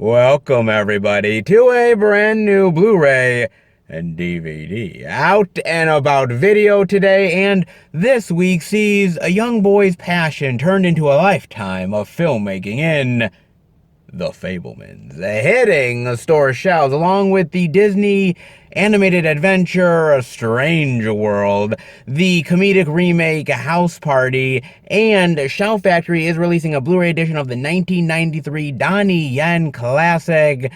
Welcome everybody to a brand new Blu-ray and DVD out and about video today, and this week sees a young boy's passion turned into a lifetime of filmmaking in The Fabelmans, hitting store shelves along with the Disney animated adventure A Strange World, the comedic remake House Party, and Shout Factory is releasing a Blu-ray edition of the 1993 Donnie Yen classic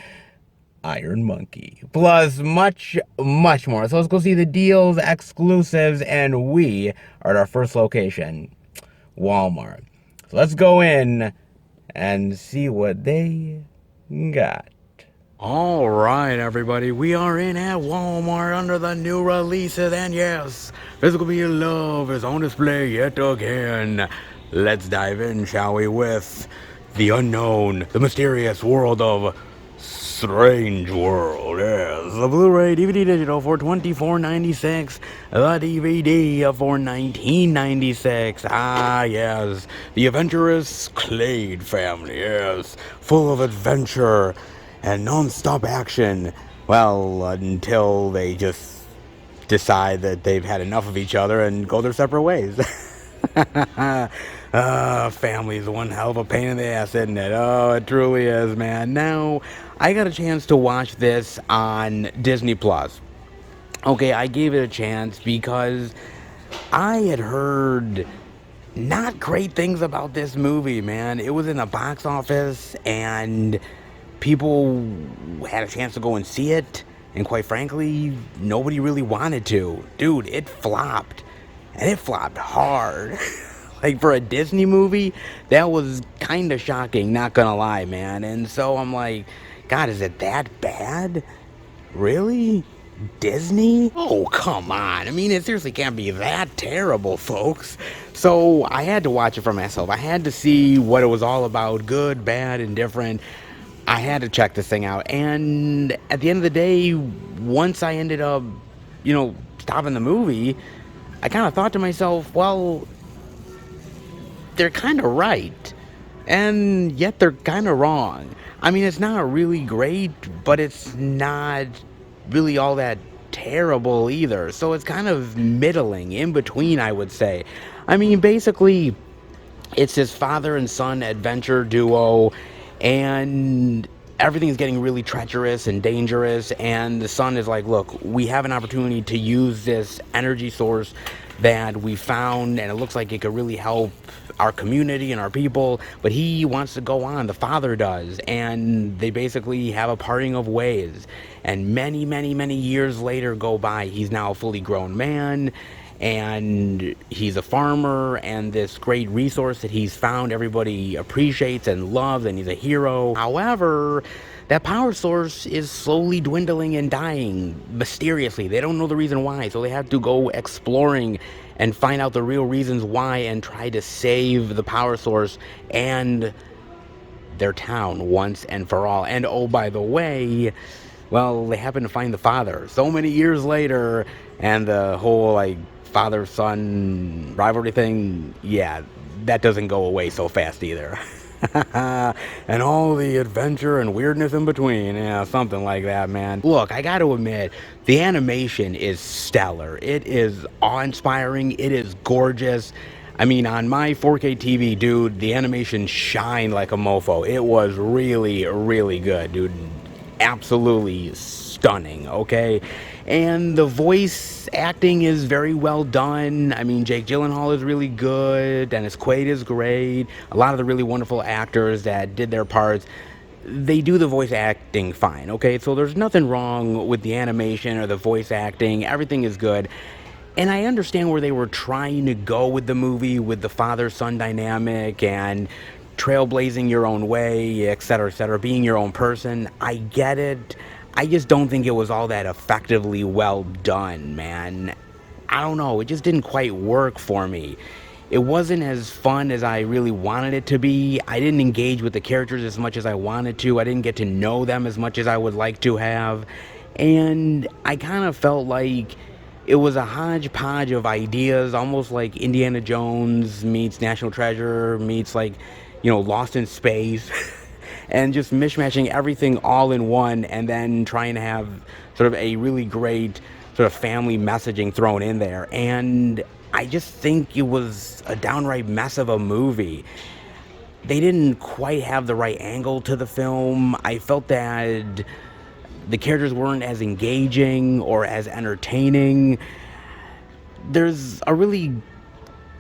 Iron Monkey, plus much more. So let's go see the deals, exclusives, and we are at our first location, Walmart. So let's go in and see what they got. All right, everybody, we are in at Walmart under the new releases, and yes, Physical Be Love is on display yet again. Let's dive in, shall we, with the unknown, the mysterious world of Strange World. Yes, the Blu-ray DVD digital for $24.96, the DVD for $19.96. Ah, yes, the adventurous Clade family. Yes, full of adventure and non-stop action. Well, until they just decide that they've had enough of each other and go their separate ways. Family is one hell of a pain in the ass, isn't it? Oh, it truly is, man. Now, I got a chance to watch this on Disney Plus. Okay, I gave it a chance because I had heard not great things about this movie, man. It was in the box office and people had a chance to go and see it, and quite frankly, nobody really wanted to. Dude, it flopped, and it flopped hard. Like, for a Disney movie, that was kind of shocking, not gonna lie, man. And so I'm like, God, is it that bad? Really? Disney? Oh, come on. I mean, it seriously can't be that terrible, folks. So I had to watch it for myself. I had to see what it was all about, good, bad, indifferent. I had to check this thing out. And at the end of the day, once I ended up, stopping the movie, I kind of thought to myself, well, they're kind of right. And yet they're kind of wrong. I mean, it's not really great, but it's not really all that terrible either. So it's kind of middling, in between, I would say. I mean, basically, it's this father and son adventure duo, and everything's getting really treacherous and dangerous, and the son is like, look, we have an opportunity to use this energy source that we found, and it looks like it could really help our community and our people, but he wants to go on, the father does, and they basically have a parting of ways. And many years later go by. He's now a fully grown man, and he's a farmer, and this great resource that he's found everybody appreciates and loves, and he's a hero. However, that power source is slowly dwindling and dying mysteriously. They don't know the reason why, so they have to go exploring and find out the real reasons why and try to save the power source and their town once and for all. And oh, by the way, well, they happen to find the father so many years later, and the whole father-son rivalry thing, yeah, that doesn't go away so fast either. And all the adventure and weirdness in between, yeah, something like that, man. Look, I gotta admit, the animation is stellar. It is awe-inspiring. It is gorgeous. I mean, on my 4K TV, dude, the animation shined like a mofo. It was really good, dude. Absolutely stunning, okay? And the voice acting is very well done. I mean, Jake Gyllenhaal is really good. Dennis Quaid is great. A lot of the really wonderful actors that did their parts, they do the voice acting fine, okay? So there's nothing wrong with the animation or the voice acting. Everything is good. And I understand where they were trying to go with the movie, with the father-son dynamic and trailblazing your own way, etc., being your own person. I get it. I just don't think it was all that effectively well done, man. I don't know. It just didn't quite work for me. It wasn't as fun as I really wanted it to be. I didn't engage with the characters as much as I wanted to. I didn't get to know them as much as I would like to have. And I kind of felt like it was a hodgepodge of ideas, almost like Indiana Jones meets National Treasure meets Lost in Space. and just mishmashing everything all in one, and then trying to have sort of a really great sort of family messaging thrown in there. And I just think it was a downright mess of a movie. They didn't quite have the right angle to the film. I felt that the characters weren't as engaging or as entertaining. There's a really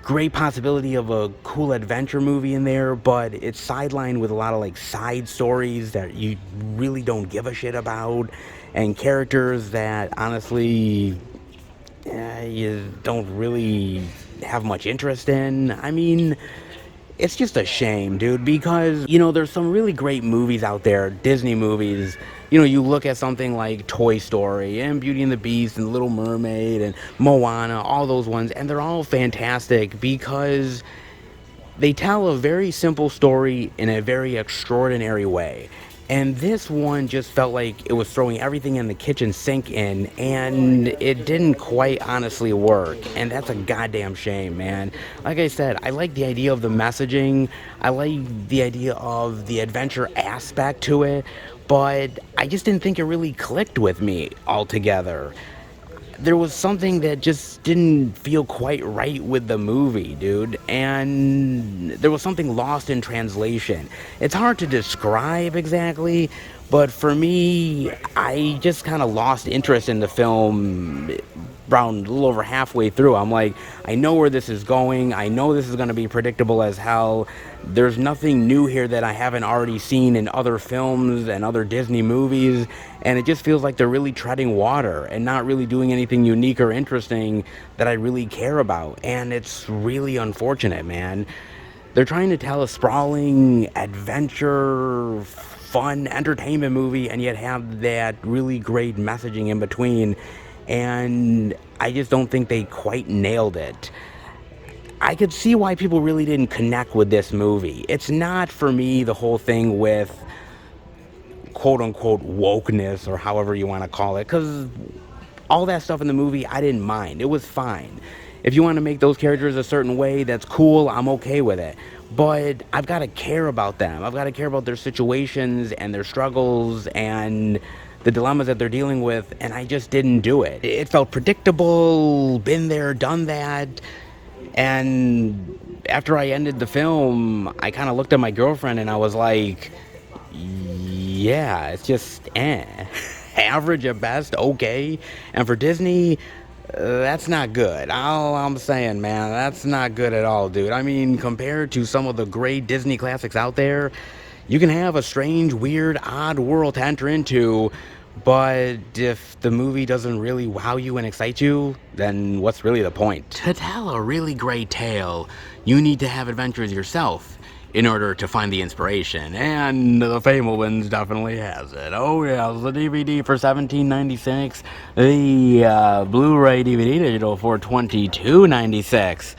great possibility of a cool adventure movie in there, but it's sidelined with a lot of like side stories that you really don't give a shit about, and characters that honestly you don't really have much interest in. I mean, it's just a shame, dude, because, there's some really great movies out there, Disney movies. You look at something like Toy Story and Beauty and the Beast and Little Mermaid and Moana, all those ones, and they're all fantastic because they tell a very simple story in a very extraordinary way. And this one just felt like it was throwing everything in the kitchen sink in, and it didn't quite honestly work. And that's a goddamn shame, man. Like I said, I like the idea of the messaging. I like the idea of the adventure aspect to it, but I just didn't think it really clicked with me altogether. There was something that just didn't feel quite right with the movie, dude, and there was something lost in translation. It's hard to describe exactly, but for me, I just kind of lost interest in the film around a little over halfway through. I'm like, I know where this is going. I know this is going to be predictable as hell. There's nothing new here that I haven't already seen in other films and other Disney movies, and it just feels like they're really treading water and not really doing anything unique or interesting that I really care about, and it's really unfortunate, man. They're trying to tell a sprawling adventure, fun, entertainment movie, and yet have that really great messaging in between, and I just don't think they quite nailed it. I could see why people really didn't connect with this movie. It's not, for me, the whole thing with quote-unquote wokeness, or however you want to call it, because all that stuff in the movie, I didn't mind. It was fine. If you want to make those characters a certain way, that's cool. I'm okay with it. But I've got to care about them. I've got to care about their situations and their struggles and the dilemmas that they're dealing with, and I just didn't do it. It felt predictable, been there, done that. And after I ended the film, I kind of looked at my girlfriend and I was like, yeah, it's just average at best, okay. And for Disney, that's not good. All I'm saying, man, that's not good at all, dude. I mean, compared to some of the great Disney classics out there, you can have a strange, weird, odd world to enter into, but if the movie doesn't really wow you and excite you, then what's really the point? To tell a really great tale, you need to have adventures yourself in order to find the inspiration, and the Fabelmans definitely has it. Oh yeah, the DVD for $17.96, the Blu-ray DVD digital for $22.96.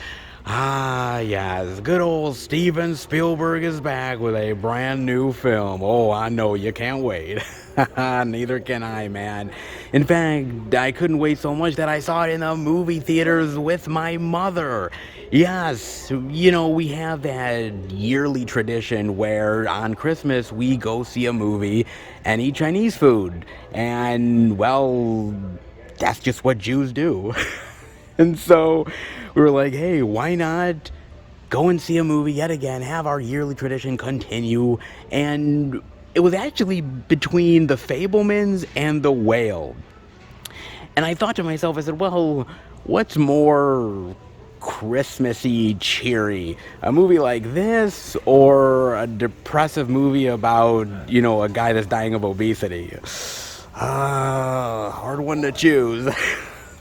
Ah, yes, good old Steven Spielberg is back with a brand new film. Oh, I know, you can't wait. Neither can I, man. In fact, I couldn't wait so much that I saw it in the movie theaters with my mother. Yes, we have that yearly tradition where on Christmas we go see a movie and eat Chinese food. And, well, that's just what Jews do. And so we were like, hey, why not go and see a movie yet again, have our yearly tradition continue? And it was actually between The Fabelmans and The Whale. And I thought to myself, I said, well, what's more Christmassy, cheery? A movie like this or a depressive movie about, a guy that's dying of obesity? Hard one to choose.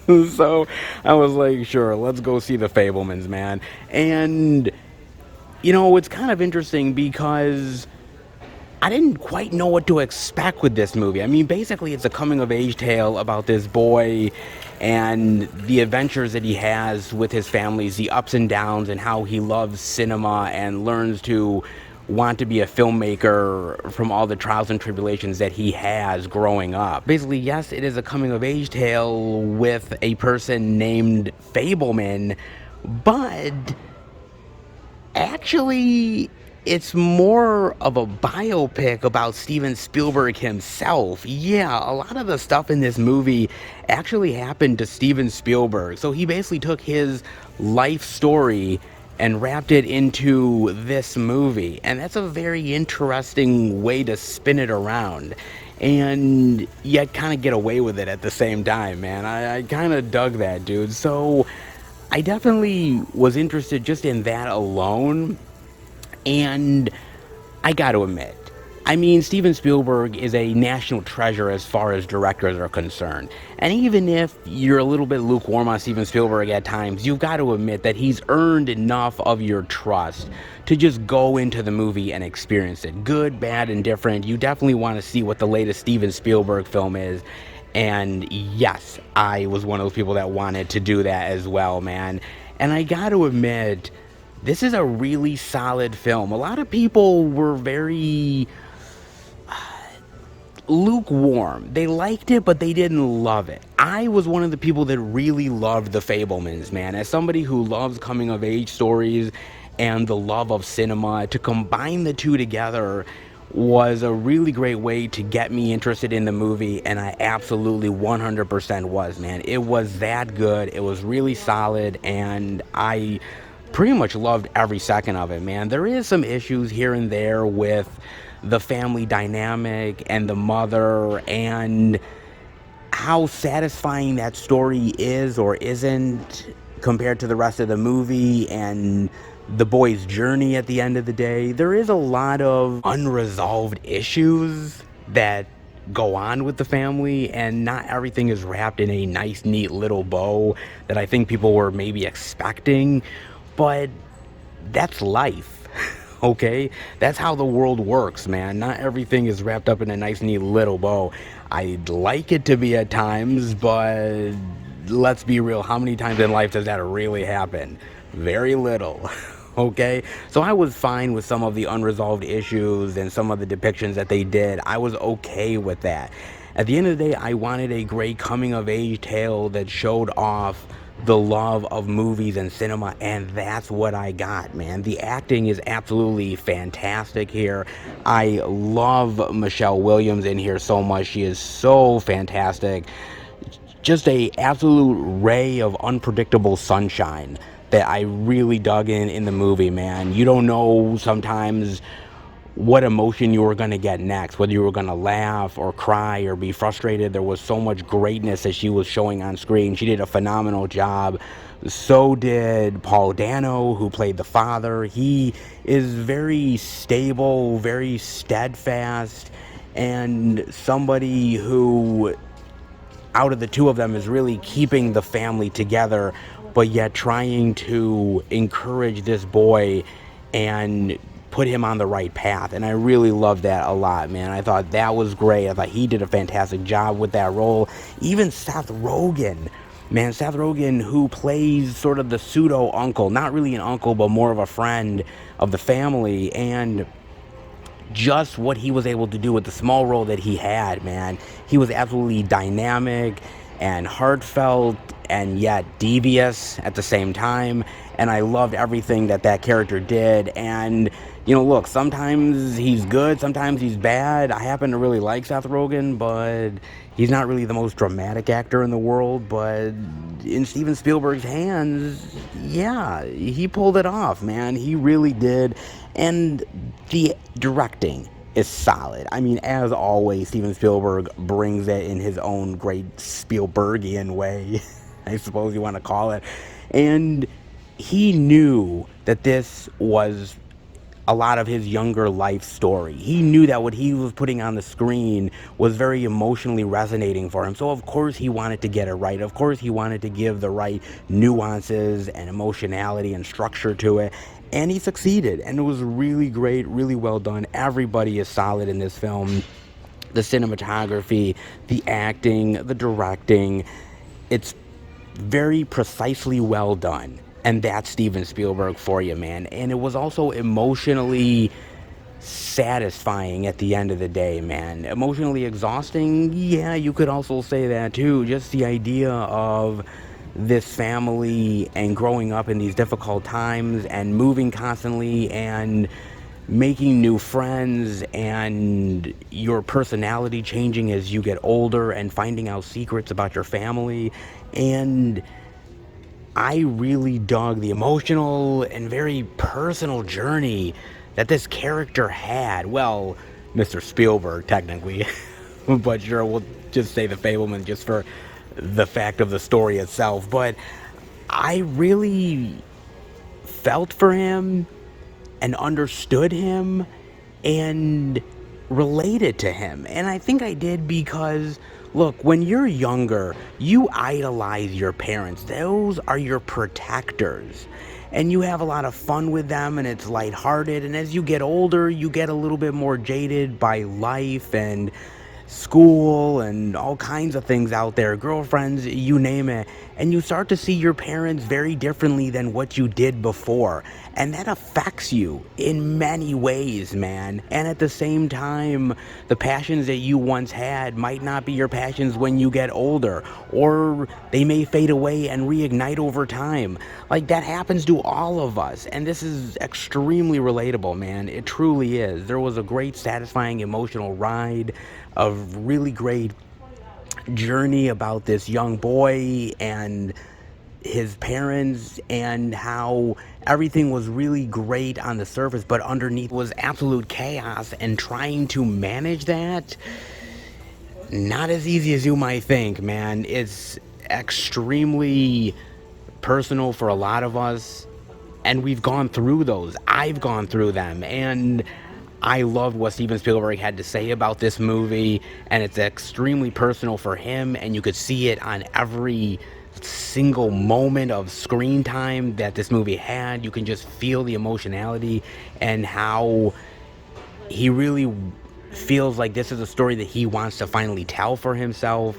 So I was like, sure, let's go see The Fabelmans, man. And, it's kind of interesting because I didn't quite know what to expect with this movie. I mean, basically, it's a coming-of-age tale about this boy and the adventures that he has with his families, the ups and downs, and how he loves cinema and learns to want to be a filmmaker from all the trials and tribulations that he has growing up. Basically, yes, it is a coming-of-age tale with a person named Fabelman, but actually, it's more of a biopic about Steven Spielberg himself. Yeah, a lot of the stuff in this movie actually happened to Steven Spielberg. So he basically took his life story and wrapped it into this movie. And that's a very interesting way to spin it around. And yet kind of get away with it at the same time, man. I kind of dug that, dude. So I definitely was interested just in that alone. And I got to admit, I mean, Steven Spielberg is a national treasure as far as directors are concerned. And even if you're a little bit lukewarm on Steven Spielberg at times, you've got to admit that he's earned enough of your trust to just go into the movie and experience it. Good, bad, and different. You definitely want to see what the latest Steven Spielberg film is. And yes, I was one of those people that wanted to do that as well, man. And I got to admit, this is a really solid film. A lot of people were very lukewarm. They liked it, but they didn't love it. I was one of the people that really loved the Fabelmans, man. As somebody who loves coming of age stories and the love of cinema, to combine the two together was a really great way to get me interested in the movie, and I absolutely 100% was, man. It was that good. It was really solid, and I pretty much loved every second of it, man. There is some issues here and there with the family dynamic and the mother and how satisfying that story is or isn't compared to the rest of the movie and the boy's journey at the end of the day. There is a lot of unresolved issues that go on with the family, and not everything is wrapped in a nice, neat little bow that I think people were maybe expecting. But that's life, okay? That's how the world works, man. Not everything is wrapped up in a nice, neat little bow. I'd like it to be at times, but let's be real. How many times in life does that really happen? Very little, okay? So I was fine with some of the unresolved issues and some of the depictions that they did. I was okay with that. At the end of the day, I wanted a great coming-of-age tale that showed off the love of movies and cinema, and that's what I got, man. The acting is absolutely fantastic here. I love Michelle Williams in here so much. She is so fantastic. Just a absolute ray of unpredictable sunshine that I really dug in the movie, man. You don't know sometimes what emotion you were going to get next, whether you were going to laugh or cry or be frustrated. There was so much greatness that she was showing on screen. She did a phenomenal job. So did Paul Dano, who played the father. He is very stable, very steadfast, and somebody who, out of the two of them, is really keeping the family together, but yet trying to encourage this boy and put him on the right path. And I really loved that a lot, man. I thought that was great. I thought he did a fantastic job with that role. Even Seth Rogen, man. Seth Rogen, who plays sort of the pseudo uncle, not really an uncle, but more of a friend of the family, and just what he was able to do with the small role that he had, man. He was absolutely dynamic and heartfelt and yet devious at the same time, and I loved everything that that character did. And you know, look, sometimes he's good, sometimes he's bad. I happen to really like Seth Rogen, but he's not really the most dramatic actor in the world. But in Steven Spielberg's hands, yeah, he pulled it off, man. He really did. And the directing is solid. I mean, as always, Steven Spielberg brings it in his own great Spielbergian way, I suppose you want to call it. And he knew that this was a lot of his younger life story. He knew that what he was putting on the screen was very emotionally resonating for him. So of course he wanted to get it right. Of course he wanted to give the right nuances and emotionality and structure to it. And he succeeded. And it was really great, really well done. Everybody is solid in this film. The cinematography, the acting, the directing, it's very precisely well done. And that's Steven Spielberg for you, man. And it was also emotionally satisfying at the end of the day, man. Emotionally exhausting, yeah, you could also say that too. Just the idea of this family and growing up in these difficult times and moving constantly and making new friends and your personality changing as you get older and finding out secrets about your family. And I really dug the emotional and very personal journey that this character had. Well, Mr. Spielberg, technically, but sure, we'll just say the Fabelman just for the fact of the story itself. But I really felt for him and understood him and related to him. And I think I did because, look, when you're younger, you idolize your parents. Those are your protectors. And you have a lot of fun with them, and it's lighthearted. And as you get older, you get a little bit more jaded by life and school and all kinds of things out there, girlfriends, you name it, and you start to see your parents very differently than what you did before, and that affects you in many ways, man. And at the same time, the passions that you once had might not be your passions when you get older, or they may fade away and reignite over time. Like, that happens to all of us, and this is extremely relatable, man. It truly is. There was a great, satisfying, emotional ride, a really great journey about this young boy and his parents, and how everything was really great on the surface, but underneath was absolute chaos, and trying to manage that, not as easy as you might think, man. It's extremely personal for a lot of us, and we've gone through those. I've gone through them, and I loved what Steven Spielberg had to say about this movie, and it's extremely personal for him, and you could see it on every single moment of screen time that this movie had. You can just feel the emotionality and how he really feels like this is a story that he wants to finally tell for himself.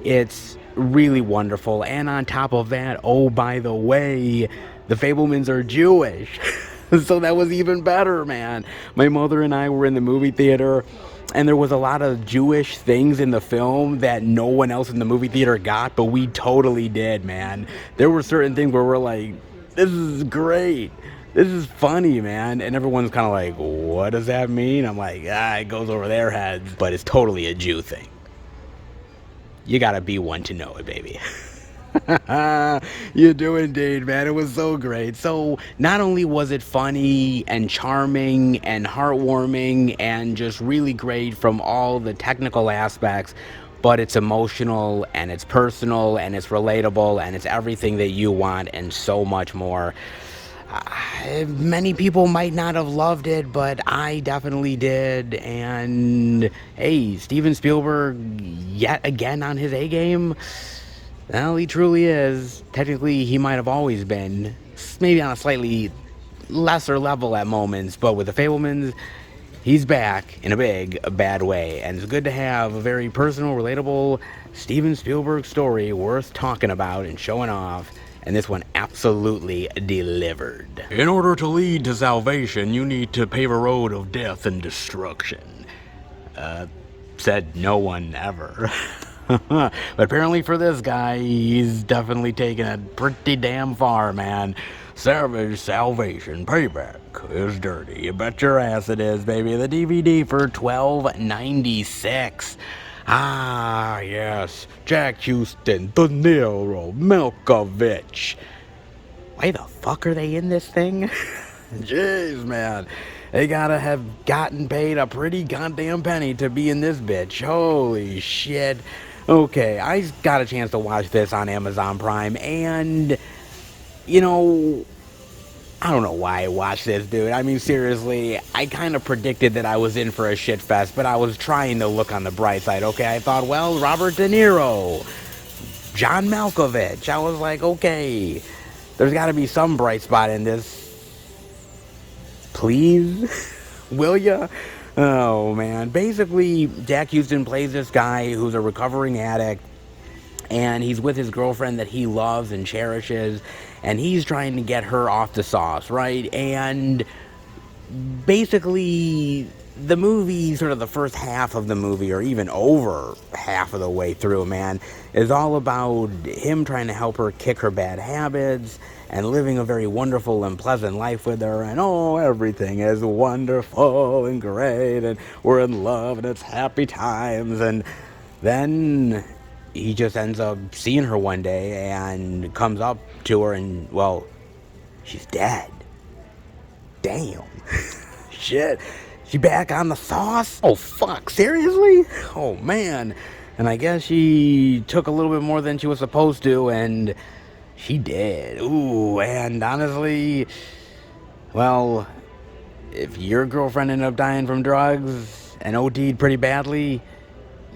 It's really wonderful. And on top of that, oh, by the way, the Fabelmans are Jewish. So that was even better, man. My mother and I were in the movie theater, and there was a lot of Jewish things in the film that no one else in the movie theater got, but we totally did, man. There were certain things where we're like, this is great. This is funny, man. And everyone's kind of like, what does that mean? I'm like, it goes over their heads, but it's totally a Jew thing. You gotta be one to know it, baby. You do indeed, man. It was so great. So not only was it funny and charming and heartwarming and just really great from all the technical aspects, but it's emotional and it's personal and it's relatable and it's everything that you want and so much more. Many people might not have loved it, but I definitely did. And hey, Steven Spielberg yet again on his A game. Well, he truly is. Technically, he might have always been, maybe on a slightly lesser level at moments, but with the Fabelmans, he's back in a bad way. And it's good to have a very personal, relatable Steven Spielberg story worth talking about and showing off. And this one absolutely delivered. In order to lead to salvation, you need to pave a road of death and destruction. Said no one ever. But apparently for this guy, he's definitely taken it pretty damn far, man. Savage salvation, payback is dirty. You bet your ass it is, baby. The DVD for $12.96. Ah, yes. Jack Houston, De Niro, Malkovich. Why the fuck are they in this thing? Jeez, man. They gotta have gotten paid a pretty goddamn penny to be in this bitch. Holy shit. Okay, I got a chance to watch this on Amazon Prime, and, you know, I don't know why I watched this, dude. I mean, seriously, I kind of predicted that I was in for a shit fest, but I was trying to look on the bright side, okay? I thought, well, Robert De Niro, John Malkovich. I was like, okay, there's got to be some bright spot in this. Please? Will ya? Oh, man. Basically, Jack Houston plays this guy who's a recovering addict, and he's with his girlfriend that he loves and cherishes, and he's trying to get her off the sauce, right? And basically, the movie, sort of the first half of the movie, or even over half of the way through, man, is all about him trying to help her kick her bad habits and living a very wonderful and pleasant life with her, and oh, everything is wonderful and great, and we're in love, and it's happy times. And then he just ends up seeing her one day and comes up to her, and, well, she's dead. Damn. Shit. She back on the sauce? Oh, fuck. Seriously? Oh, man. And I guess she took a little bit more than she was supposed to, and she did. Ooh, and honestly, well, if your girlfriend ended up dying from drugs and OD'd pretty badly,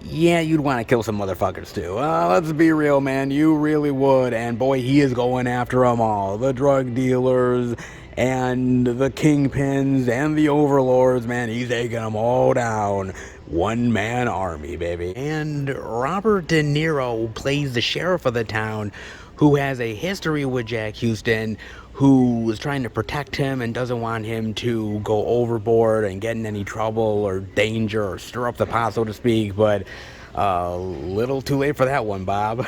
yeah, you'd want to kill some motherfuckers too. Let's be real, man. You really would. And boy, he is going after them all. The drug dealers and the kingpins and the overlords, man. He's taking them all down. One-man army, baby. And Robert De Niro plays the sheriff of the town, who has a history with Jack Houston, who is trying to protect him and doesn't want him to go overboard and get in any trouble or danger or stir up the pot, so to speak. But little too late for that one, Bob.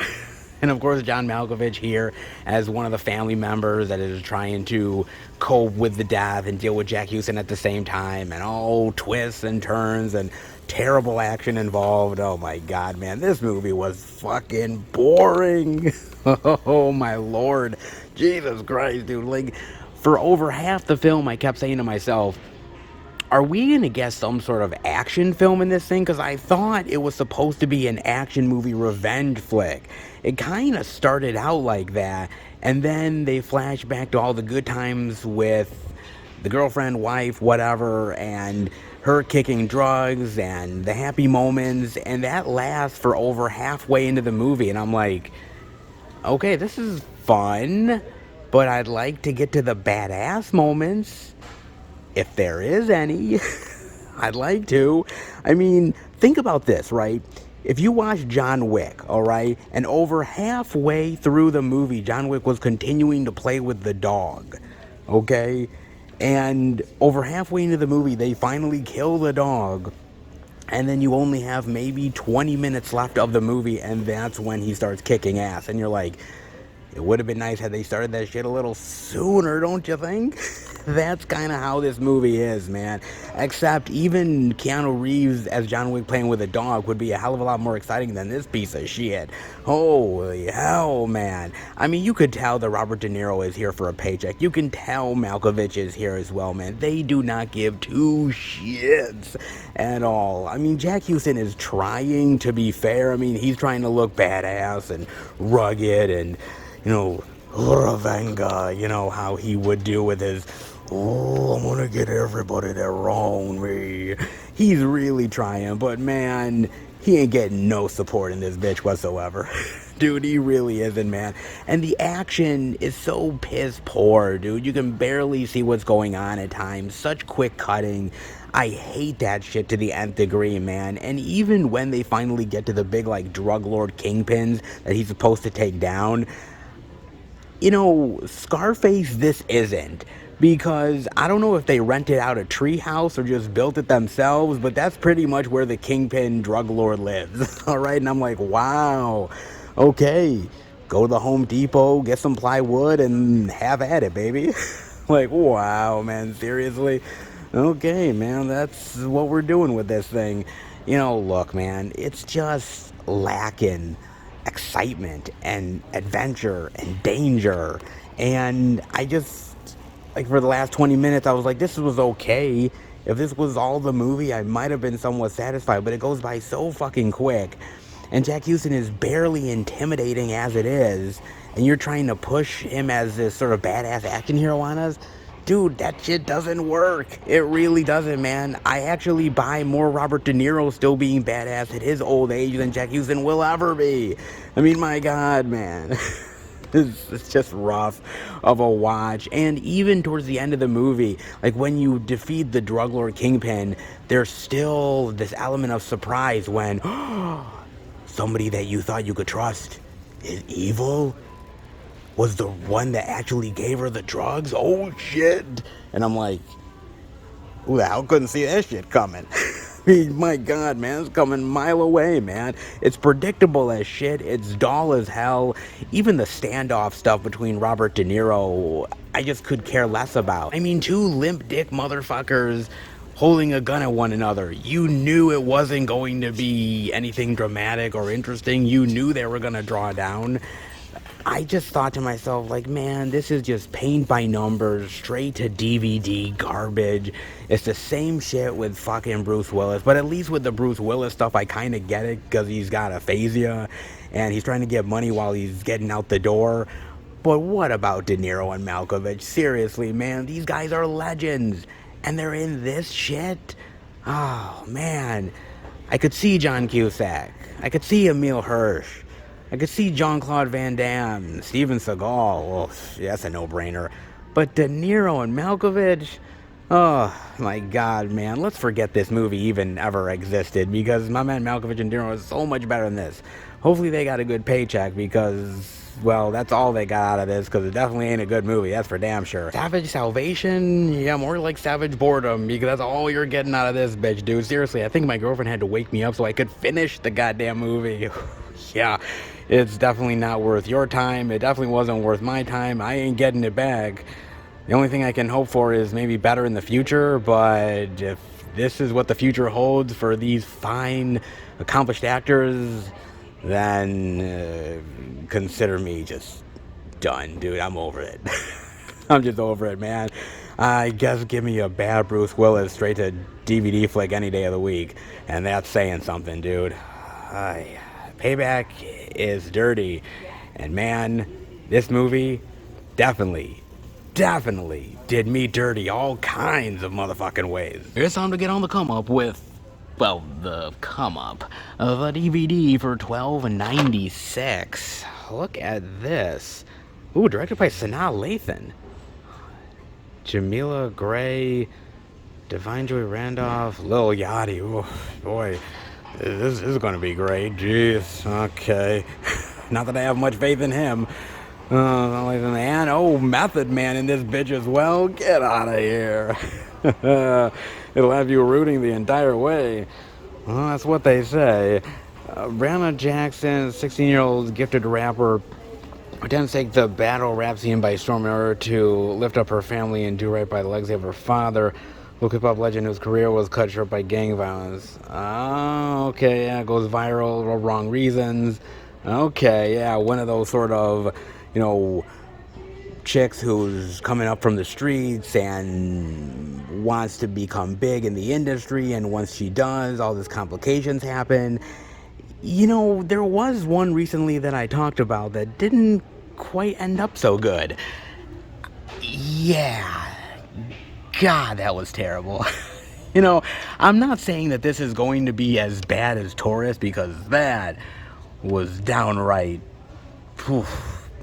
And of course, John Malkovich here as one of the family members that is trying to cope with the death and deal with Jack Houston at the same time. And all twists and turns and terrible action involved. Oh my God, man, this movie was fucking boring. Oh my Lord. Jesus Christ, dude. Like, for over half the film, I kept saying to myself, are we going to get some sort of action film in this thing? Because I thought it was supposed to be an action movie revenge flick. It kind of started out like that, and then they flash back to all the good times with the girlfriend, wife, whatever, and her kicking drugs and the happy moments, and that lasts for over halfway into the movie, and I'm like, okay, this is fun, but I'd like to get to the badass moments, if there is any. I'd like to. I mean, think about this, right? If you watch John Wick, all right, and over halfway through the movie, John Wick was continuing to play with the dog, okay? And over halfway into the movie, they finally kill the dog, and then you only have maybe 20 minutes left of the movie, and that's when he starts kicking ass, and you're like, it would have been nice had they started that shit a little sooner, don't you think? That's kind of how this movie is, man. Except even Keanu Reeves as John Wick playing with a dog would be a hell of a lot more exciting than this piece of shit. Holy hell, man. I mean, you could tell that Robert De Niro is here for a paycheck. You can tell Malkovich is here as well, man. They do not give two shits at all. I mean, Jack Houston is trying to be fair. I mean, he's trying to look badass and rugged and, you know, Ravenga, you know, how he would do with his, oh, I'm gonna get everybody that wronged me. He's really trying, but man, he ain't getting no support in this bitch whatsoever. Dude, he really isn't, man. And the action is so piss poor, dude. You can barely see what's going on at times. Such quick cutting. I hate that shit to the nth degree, man. And even when they finally get to the big, like, drug lord kingpins that he's supposed to take down, you know, Scarface this isn't, because I don't know if they rented out a treehouse or just built it themselves, but that's pretty much where the kingpin drug lord lives. All right, and I'm like, wow, okay, go to the Home Depot, get some plywood, and have at it, baby. Like, wow, man, seriously? Okay, man, that's what we're doing with this thing. You know, look, man, it's just lacking excitement and adventure and danger, and I just, like, for the last 20 minutes I was like, this was okay. If this was all the movie, I might have been somewhat satisfied, but it goes by so fucking quick, and Jack Houston is barely intimidating as it is, and you're trying to push him as this sort of badass action hero on us. Dude, that shit doesn't work. It really doesn't, man. I actually buy more Robert De Niro still being badass at his old age than Jack Houston will ever be. I mean, my God, man. It's just rough of a watch. And even towards the end of the movie, like when you defeat the drug lord kingpin, there's still this element of surprise when somebody that you thought you could trust is evil? Was the one that actually gave her the drugs? Oh shit. And I'm like, Who the hell couldn't see that shit coming? I mean, my God, man, it's coming a mile away, man. It's predictable as shit. It's dull as hell. Even the standoff stuff between Robert De Niro, I just could care less about. I mean, two limp dick motherfuckers holding a gun at one another. You knew it wasn't going to be anything dramatic or interesting. You knew they were going to draw down. I just thought to myself, like, man, this is just paint by numbers, straight to DVD garbage. It's the same shit with fucking Bruce Willis, but at least with the Bruce Willis stuff, I kind of get it, because he's got aphasia, and he's trying to get money while he's getting out the door. But what about De Niro and Malkovich? Seriously, man, these guys are legends, and they're in this shit? Oh, man. I could see John Cusack. I could see Emile Hirsch. I could see Jean-Claude Van Damme, Steven Seagal. Well, yeah, that's a no-brainer. But De Niro and Malkovich? Oh, my God, man. Let's forget this movie even ever existed, because my man Malkovich and De Niro is so much better than this. Hopefully they got a good paycheck, because, well, that's all they got out of this, because it definitely ain't a good movie. That's for damn sure. Savage Salvation? Yeah, more like Savage Boredom, because that's all you're getting out of this bitch, dude. Seriously, I think my girlfriend had to wake me up so I could finish the goddamn movie. Yeah, it's definitely not worth your time. It definitely wasn't worth my time. I ain't getting it back. The only thing I can hope for is maybe better in the future, but if this is what the future holds for these fine, accomplished actors, then consider me just done, dude. I'm over it. I'm just over it, man. I guess give me a bad Bruce Willis straight to DVD flick any day of the week, and that's saying something, dude. Payback is dirty, and man, this movie definitely did me dirty all kinds of motherfucking ways. It's time to get on the come up with, well, the come up of a DVD for $12.96. Look at this. Ooh, directed by Sanaa Lathan. Jamila Gray, Divine Joy Randolph, Lil Yachty. Ooh, boy. This is going to be great. Jeez. Okay. Not that I have much faith in him. And oh, Method Man in this bitch as well. Get out of here. It'll have you rooting the entire way. Well, that's what they say. Brianna Jackson, 16-year-old gifted rapper, pretends to take the battle rap scene by storm in order to lift up her family and do right by the legacy of her father. Local hip-hop legend whose career was cut short by gang violence. Oh, okay, yeah, goes viral for wrong reasons. Okay, yeah, one of those sort of, chicks who's coming up from the streets and wants to become big in the industry, and once she does, all these complications happen. There was one recently that I talked about that didn't quite end up so good. Yeah. God, that was terrible. I'm not saying that this is going to be as bad as Taurus, because that was downright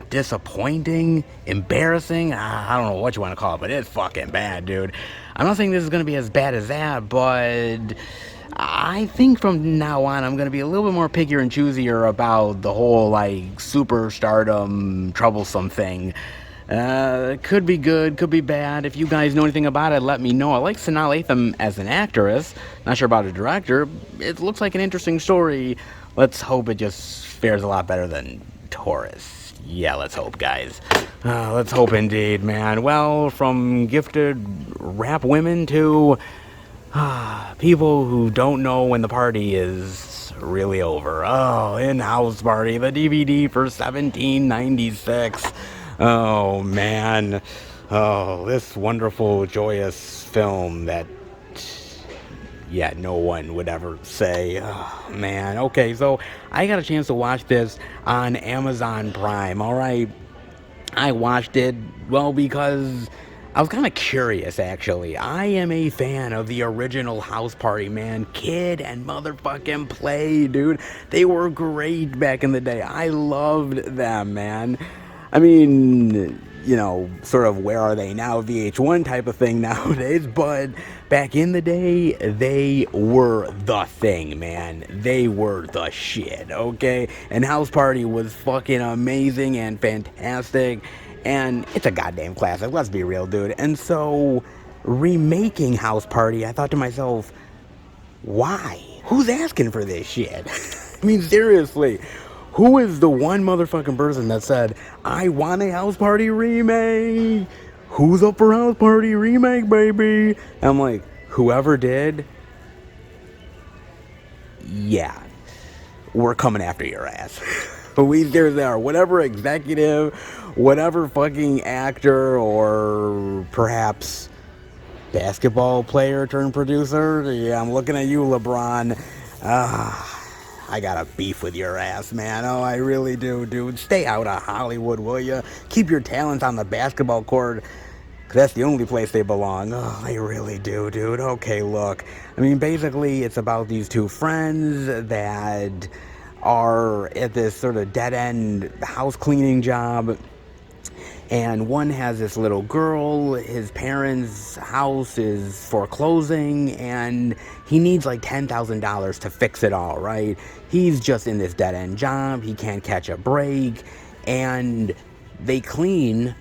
disappointing, embarrassing. I don't know what you want to call it, but it's fucking bad, dude. I'm not saying this is going to be as bad as that, but I think from now on I'm going to be a little bit more pickier and choosier about the whole, superstardom, troublesome thing. Could be good, could be bad. If you guys know anything about it, let me know. I like Sanaa Lathan as an actress. Not sure about a director. It looks like an interesting story. Let's hope it just fares a lot better than Taurus. Yeah, let's hope, guys. Let's hope indeed, man. Well, from gifted rap women to people who don't know when the party is really over. Oh, In-House Party, the DVD for $17.96. Oh, man. Oh, this wonderful, joyous film that, no one would ever say. Oh, man. Okay, so I got a chance to watch this on Amazon Prime, all right? I watched it, well, because I was kind of curious, actually. I am a fan of the original House Party, man. Kid and motherfucking Play, dude. They were great back in the day. I loved them, man. I mean, sort of where are they now, VH1 type of thing nowadays, but back in the day, they were the thing, man. They were the shit, okay? And House Party was fucking amazing and fantastic, and it's a goddamn classic, let's be real, dude. And so remaking House Party, I thought to myself, why? Who's asking for this shit? I mean, seriously, who is the one motherfucking person that said, I want a House Party remake? Who's up for House Party remake, baby? And I'm like, whoever did, yeah, we're coming after your ass. There are whatever executive, whatever fucking actor, or perhaps basketball player turned producer. Yeah, I'm looking at you, LeBron. I got a beef with your ass, man. Oh, I really do, dude. Stay out of Hollywood, will ya? Keep your talents on the basketball court, 'cause that's the only place they belong. Oh, I really do, dude. Okay, look. I mean, basically, it's about these two friends that are at this sort of dead-end house cleaning job. And one has this little girl, his parents' house is foreclosing, and he needs like $10,000 to fix it all, right? He's just in this dead-end job, he can't catch a break, and they clean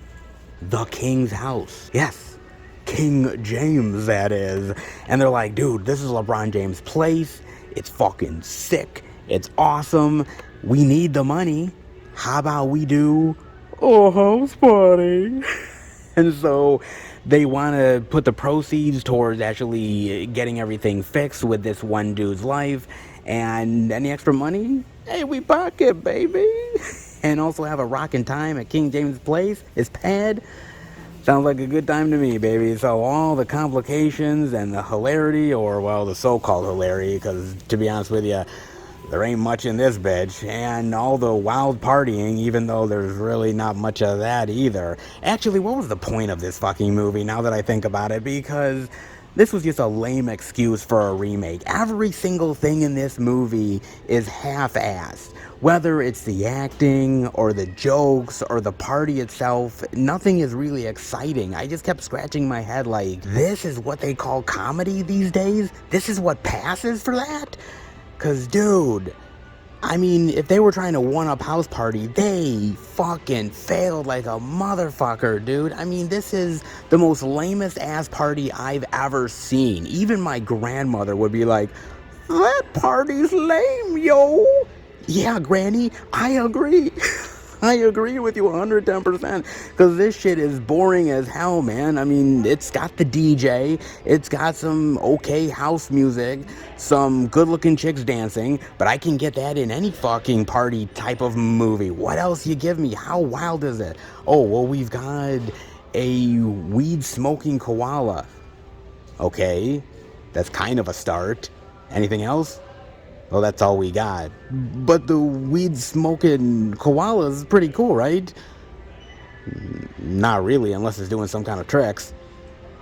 the king's house. Yes, King James, that is. And they're like, dude, this is LeBron James' place, it's fucking sick, it's awesome, we need the money, how about we do a house party? And so they want to put the proceeds towards actually getting everything fixed with this one dude's life, and any extra money, hey, we pocket, baby. And also have a rockin' time at King James' place, his pad. Sounds like a good time to me, baby. So all the complications and the hilarity, or well, the so-called hilarity, because to be honest with you, there ain't much in this bitch, and all the wild partying, even though there's really not much of that either. Actually, what was the point of this fucking movie, now that I think about it? Because this was just a lame excuse for a remake. Every single thing in this movie is half-assed. Whether it's the acting, or the jokes, or the party itself, nothing is really exciting. I just kept scratching my head like, this is what they call comedy these days? This is what passes for that? 'Cause, dude, I mean, if they were trying to one-up House Party, they fucking failed like a motherfucker, dude. I mean, this is the most lamest ass party I've ever seen. Even my grandmother would be like, that party's lame, yo. Yeah, Granny, I agree. I agree with you 110%, because this shit is boring as hell, man. I mean, it's got the DJ, it's got some okay house music, some good-looking chicks dancing, but I can get that in any fucking party type of movie. What else you give me? How wild is it? Oh, well, we've got a weed-smoking koala. Okay, that's kind of a start. Anything else? Well, that's all we got. But the weed-smoking koala is pretty cool, right? Not really, unless it's doing some kind of tricks.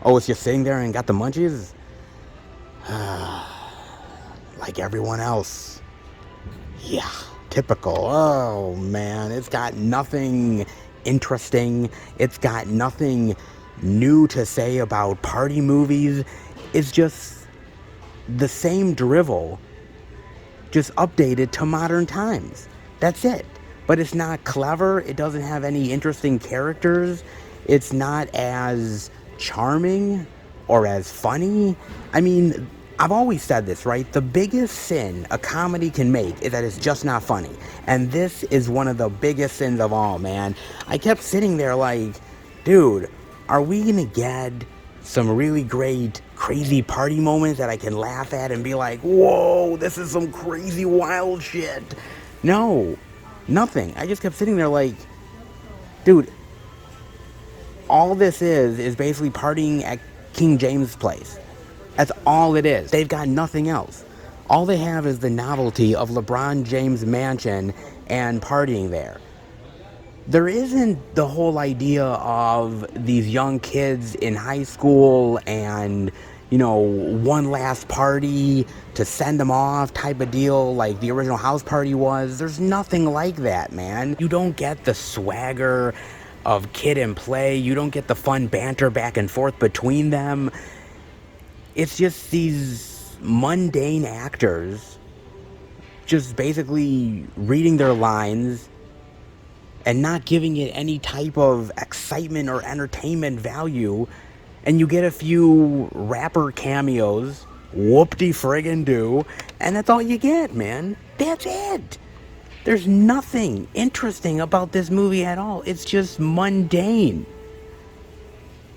Oh, it's just sitting there and got the munchies? Like everyone else. Yeah, typical. Oh, man, it's got nothing interesting. It's got nothing new to say about party movies. It's just the same drivel, just updated to modern times. That's it. But it's not clever. It doesn't have any interesting characters. It's not as charming or as funny. I mean, I've always said this, right? The biggest sin a comedy can make is that it's just not funny. And this is one of the biggest sins of all, man. I kept sitting there like, dude, are we gonna get some really great, crazy party moments that I can laugh at and be like, whoa, this is some crazy, wild shit? No, nothing. I just kept sitting there like, dude, all this is basically partying at King James' place. That's all it is. They've got nothing else. All they have is the novelty of LeBron James' mansion and partying there. There isn't the whole idea of these young kids in high school and, you know, one last party to send them off type of deal like the original House Party was. There's nothing like that, man. You don't get the swagger of kid and play. You don't get the fun banter back and forth between them. It's just these mundane actors just basically reading their lines and not giving it any type of excitement or entertainment value, and you get a few rapper cameos, whoop-de-friggin-do, and that's all you get, man. That's it. There's nothing interesting about this movie at all. It's just mundane.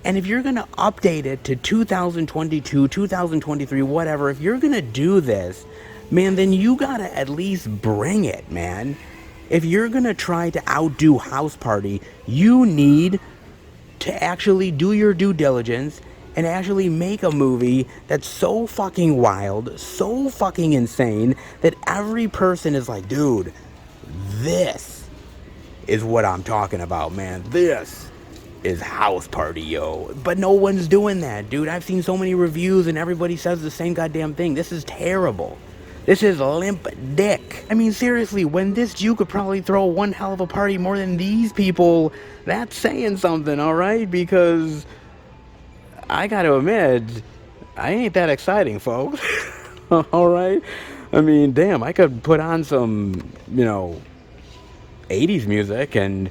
And if you're going to update it to 2022, 2023, whatever, if you're going to do this, man, then you got to at least bring it, man. If you're going to try to outdo House Party, you need to actually do your due diligence and actually make a movie that's so fucking wild, so fucking insane, that every person is like, dude, this is what I'm talking about, man. This is House Party, yo. But no one's doing that, dude. I've seen so many reviews and everybody says the same goddamn thing. This is terrible. This is limp dick. I mean, seriously, when this Jew could probably throw one hell of a party more than these people, that's saying something, alright? Because I gotta admit, I ain't that exciting, folks. Alright? I mean, damn, I could put on some, 80s music and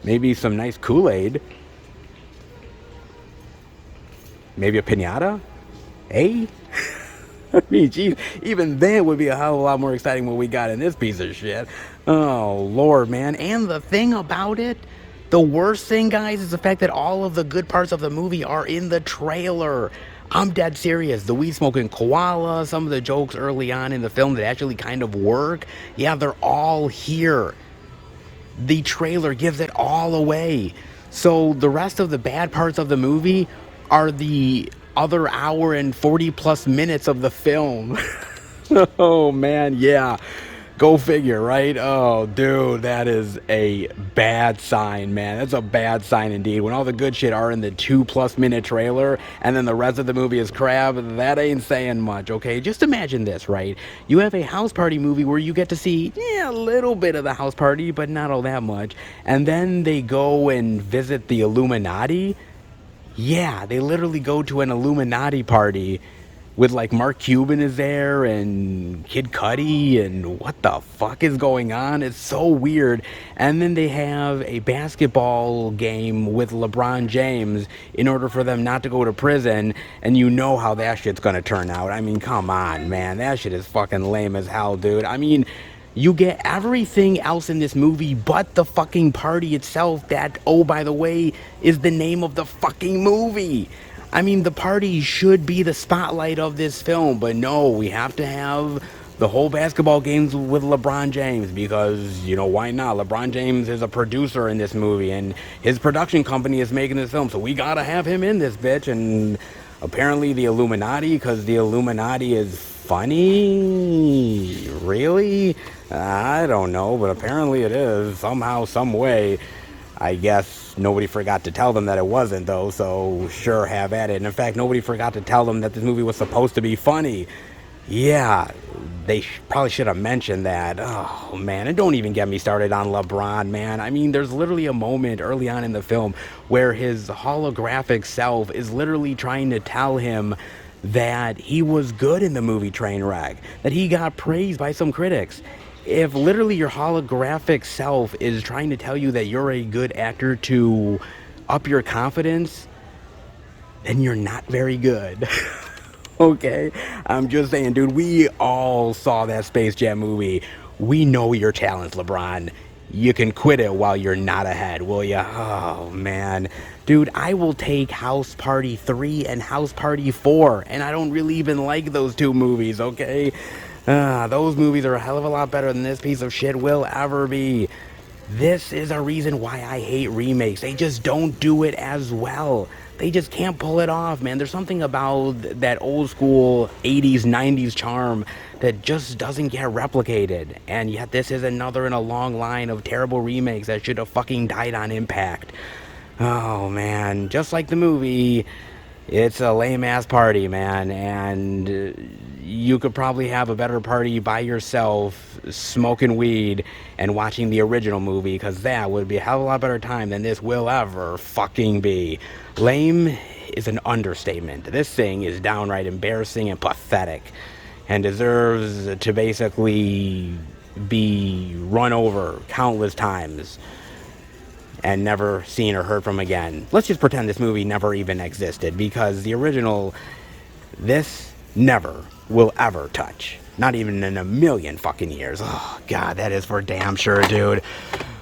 maybe some nice Kool-Aid. Maybe a piñata? Eh? I mean, geez, even then would be a hell of a lot more exciting than what we got in this piece of shit. Oh, Lord, man. And the thing about it, the worst thing, guys, is the fact that all of the good parts of the movie are in the trailer. I'm dead serious. The weed smoking koala, some of the jokes early on in the film that actually kind of work, yeah, they're all here. The trailer gives it all away. So the rest of the bad parts of the movie are the other hour and 40 plus minutes of the film. Oh man, yeah. Go figure, right? Oh, dude, that is a bad sign, man. That's a bad sign indeed. When all the good shit are in the 2+ minute trailer and then the rest of the movie is crap, that ain't saying much, okay? Just imagine this, right? You have a house party movie where you get to see, a little bit of the house party, but not all that much. And then they go and visit the Illuminati. Yeah, they literally go to an Illuminati party with like Mark Cuban is there and Kid Cudi and what the fuck is going on? It's so weird. And then they have a basketball game with LeBron James in order for them not to go to prison, and you know how that shit's gonna turn out. I mean, come on, man. That shit is fucking lame as hell, dude. I mean, you get everything else in this movie but the fucking party itself that, oh, by the way, is the name of the fucking movie. I mean, the party should be the spotlight of this film, but no, we have to have the whole basketball games with LeBron James because, why not? LeBron James is a producer in this movie, and his production company is making this film, so we gotta have him in this bitch. And apparently the Illuminati, because the Illuminati is funny? Really? I don't know, but apparently it is, somehow, some way. I guess nobody forgot to tell them that it wasn't, though, so sure, have at it. And in fact, nobody forgot to tell them that this movie was supposed to be funny. Yeah, they probably should have mentioned that. Oh, man, and don't even get me started on LeBron, man. I mean, there's literally a moment early on in the film where his holographic self is literally trying to tell him that he was good in the movie Trainwreck, that he got praised by some critics. If literally your holographic self is trying to tell you that you're a good actor to up your confidence, then you're not very good. Okay? I'm just saying, dude, we all saw that Space Jam movie. We know your talents, LeBron. You can quit it while you're not ahead, will ya? Oh, man. Dude, I will take House Party 3 and House Party 4, and I don't really even like those two movies, okay? Those movies are a hell of a lot better than this piece of shit will ever be. This is a reason why I hate remakes. They just don't do it as well. They just can't pull it off, man. There's something about that old school 80s, 90s charm that just doesn't get replicated. And yet this is another in a long line of terrible remakes that should have fucking died on impact. Oh, man. Just like the movie, it's a lame-ass party, man. And you could probably have a better party by yourself, smoking weed, and watching the original movie, because that would be a hell of a lot better time than this will ever fucking be. Lame is an understatement. This thing is downright embarrassing and pathetic, and deserves to basically be run over countless times. and never seen or heard from again. Let's just pretend this movie never even existed, because the original, this never will ever touch. Not even in a million fucking years. Oh, God, that is for damn sure, dude.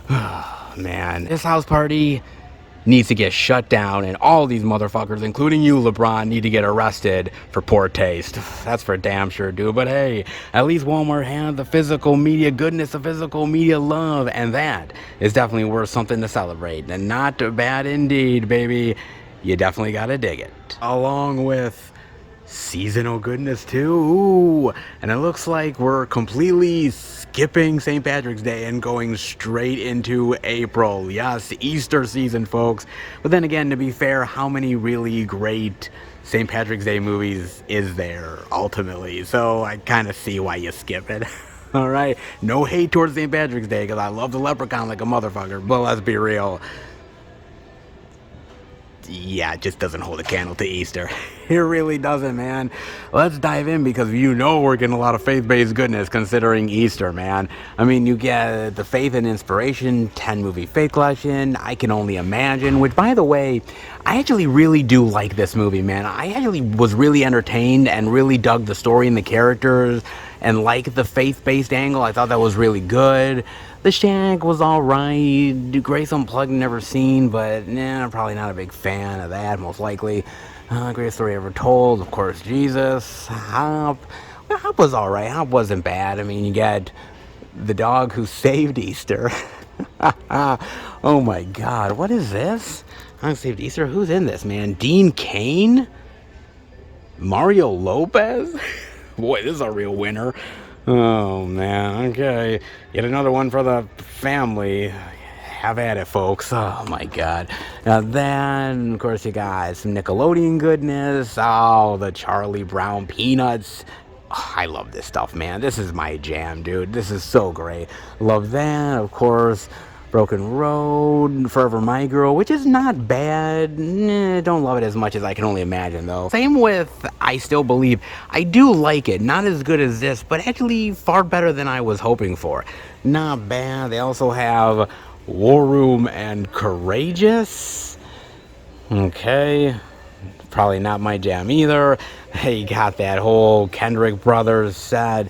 Oh, man. This house party needs to get shut down, and all these motherfuckers, including you, LeBron, need to get arrested for poor taste. That's for damn sure, dude. But hey, at least Walmart had the physical media goodness, the physical media love, and that is definitely worth something to celebrate. And not bad indeed, baby. You definitely gotta dig it. Along with seasonal goodness too. Ooh, and it looks like we're completely skipping St. Patrick's Day and going straight into April. Yes, Easter season, folks. But then again, to be fair, how many really great St. Patrick's Day movies is there ultimately? So I kind of see why you skip it. All right, no hate towards St. Patrick's Day, because I love the Leprechaun like a motherfucker, but let's be real, yeah, it just doesn't hold a candle to Easter. It really doesn't, man. Let's dive in, because you know we're getting a lot of faith-based goodness considering Easter, man. I mean, you get the Faith and Inspiration 10-movie faith collection, I Can Only Imagine, which, by the way, I actually really do like this movie, man. I actually was really entertained and really dug the story and the characters and like the faith-based angle. I thought that was really good. The Shack was alright. Grace Unplugged, never seen, but nah, probably not a big fan of that, most likely. Greatest Story Ever Told, of course, Jesus. Hop. Well, Hop was alright. Hop wasn't bad. I mean, you got The Dog Who Saved Easter. Oh my God, what is this? Who Saved Easter? Who's in this, man? Dean Cain? Mario Lopez? Boy, this is a real winner. Oh, man. Okay. Yet another one for the family. Have at it, folks. Oh, my God. Now, then, of course, you got some Nickelodeon goodness. Oh, the Charlie Brown Peanuts. Oh, I love this stuff, man. This is my jam, dude. This is so great. Love that, of course. Broken Road, Forever My Girl, which is not bad. Don't love it as much as I Can Only Imagine, though. Same with I Still Believe. I do like it. Not as good as this, but actually far better than I was hoping for. Not bad. They also have War Room and Courageous. Okay. Probably not my jam either. Hey, you got that whole Kendrick Brothers set.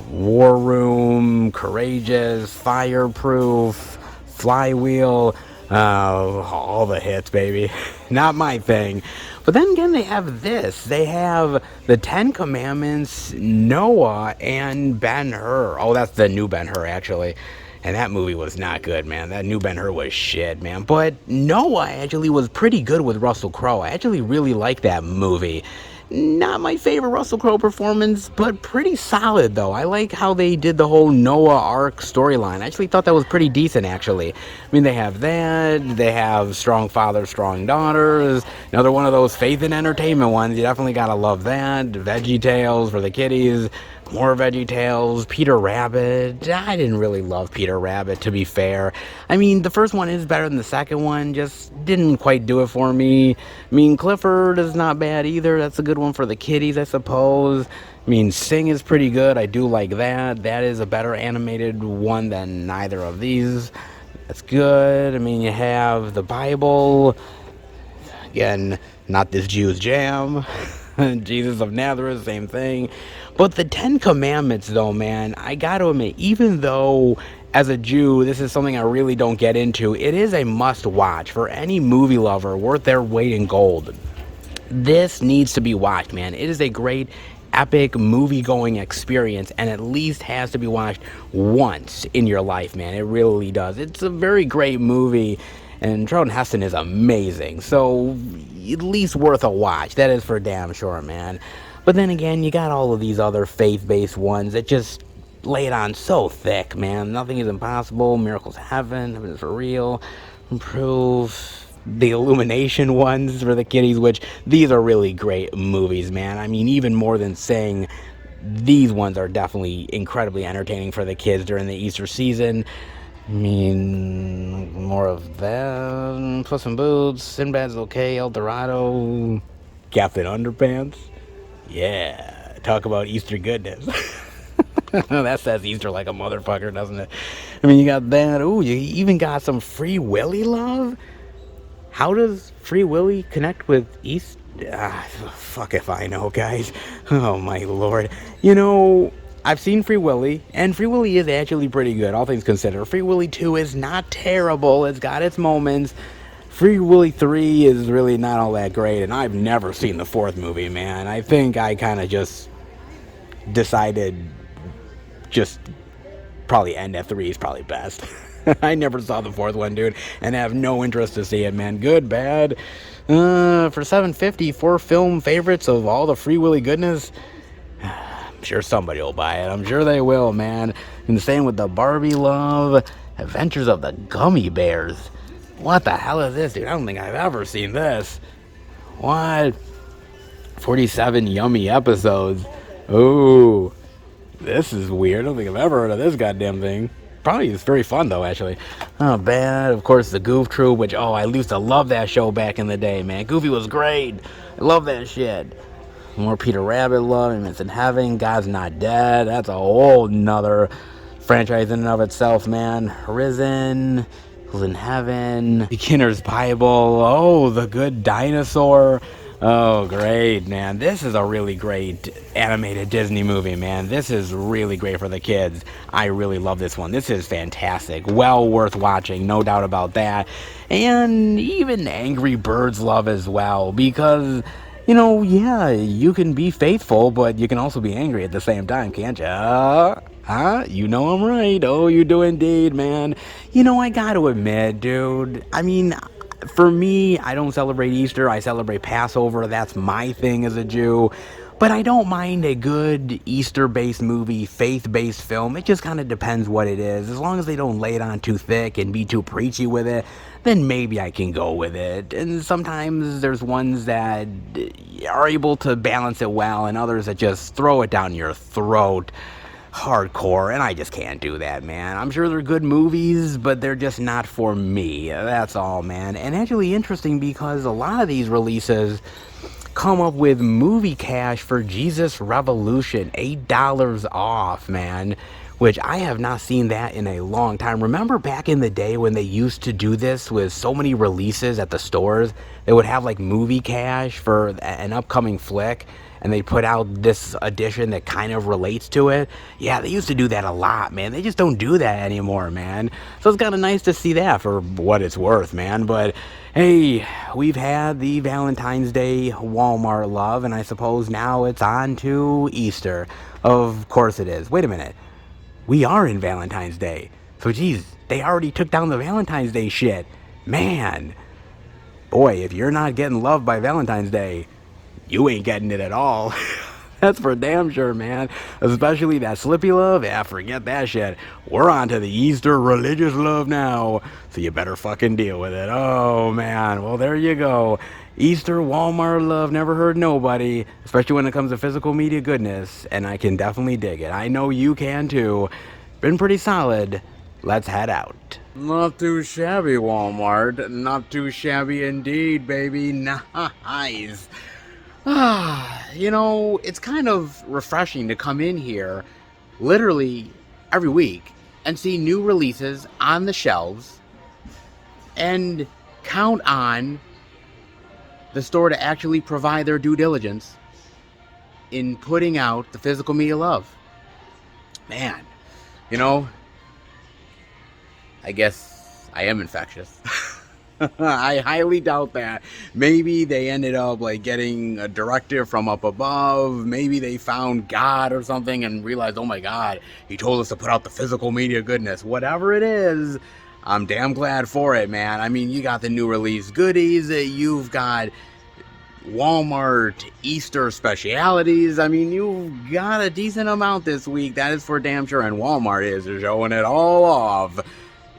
War Room, Courageous, Fireproof, Flywheel, all the hits, baby. Not my thing. But then again, they have this. They have the 10 Commandments, Noah, and Ben-Hur. Oh, that's the new Ben-Hur, actually. And that movie was not good, man. That new Ben-Hur was shit, man. But Noah actually was pretty good with Russell Crowe. I actually really like that movie. Not my favorite Russell Crowe performance, but pretty solid, though. I like how they did the whole Noah Ark storyline. I actually thought that was pretty decent, actually. I mean, they have that. They have Strong Fathers, Strong Daughters. Another one of those faith and entertainment ones. You definitely gotta love that. Veggie Tales for the kiddies. More Veggie Tales. Peter Rabbit. I didn't really love Peter Rabbit, to be fair. I mean, the first one is better than the second one. Just didn't quite do it for me. I mean, Clifford is not bad either. That's a good one for the kiddies, I suppose. I mean, Sing is pretty good. I do like that. That is a better animated one than neither of these. That's good. I mean, you have the Bible. Again, not this Jew's jam. Jesus of Nazareth, same thing. But the 10 Commandments, though, man, I gotta admit, even though as a Jew, this is something I really don't get into, it is a must-watch for any movie lover worth their weight in gold. This needs to be watched, man. It is a great, epic movie-going experience, and at least has to be watched once in your life, man. It really does. It's a very great movie, and Charlton Heston is amazing, so at least worth a watch. That is for damn sure, man. But then again, you got all of these other faith-based ones that just lay it on so thick, man. Nothing is Impossible, Miracles Heaven is for real, Proof, the Illumination ones for the kiddies, which these are really great movies, man. I mean, even more than Sing, these ones are definitely incredibly entertaining for the kids during the Easter season. I mean, more of that. Puss in Boots, Sinbad's okay, El Dorado, Captain Underpants. Yeah, talk about Easter goodness. That says Easter like a motherfucker, doesn't it? I mean, you got that. Ooh, you even got some Free Willy love. How does Free Willy connect with East? Fuck if I know, guys. Oh my lord. You know, I've seen Free Willy, and Free Willy is actually pretty good, all things considered. Free Willy 2 is not terrible. It's got its moments. Free Willy 3 is really not all that great, and I've never seen the fourth movie, man. I think I kind of just decided just probably end at 3 is probably best. I never saw the fourth one, dude, and have no interest to see it, man. Good, bad. For $7.50, 4 film favorites of all the Free Willy goodness. I'm sure somebody will buy it. I'm sure they will, man. And the same with the Barbie love. Adventures of the Gummy Bears. What the hell is this, dude? I don't think I've ever seen this. What? 47 yummy episodes. Ooh. This is weird. I don't think I've ever heard of this goddamn thing. Probably it's very fun, though, actually. Not bad. Of course, the Goof Troop, which, oh, I used to love that show back in the day, man. Goofy was great. I love that shit. More Peter Rabbit love, and It's in Heaven. God's Not Dead. That's a whole nother franchise in and of itself, man. Risen. Who's in Heaven. Beginner's Bible. Oh, The Good Dinosaur. Oh, great, man. This is a really great animated Disney movie, man. This is really great for the kids. I really love this one. This is fantastic. Well worth watching, no doubt about that. And even Angry Birds love as well, because, you know, yeah, you can be faithful, but you can also be angry at the same time, can't you? Huh? You know I'm right. Oh, you do indeed, man. You know, I gotta admit, dude, I mean, for me, I don't celebrate Easter. I celebrate Passover. That's my thing as a Jew. But I don't mind a good Easter-based movie, faith-based film. It just kind of depends what it is. As long as they don't lay it on too thick and be too preachy with it, then maybe I can go with it. And sometimes there's ones that are able to balance it well, and others that just throw it down your throat hardcore, and I just can't do that, man. I'm sure they're good movies, but they're just not for me. That's all, man. And actually interesting because a lot of these releases come up with movie cash for Jesus Revolution, $8 off, man, which I have not seen that in a long time. Remember back in the day when they used to do this with so many releases at the stores? They would have like movie cash for an upcoming flick, and they put out this edition that kind of relates to it. Yeah, they used to do that a lot, man. They just don't do that anymore, man. So it's kind of nice to see that for what it's worth, man. But hey, we've had the Valentine's Day Walmart love, and I suppose now it's on to Easter. Of course it is. Wait a minute. We are in Valentine's Day. So geez, they already took down the Valentine's Day shit. Man. Boy, if you're not getting loved by Valentine's Day, you ain't getting it at all. That's for damn sure, man. Especially that slippy love. Yeah, forget that shit. We're on to the Easter religious love now. So you better fucking deal with it. Oh, man. Well, there you go. Easter Walmart love, never hurt nobody. Especially when it comes to physical media goodness. And I can definitely dig it. I know you can too. Been pretty solid. Let's head out. Not too shabby, Walmart. Not too shabby indeed, baby. Nice. You know, it's kind of refreshing to come in here literally every week and see new releases on the shelves and count on the store to actually provide their due diligence in putting out the physical media love. Man, you know, I guess I am infectious. I highly doubt that. Maybe they ended up like getting a directive from up above. Maybe they found God or something and realized, oh my God, he told us to put out the physical media goodness. Whatever it is, I'm damn glad for it, man. I mean, you got the new release goodies. You've got Walmart Easter specialities. I mean, you've got a decent amount this week. That is for damn sure. And Walmart is showing it all off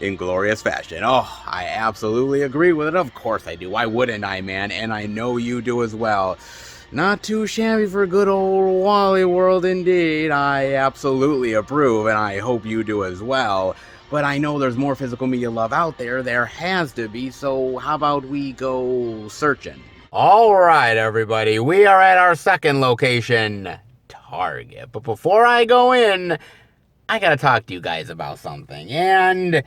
in glorious fashion. Oh, I absolutely agree with it. Of course I do. Why wouldn't I, man? And I know you do as well. Not too shabby for good old Wally World indeed. I absolutely approve, and I hope you do as well. But I know there's more physical media love out there. There has to be. So how about we go searching? All right, everybody. We are at our second location, Target. But before I go in, I gotta talk to you guys about something. And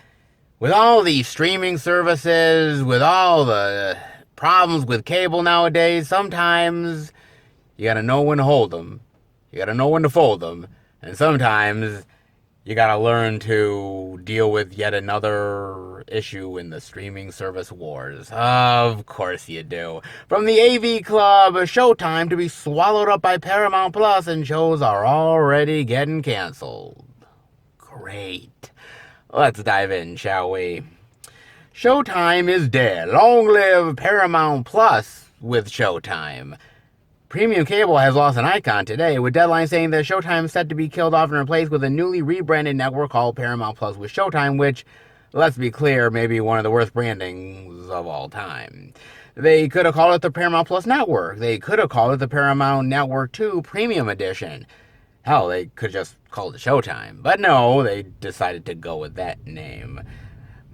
with all these streaming services, with all the problems with cable nowadays, sometimes you gotta know when to hold them. You gotta know when to fold them. And sometimes you gotta learn to deal with yet another issue in the streaming service wars. Of course you do. From the AV Club, Showtime to be swallowed up by Paramount Plus, and shows are already getting canceled. Great. Let's dive in, shall we? Showtime is dead. Long live Paramount Plus with Showtime. Premium cable has lost an icon today, with Deadline saying that Showtime is set to be killed off and replaced with a newly rebranded network called Paramount Plus with Showtime, which, let's be clear, may be one of the worst brandings of all time. They could have called it the Paramount Plus Network. They could have called it the Paramount Network 2 Premium Edition. Hell, they could just call it Showtime. But no, they decided to go with that name.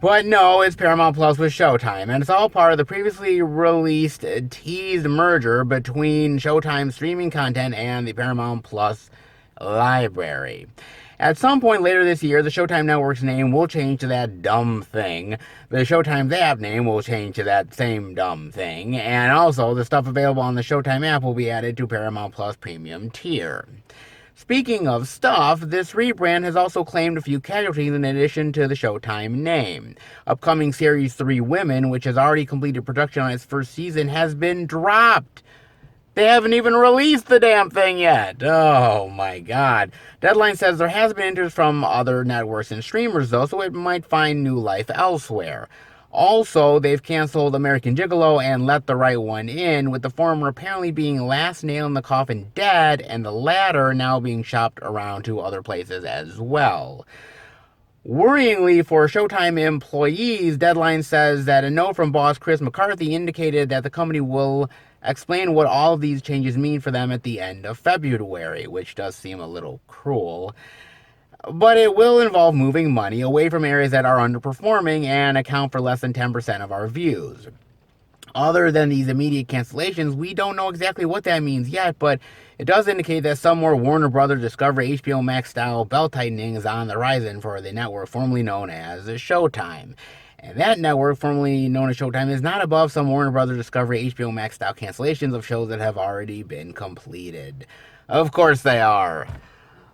But no, it's Paramount Plus with Showtime, and it's all part of the previously released teased merger between Showtime streaming content and the Paramount Plus library. At some point later this year, the Showtime Network's name will change to that dumb thing. The Showtime app name will change to that same dumb thing, and also the stuff available on the Showtime app will be added to Paramount Plus Premium tier. Speaking of stuff, this rebrand has also claimed a few casualties in addition to the Showtime name. Upcoming Series 3 Women, which has already completed production on its first season, has been dropped. They haven't even released the damn thing yet. Oh my god. Deadline says there has been interest from other networks and streamers though, so it might find new life elsewhere. Also, they've canceled American Gigolo and Let the Right One In, with the former apparently being last nail in the coffin dead, and the latter now being shopped around to other places as well. Worryingly for Showtime employees, Deadline says that a note from boss Chris McCarthy indicated that the company will explain what all of these changes mean for them at the end of February, which does seem a little cruel. But it will involve moving money away from areas that are underperforming and account for less than 10% of our views. Other than these immediate cancellations, we don't know exactly what that means yet, but it does indicate that some more Warner Brothers Discovery HBO Max style belt-tightening is on the horizon for the network formerly known as Showtime. And that network, formerly known as Showtime, is not above some Warner Brothers Discovery HBO Max style cancellations of shows that have already been completed. Of course they are.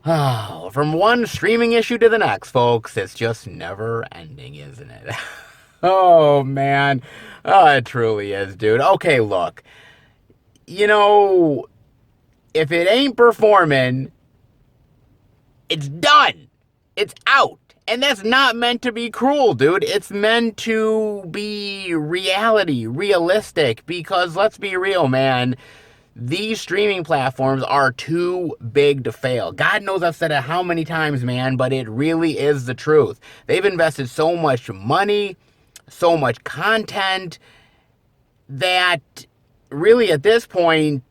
Oh, from one streaming issue to the next, folks. It's just never ending, isn't it? Oh, man. Oh, it truly is, dude. Okay, look. You know, if it ain't performing, it's done. It's out. And that's not meant to be cruel, dude. It's meant to be realistic, because let's be real, man. These streaming platforms are too big to fail. God knows I've said it how many times, man, but it really is the truth. They've invested so much money, so much content, that really at this point,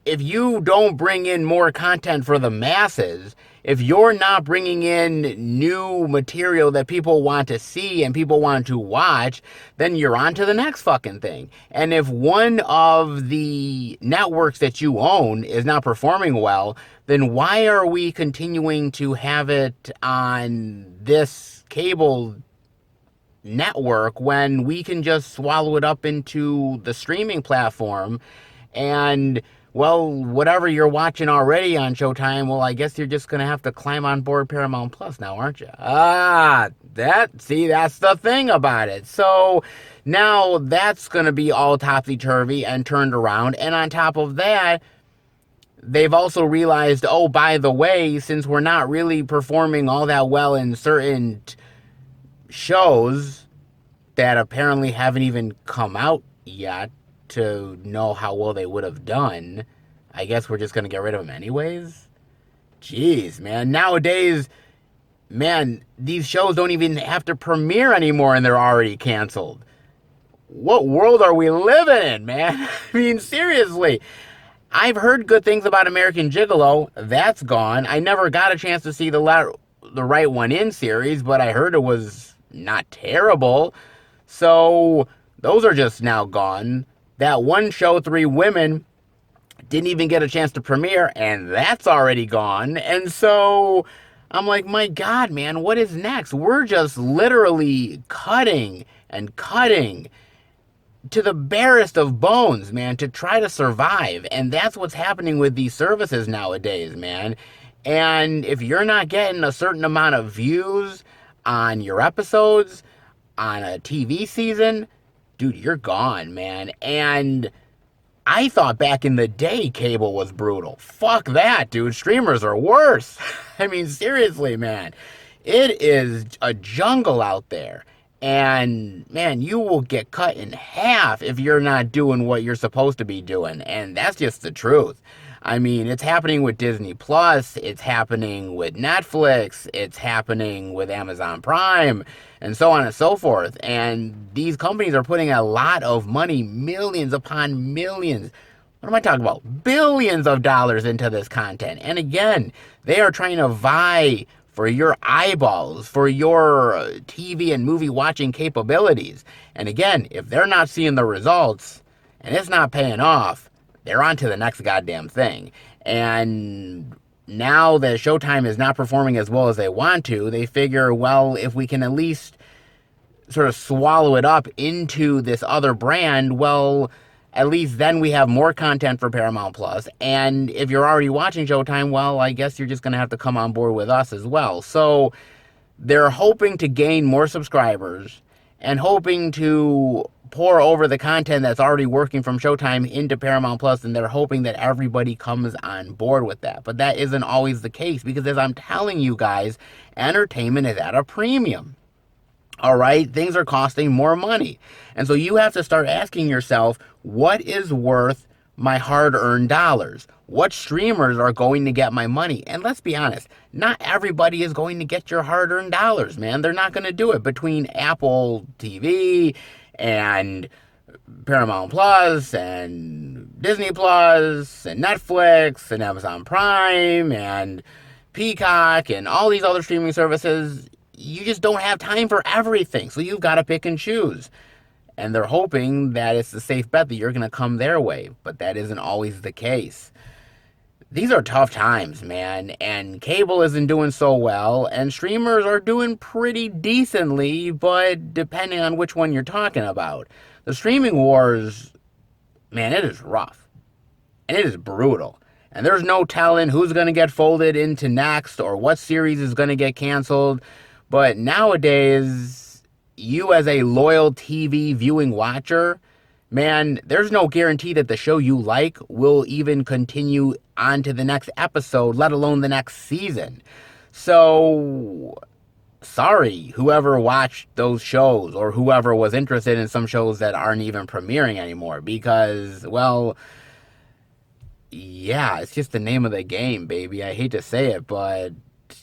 if you don't bring in more content for the masses, if you're not bringing in new material that people want to see and people want to watch, then you're on to the next fucking thing. And if one of the networks that you own is not performing well, then why are we continuing to have it on this cable network when we can just swallow it up into the streaming platform? And well, whatever you're watching already on Showtime, well, I guess you're just going to have to climb on board Paramount Plus now, aren't you? That's the thing about it. So now that's going to be all topsy-turvy and turned around. And on top of that, they've also realized, oh, by the way, since we're not really performing all that well in certain shows that apparently haven't even come out yet, to know how well they would have done, I guess we're just going to get rid of them anyways? Jeez, man. Nowadays, man, these shows don't even have to premiere anymore and they're already canceled. What world are we living in, man? I mean, seriously. I've heard good things about American Gigolo. That's gone. I never got a chance to see the Right One In series, but I heard it was not terrible. So those are just now gone. That one show, 3 Women, didn't even get a chance to premiere, and that's already gone. And so I'm like, my God, man, what is next? We're just literally cutting and cutting to the barest of bones, man, to try to survive. And that's what's happening with these services nowadays, man. And if you're not getting a certain amount of views on your episodes, on a TV season, dude, you're gone, man. And I thought back in the day cable was brutal. Fuck that, dude. Streamers are worse. I mean, seriously, man. It is a jungle out there. And, man, you will get cut in half if you're not doing what you're supposed to be doing. And that's just the truth. I mean, it's happening with Disney Plus, it's happening with Netflix, it's happening with Amazon Prime, and so on and so forth. And these companies are putting a lot of money, millions upon millions. What am I talking about? Billions of dollars into this content. And again, they are trying to vie for your eyeballs, for your TV and movie watching capabilities. And again, if they're not seeing the results and it's not paying off, they're on to the next goddamn thing. And now that Showtime is not performing as well as they want to, they figure, well, if we can at least sort of swallow it up into this other brand, well, at least then we have more content for Paramount Plus. And if you're already watching Showtime, well, I guess you're just going to have to come on board with us as well. So they're hoping to gain more subscribers and hoping to pour over the content that's already working from Showtime into Paramount Plus, and they're hoping that everybody comes on board with that. But that isn't always the case, because as I'm telling you guys, entertainment is at a premium. All right, things are costing more money. And so you have to start asking yourself, what is worth my hard-earned dollars? What streamers are going to get my money? And let's be honest, not everybody is going to get your hard-earned dollars, man. They're not going to do it. Between Apple TV and Paramount Plus and Disney Plus and Netflix and Amazon Prime and Peacock and all these other streaming services, you just don't have time for everything. So you've got to pick and choose. And they're hoping that it's a safe bet that you're going to come their way. But that isn't always the case. These are tough times, man. And cable isn't doing so well. And streamers are doing pretty decently, but depending on which one you're talking about. The streaming wars, man, it is rough. And it is brutal. And there's no telling who's going to get folded into next or what series is going to get canceled. But nowadays, you as a loyal TV viewing watcher, man, there's no guarantee that the show you like will even continue on to the next episode, let alone the next season. So, sorry, whoever watched those shows or whoever was interested in some shows that aren't even premiering anymore, because, well, yeah, it's just the name of the game, baby. I hate to say it, but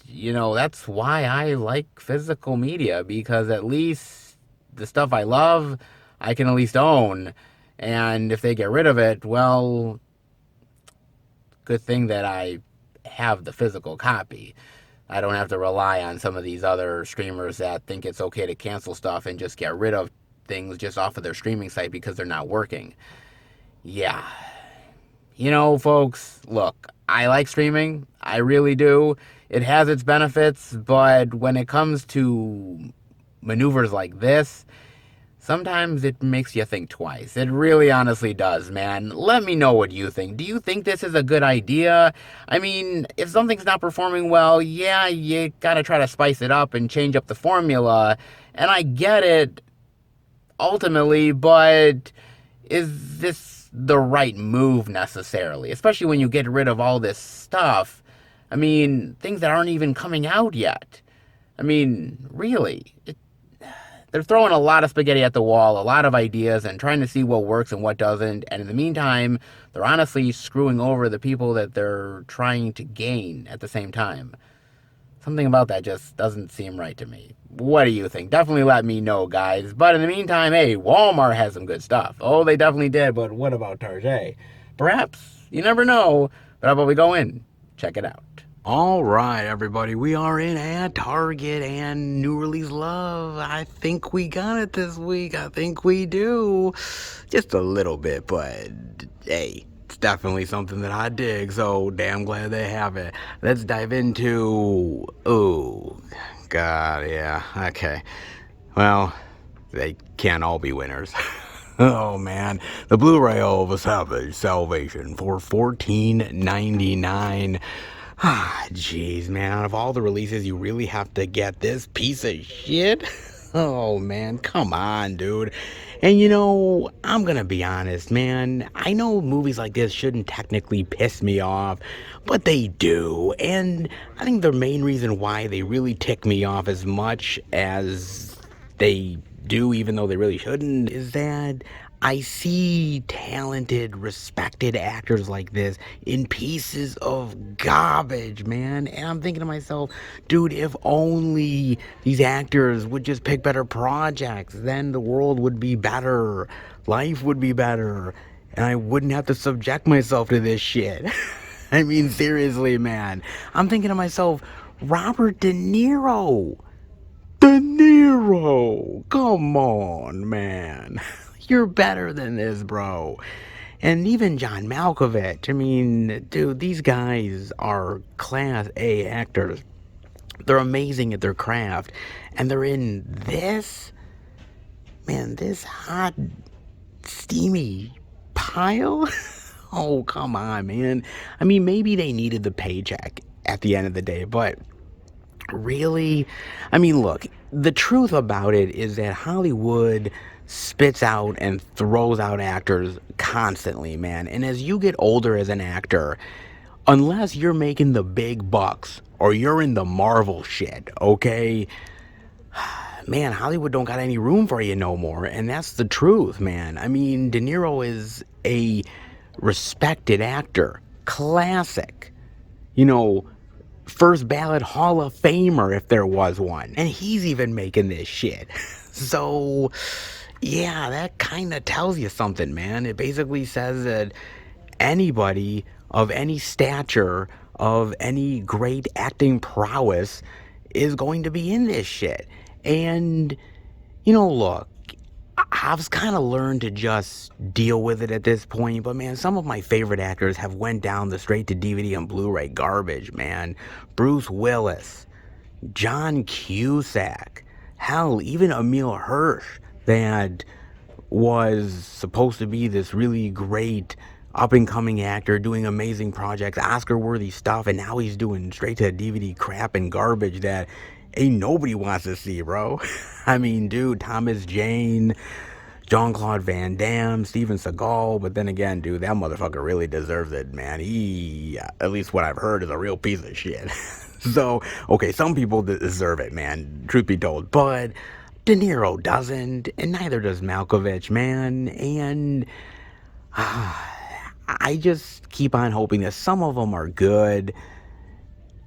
you know, that's why I like physical media, because at least the stuff I love, I can at least own. And if they get rid of it, well, good thing that I have the physical copy. I don't have to rely on some of these other streamers that think it's okay to cancel stuff and just get rid of things just off of their streaming site because they're not working. Yeah. You know, folks, look, I like streaming. I really do. It has its benefits, but when it comes to maneuvers like this, sometimes it makes you think twice. It really honestly does, man. Let me know what you think. Do you think this is a good idea? I mean, if something's not performing well, yeah, you gotta try to spice it up and change up the formula. And I get it, ultimately, but is this the right move necessarily? Especially when you get rid of all this stuff. I mean, things that aren't even coming out yet. I mean, really, they're throwing a lot of spaghetti at the wall, a lot of ideas, and trying to see what works and what doesn't. And in the meantime, they're honestly screwing over the people that they're trying to gain at the same time. Something about that just doesn't seem right to me. What do you think? Definitely let me know, guys. But in the meantime, hey, Walmart has some good stuff. Oh, they definitely did, but what about Target? Perhaps. You never know. But how about we go in? Check it out. All right, everybody, we are in at Target and new release love. I think we got it this week. I think we do. Just a little bit, but hey, definitely something that I dig, so damn glad they have it. Let's dive into... Oh, God, yeah, okay. Well, they can't all be winners. Oh man, the Blu-ray of a Savage Salvation for $14.99. Ah, jeez, man, out of all the releases, you really have to get this piece of shit? Oh man, come on, dude. And you know, I'm gonna be honest, man. I know movies like this shouldn't technically piss me off, but they do. And I think the main reason why they really tick me off as much as they do, even though they really shouldn't, is that I see talented, respected actors like this in pieces of garbage, man. And I'm thinking to myself, dude, if only these actors would just pick better projects, then the world would be better, life would be better, and I wouldn't have to subject myself to this shit. I mean, seriously, man. I'm thinking to myself, Robert De Niro. De Niro! Come on, man. You're better than this, bro. And even John Malkovich. I mean, dude, these guys are Class A actors. They're amazing at their craft. And they're in this, man, this hot, steamy pile? Oh, come on, man. I mean, maybe they needed the paycheck at the end of the day, but really? I mean, look, the truth about it is that Hollywood spits out and throws out actors constantly, man. And as you get older as an actor, unless you're making the big bucks or you're in the Marvel shit, okay? Man, Hollywood don't got any room for you no more. And that's the truth, man. I mean, De Niro is a respected actor. Classic. You know, first ballot Hall of Famer if there was one. And he's even making this shit. So, yeah, that kind of tells you something, man. It basically says that anybody of any stature, of any great acting prowess, is going to be in this shit. And, you know, look, I've kind of learned to just deal with it at this point, but man, some of my favorite actors have went down the straight to DVD and Blu-ray garbage, man. Bruce Willis, John Cusack, hell, even Emil Hirsch, that was supposed to be this really great up-and-coming actor doing amazing projects, Oscar-worthy stuff, and now he's doing straight to DVD crap and garbage that ain't nobody wants to see, bro. I mean, dude, Thomas Jane, Jean-Claude Van Damme, Steven Seagal, but then again, dude, that motherfucker really deserves it, man. He, at least what I've heard, is a real piece of shit. So, okay, some people deserve it, man, truth be told, but De Niro doesn't, and neither does Malkovich, man, and I just keep on hoping that some of them are good,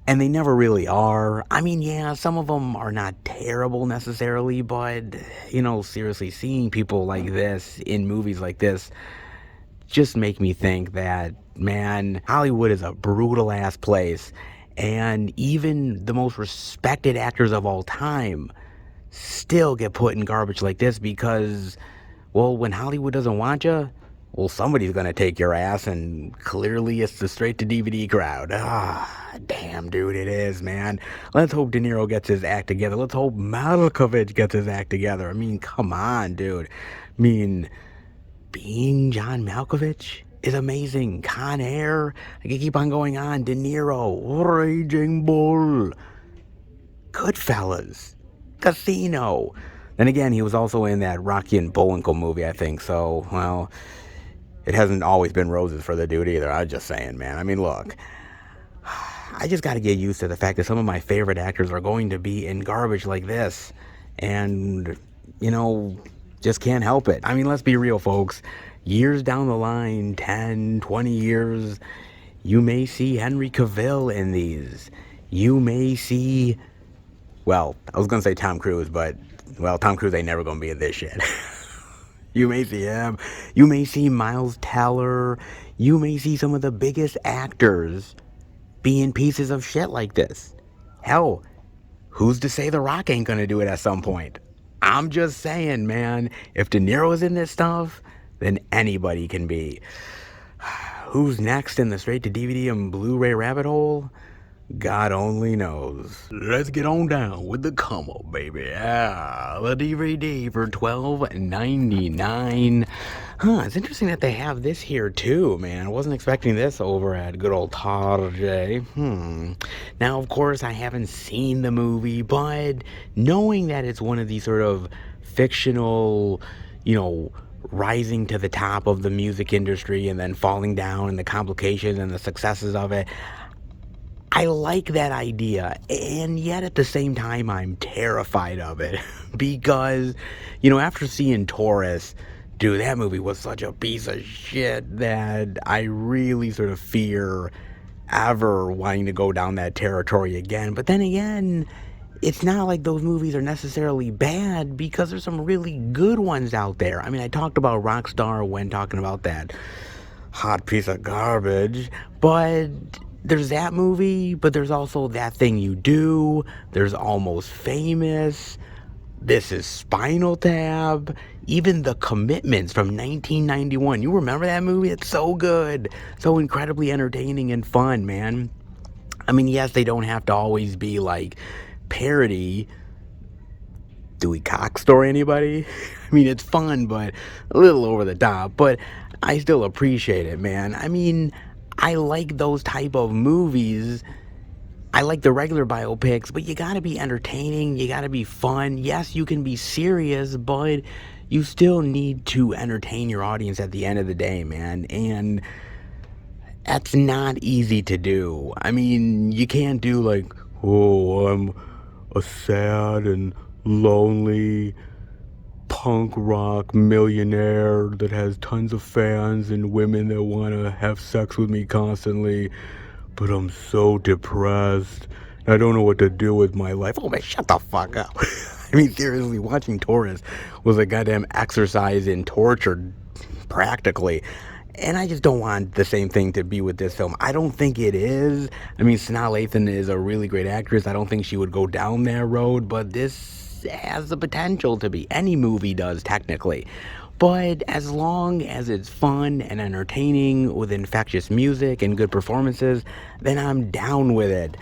and they never really are. I mean, yeah, some of them are not terrible necessarily, but, you know, seriously, seeing people like this in movies like this just make me think that, man, Hollywood is a brutal-ass place, and even the most respected actors of all time still get put in garbage like this because, well, when Hollywood doesn't want you, well, somebody's gonna take your ass, and clearly it's the straight-to-DVD crowd. Ah, damn, dude, it is, man. Let's hope De Niro gets his act together. Let's hope Malkovich gets his act together. I mean, come on, dude. I mean, being John Malkovich is amazing. Con Air, I can keep on going on. De Niro, Raging Bull, Goodfellas, Casino. Then again, he was also in that Rocky and Bullwinkle movie, I think, so, well, it hasn't always been roses for the dude either. I'm just saying, man. I mean, look, I just got to get used to the fact that some of my favorite actors are going to be in garbage like this. And, you know, just can't help it. I mean, let's be real, folks. Years down the line, 10, 20 years, you may see Henry Cavill in these. You may see, well, I was going to say Tom Cruise, but, well, Tom Cruise ain't never going to be in this shit. You may see him. You may see Miles Teller. You may see some of the biggest actors being pieces of shit like this. Hell, who's to say The Rock ain't gonna do it at some point? I'm just saying, man. If De Niro's in this stuff, then anybody can be. who's next in the straight to DVD and Blu-ray rabbit hole? God only knows. Let's get on down with the come up, baby. Yeah, the DVD for $12.99. It's interesting that they have this here too, man. I wasn't expecting this over at good old Target. Now, of course, I haven't seen the movie, but knowing that it's one of these sort of fictional, rising to the top of the music industry and then falling down and the complications and the successes of it, I like that idea, and yet at the same time, I'm terrified of it because, after seeing Taurus, dude, that movie was such a piece of shit that I really sort of fear ever wanting to go down that territory again. But then again, it's not like those movies are necessarily bad because there's some really good ones out there. I mean, I talked about Rockstar when talking about that hot piece of garbage, but there's that movie, but there's also That Thing You Do, there's Almost Famous, this is Spinal Tap, even The Commitments from 1991. You remember that movie? It's so good, so incredibly entertaining and fun, man. I mean, yes, they don't have to always be like parody. Dewey Cox Story, anybody? I mean, it's fun, but a little over the top, but I still appreciate it, man. I mean, I like those type of movies. I like the regular biopics, but you gotta be entertaining, you gotta be fun. Yes, you can be serious, but you still need to entertain your audience at the end of the day, man. And that's not easy to do. I mean, you can't do like, oh, I'm a sad and lonely punk rock millionaire that has tons of fans and women that want to have sex with me constantly, but I'm so depressed. I don't know what to do with my life. Oh man, shut the fuck up. I mean, seriously, watching Taurus was a goddamn exercise in torture, practically. And I just don't want the same thing to be with this film. I don't think it is. I mean, Sanaa Lathan is a really great actress. I don't think she would go down that road, but this has the potential to be. Any movie does, technically. But as long as it's fun and entertaining with infectious music and good performances, then I'm down with it.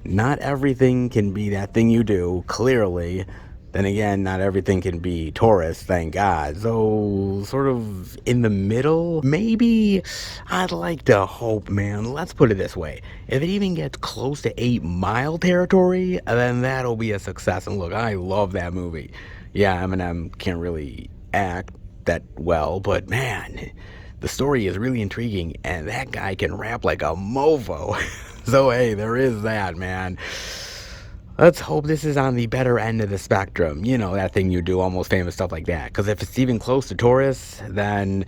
Not everything can be That Thing You Do, clearly. Then again, not everything can be Taurus, thank God. So, sort of in the middle, maybe. I'd like to hope, man. Let's put it this way. If it even gets close to 8 Mile territory, then that'll be a success. And look, I love that movie. Yeah, Eminem can't really act that well, but man, the story is really intriguing, and that guy can rap like a mofo. So, hey, there is that, man. Let's hope this is on the better end of the spectrum. That Thing You Do, Almost Famous, stuff like that. Because if it's even close to Taurus, then,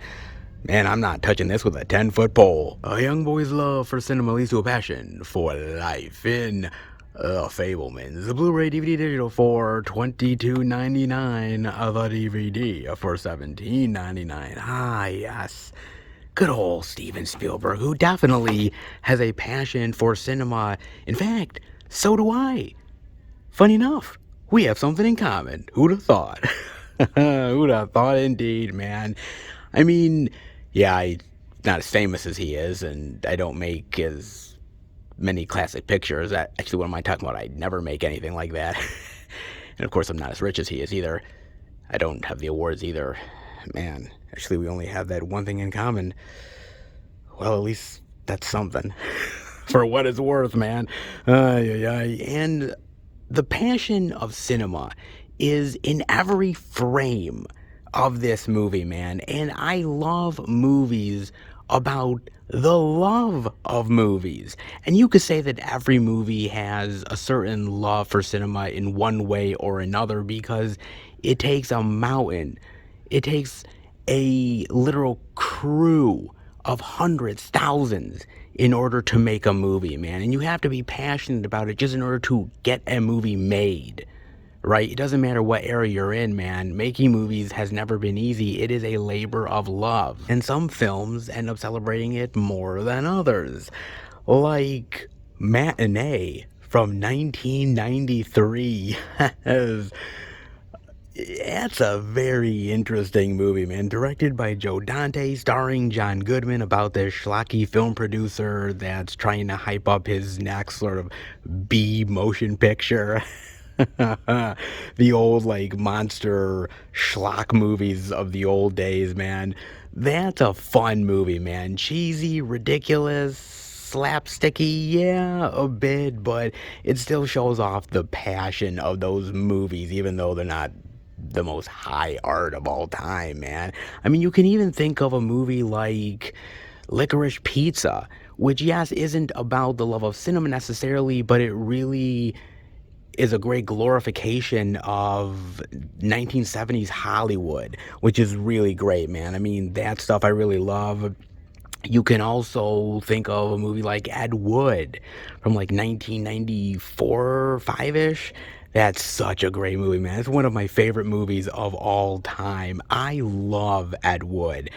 man, I'm not touching this with a 10-foot pole. A young boy's love for cinema leads to a passion for life in Fabelmans. The Blu-ray DVD digital for $22.99. The DVD for $17.99. Ah, yes. Good old Steven Spielberg, who definitely has a passion for cinema. In fact, so do I. Funny enough, we have something in common. Who'd have thought? Who'd have thought indeed, man. I mean, yeah, I'm not as famous as he is, and I don't make as many classic pictures. Actually, what am I talking about? I'd never make anything like that. And of course, I'm not as rich as he is either. I don't have the awards either. Man, actually, we only have that one thing in common. Well, at least that's something. For what it's worth, man. And the passion of cinema is in every frame of this movie, man. And I love movies about the love of movies. And you could say that every movie has a certain love for cinema in one way or another because it takes a mountain. It takes a literal crew of hundreds, thousands in order to make a movie, man. And you have to be passionate about it just in order to get a movie made, right? It doesn't matter what era you're in, man. Making movies has never been easy. It is a labor of love. And some films end up celebrating it more than others. Like Matinee from 1993. It's a very interesting movie, man. Directed by Joe Dante, starring John Goodman, about this schlocky film producer that's trying to hype up his next sort of B motion picture. The old, like, monster schlock movies of the old days, man. That's a fun movie, man. Cheesy, ridiculous, slapsticky, yeah, a bit, but it still shows off the passion of those movies, even though they're not the most high art of all time, man. I mean, you can even think of a movie like Licorice Pizza, which, yes, isn't about the love of cinema necessarily, but it really is a great glorification of 1970s Hollywood, which is really great, man. I mean, that stuff I really love. You can also think of a movie like Ed Wood from like 1994, 5-ish. That's such a great movie, man. It's one of my favorite movies of all time. I love Ed Wood.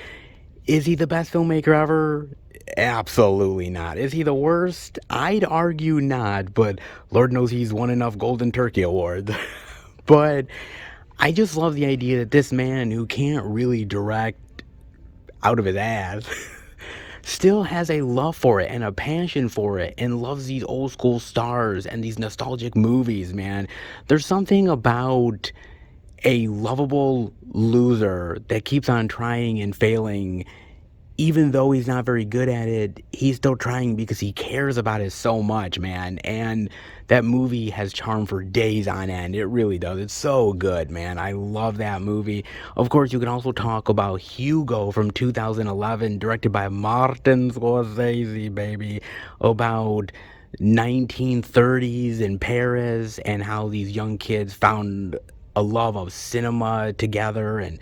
Is he the best filmmaker ever? Absolutely not. Is he the worst? I'd argue not, but Lord knows he's won enough Golden Turkey Awards. But I just love the idea that this man who can't really direct out of his ass still has a love for it and a passion for it and loves these old school stars and these nostalgic movies, man. There's something about a lovable loser that keeps on trying and failing. Even though he's not very good at it, he's still trying because he cares about it so much, man. And that movie has charm for days on end. It really does. It's so good, man. I love that movie. Of course, you can also talk about Hugo from 2011, directed by Martin Scorsese, baby, about 1930s in Paris and how these young kids found a love of cinema together and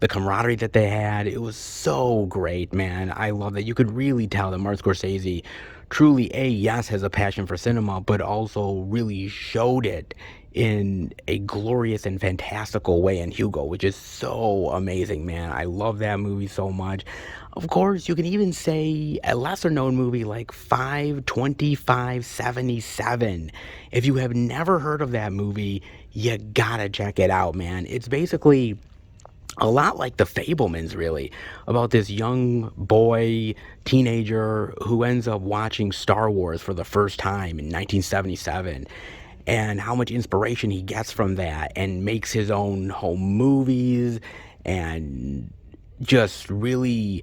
the camaraderie that they had. It was so great, man. I love that. You could really tell that Martin Scorsese truly, yes, has a passion for cinema, but also really showed it in a glorious and fantastical way in Hugo, which is so amazing, man. I love that movie so much. Of course, you can even say a lesser known movie like 52577. If you have never heard of that movie, you gotta check it out, man. It's basically a lot like the Fabelmans, really, about this young boy, teenager who ends up watching Star Wars for the first time in 1977, and how much inspiration he gets from that and makes his own home movies and just really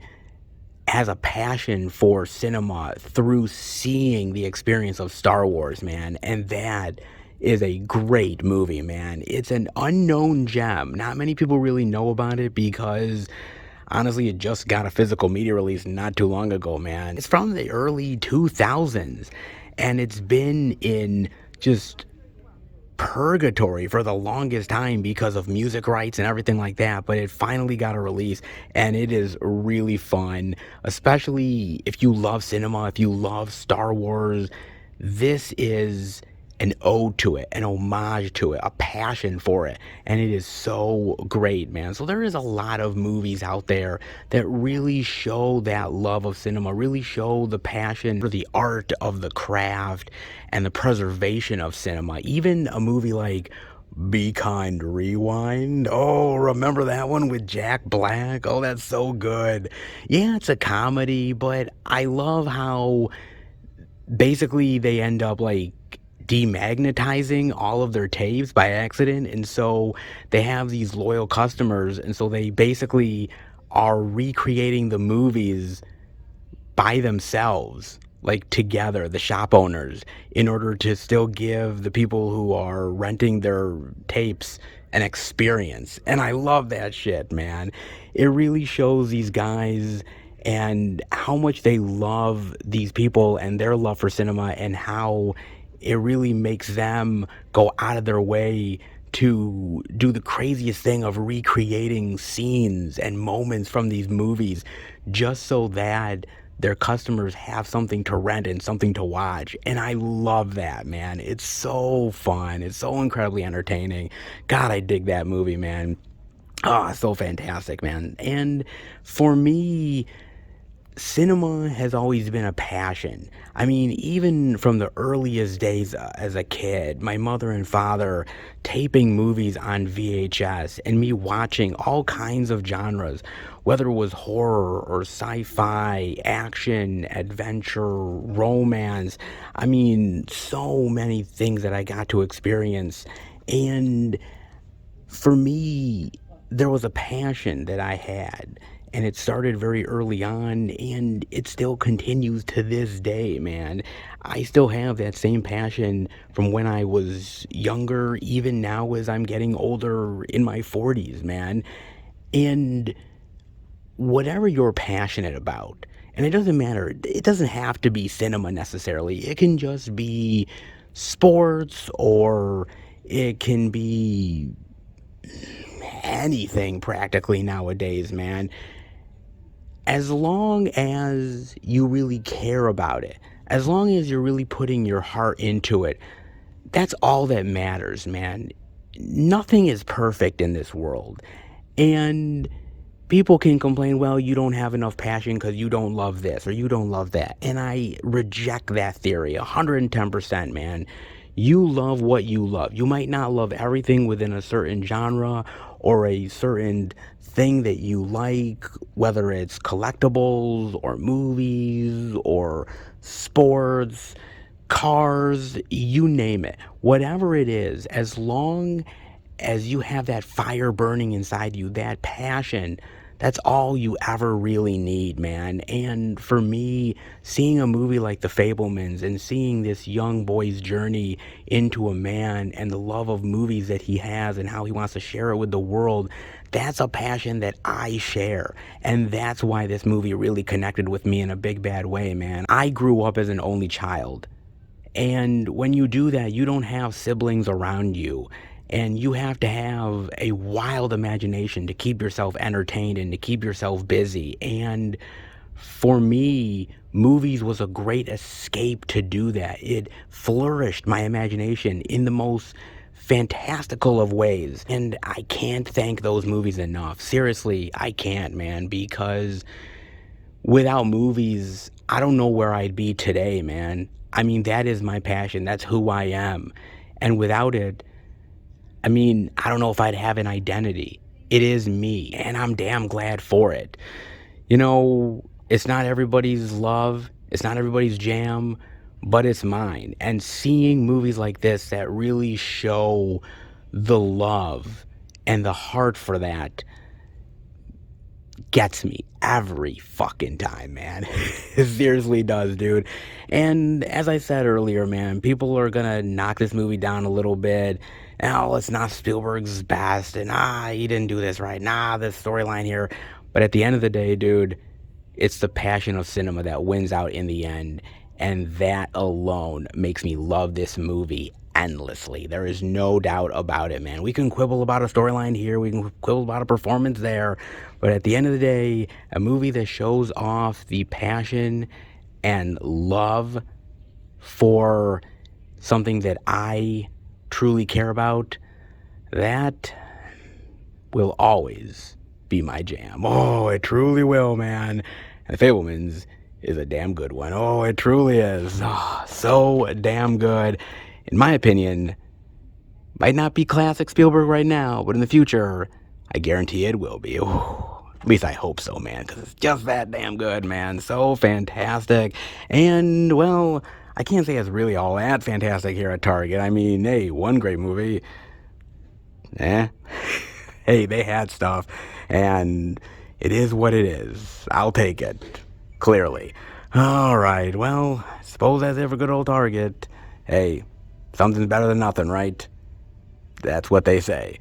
has a passion for cinema through seeing the experience of Star Wars, man. And that is a great movie, man. It's an unknown gem. Not many people really know about it because honestly, it just got a physical media release not too long ago, man. It's from the early 2000s and it's been in just purgatory for the longest time because of music rights and everything like that, but it finally got a release and it is really fun, especially if you love cinema, if you love Star Wars. This is an ode to it, an homage to it, a passion for it, and it is so great, man. So there is a lot of movies out there that really show that love of cinema, really show the passion for the art of the craft and the preservation of cinema. Even a movie like Be Kind Rewind. Oh, remember that one with Jack Black? Oh, that's so good. Yeah, it's a comedy, but I love how basically they end up like demagnetizing all of their tapes by accident, and so they have these loyal customers, and so they basically are recreating the movies by themselves, like together, the shop owners, in order to still give the people who are renting their tapes an experience. And I love that shit, man. It really shows these guys and how much they love these people and their love for cinema, and how it really makes them go out of their way to do the craziest thing of recreating scenes and moments from these movies just so that their customers have something to rent and something to watch. And I love that, man. It's so fun. It's so incredibly entertaining. God, I dig that movie, man. Oh, so fantastic, man. And for me, cinema has always been a passion. I mean, even from the earliest days as a kid, my mother and father taping movies on VHS and me watching all kinds of genres, whether it was horror or sci-fi, action, adventure, romance. I mean, so many things that I got to experience. And for me, there was a passion that I had, and it started very early on, and it still continues to this day, man. I still have that same passion from when I was younger, even now as I'm getting older in my 40s, man. And whatever you're passionate about, and it doesn't matter, it doesn't have to be cinema necessarily, it can just be sports, or it can be anything practically nowadays, man. As long as you really care about it, as long as you're really putting your heart into it, that's all that matters, man. Nothing is perfect in this world. And people can complain, well, you don't have enough passion because you don't love this or you don't love that. And I reject that theory 110%, man. You love what you love. You might not love everything within a certain genre or a certain thing that you like, whether it's collectibles or movies or sports, cars, you name it. Whatever it is, as long as you have that fire burning inside you, that passion, that's all you ever really need, man. And for me, seeing a movie like The Fabelmans and seeing this young boy's journey into a man and the love of movies that he has and how he wants to share it with the world, that's a passion that I share. And that's why this movie really connected with me in a big bad way, man. I grew up as an only child. And when you do that, you don't have siblings around you. And you have to have a wild imagination to keep yourself entertained and to keep yourself busy. And for me, movies was a great escape to do that. It flourished my imagination in the most fantastical of ways. And I can't thank those movies enough. Seriously, I can't, man, because without movies, I don't know where I'd be today, man. I mean, that is my passion. That's who I am. And without it, I mean, I don't know if I'd have an identity. It is me, and I'm damn glad for it. You know, it's not everybody's love, it's not everybody's jam, but it's mine. And seeing movies like this that really show the love and the heart for that gets me every fucking time, man. It seriously does, dude. And as I said earlier, man, people are gonna knock this movie down a little bit. Oh, it's not Spielberg's best, and he didn't do this right. This storyline here. But at the end of the day, dude, it's the passion of cinema that wins out in the end. And that alone makes me love this movie endlessly. There is no doubt about it, man. We can quibble about a storyline here, we can quibble about a performance there, but at the end of the day, a movie that shows off the passion and love for something that I truly care about, that will always be my jam. Oh, it truly will, man. And The Fabelmans is a damn good one. Oh, it truly is. Oh, so damn good. In my opinion, might not be classic Spielberg right now, but in the future, I guarantee it will be. Ooh, at least I hope so, man, because it's just that damn good, man. So fantastic. And, well, I can't say it's really all that fantastic here at Target. I mean, hey, one great movie. Hey, they had stuff, and it is what it is. I'll take it. Clearly. All right, well, I suppose as ever good old Target, hey, something's better than nothing, right? That's what they say.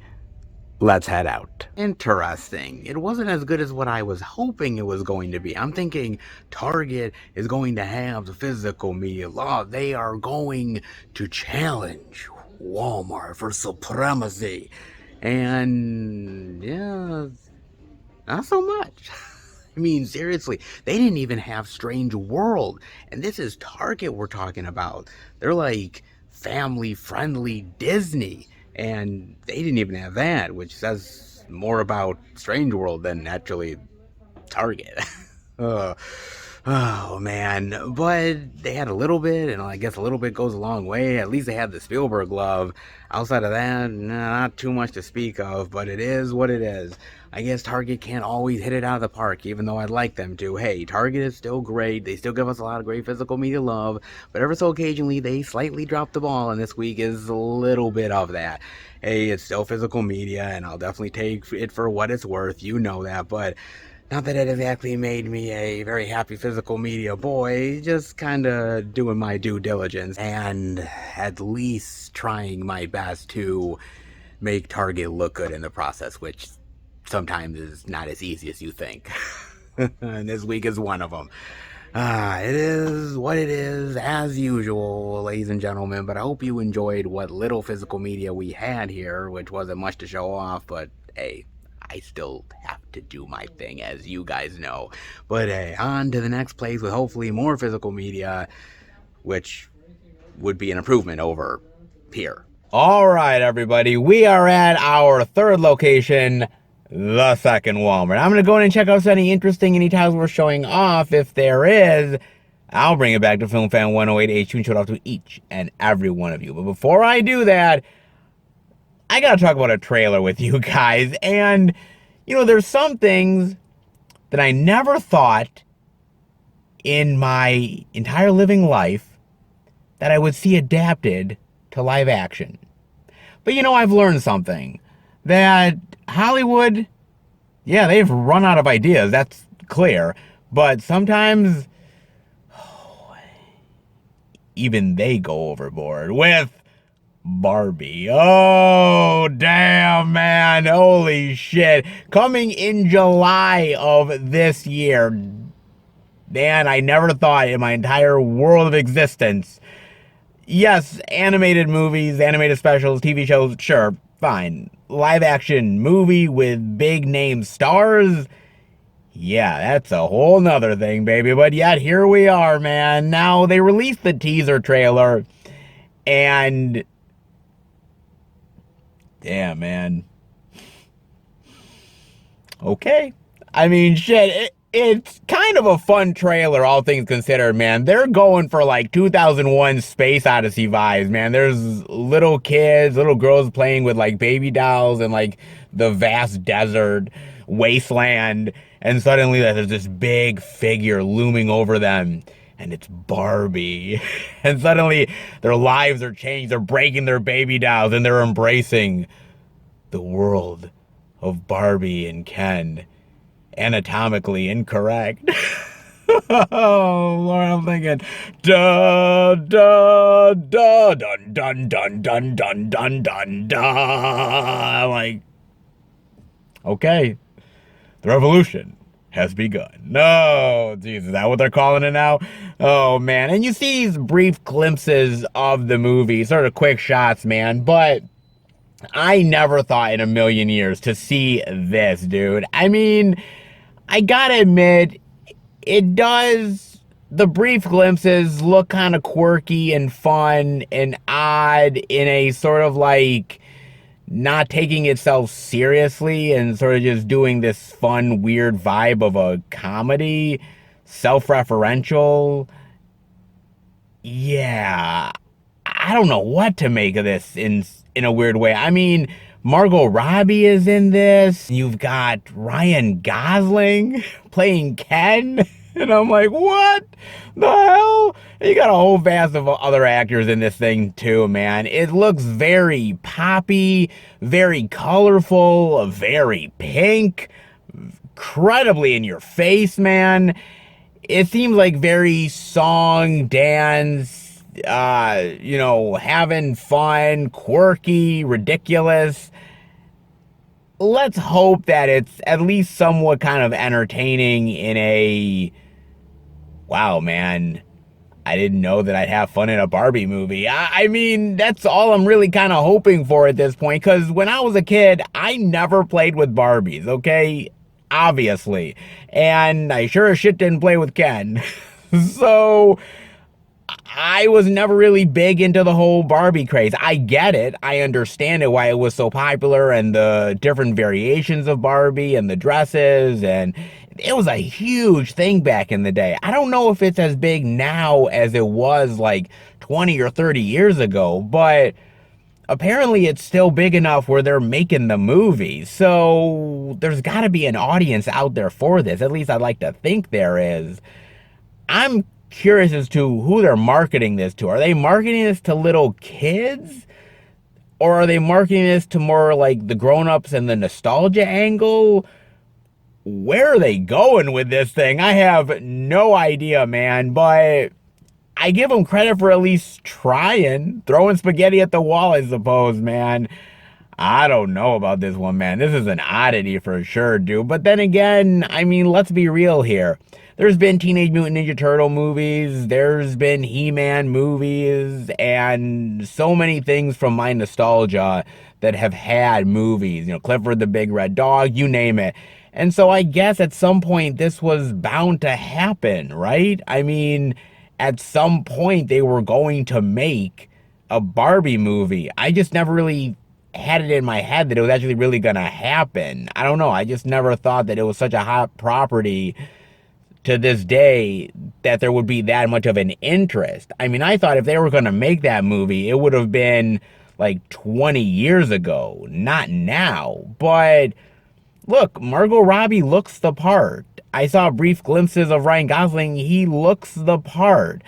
Let's head out. Interesting. It wasn't as good as what I was hoping it was going to be. I'm thinking Target is going to have the physical media law. They are going to challenge Walmart for supremacy. And, yeah, not so much. I mean, seriously, they didn't even have Strange World. And this is Target we're talking about. They're like family-friendly Disney. And they didn't even have that, which says more about Strange World than actually Target. Oh man, but they had a little bit, and I guess a little bit goes a long way. At least they had the Spielberg love. Outside of that, not too much to speak of, but it is what it is. I guess Target can't always hit it out of the park, even though I'd like them to. Hey, Target is still great. They still give us a lot of great physical media love, but ever so occasionally they slightly drop the ball, and this week is a little bit of that. Hey, it's still physical media, and I'll definitely take it for what it's worth. You know that, but not that it exactly made me a very happy physical media boy, just kind of doing my due diligence and at least trying my best to make Target look good in the process, which sometimes is not as easy as you think. And this week is one of them. It is what it is, as usual, ladies and gentlemen, but I hope you enjoyed what little physical media we had here, which wasn't much to show off, but hey, I still have to do my thing, as you guys know. But hey, on to the next place with hopefully more physical media, which would be an improvement over here. All right, everybody, we are at our third location, the second Walmart. I'm going to go in and check out if there's any interesting, any titles worth showing off. If there is, I'll bring it back to Film Fan 108 HQ and show it off to each and every one of you. But before I do that, I got to talk about a trailer with you guys. And, you know, there's some things that I never thought in my entire living life that I would see adapted to live action. But, you know, I've learned something. That Hollywood, yeah, they've run out of ideas. That's clear. But sometimes, even they go overboard with Barbie. Oh, damn, man. Holy shit. Coming in July of this year. Man, I never thought in my entire world of existence. Yes, animated movies, animated specials, TV shows, sure, fine. Live action movie with big name stars? Yeah, that's a whole nother thing, baby. But yet, here we are, man. Now, they released the teaser trailer, and damn, man. Okay. I mean, shit, it's kind of a fun trailer, all things considered, man. They're going for like 2001 Space Odyssey vibes, man. There's little kids, little girls playing with like baby dolls and like the vast desert wasteland. And suddenly there's this big figure looming over them. And it's Barbie. And suddenly their lives are changed. They're breaking their baby dolls and they're embracing the world of Barbie and Ken. Anatomically incorrect. Oh, Lord, I'm thinking, da, da, da, dun, dun, dun, dun, dun, dun, dun, da. I'm like, okay, the revolution has begun. No, Jesus, is that what they're calling it now? Oh, man. And you see these brief glimpses of the movie, sort of quick shots, man, but I never thought in a million years to see this, dude. I mean, I gotta admit, it does, the brief glimpses look kind of quirky and fun and odd in a sort of like not taking itself seriously and sort of just doing this fun, weird vibe of a comedy, self-referential. Yeah, I don't know what to make of this in a weird way. I mean, Margot Robbie is in this. You've got Ryan Gosling playing Ken. And I'm like, what the hell? You got a whole vast of other actors in this thing too, man. It looks very poppy, very colorful, very pink, incredibly in your face, man. It seems like very song, dance, you know, having fun, quirky, ridiculous. Let's hope that it's at least somewhat kind of entertaining in a, wow, man, I didn't know that I'd have fun in a Barbie movie. I mean, that's all I'm really kind of hoping for at this point, because when I was a kid, I never played with Barbies, okay? Obviously. And I sure as shit didn't play with Ken. So I was never really big into the whole Barbie craze. I get it. I understand it, why it was so popular and the different variations of Barbie and the dresses. And it was a huge thing back in the day. I don't know if it's as big now as it was like 20 or 30 years ago, but apparently it's still big enough where they're making the movie. So there's got to be an audience out there for this. At least I'd like to think there is. I'm curious as to who they're marketing this to. Are they marketing this to little kids? Or are they marketing this to more like the grown-ups and the nostalgia angle? Where are they going with this thing? I have no idea, man, but I give them credit for at least trying. Throwing spaghetti at the wall, I suppose, man. I don't know about this one, man. This is an oddity for sure, dude. But then again, I mean, let's be real here. There's been Teenage Mutant Ninja Turtle movies, there's been He-Man movies, and so many things from my nostalgia that have had movies. You know, Clifford the Big Red Dog, you name it. And so I guess at some point this was bound to happen, right? I mean, at some point they were going to make a Barbie movie. I just never really had it in my head that it was actually really gonna happen. I don't know. I just never thought that it was such a hot property to this day that there would be that much of an interest. I mean, I thought if they were gonna make that movie, it would have been like 20 years ago, not now. But look, Margot Robbie looks the part. I saw brief glimpses of Ryan Gosling. He looks the part.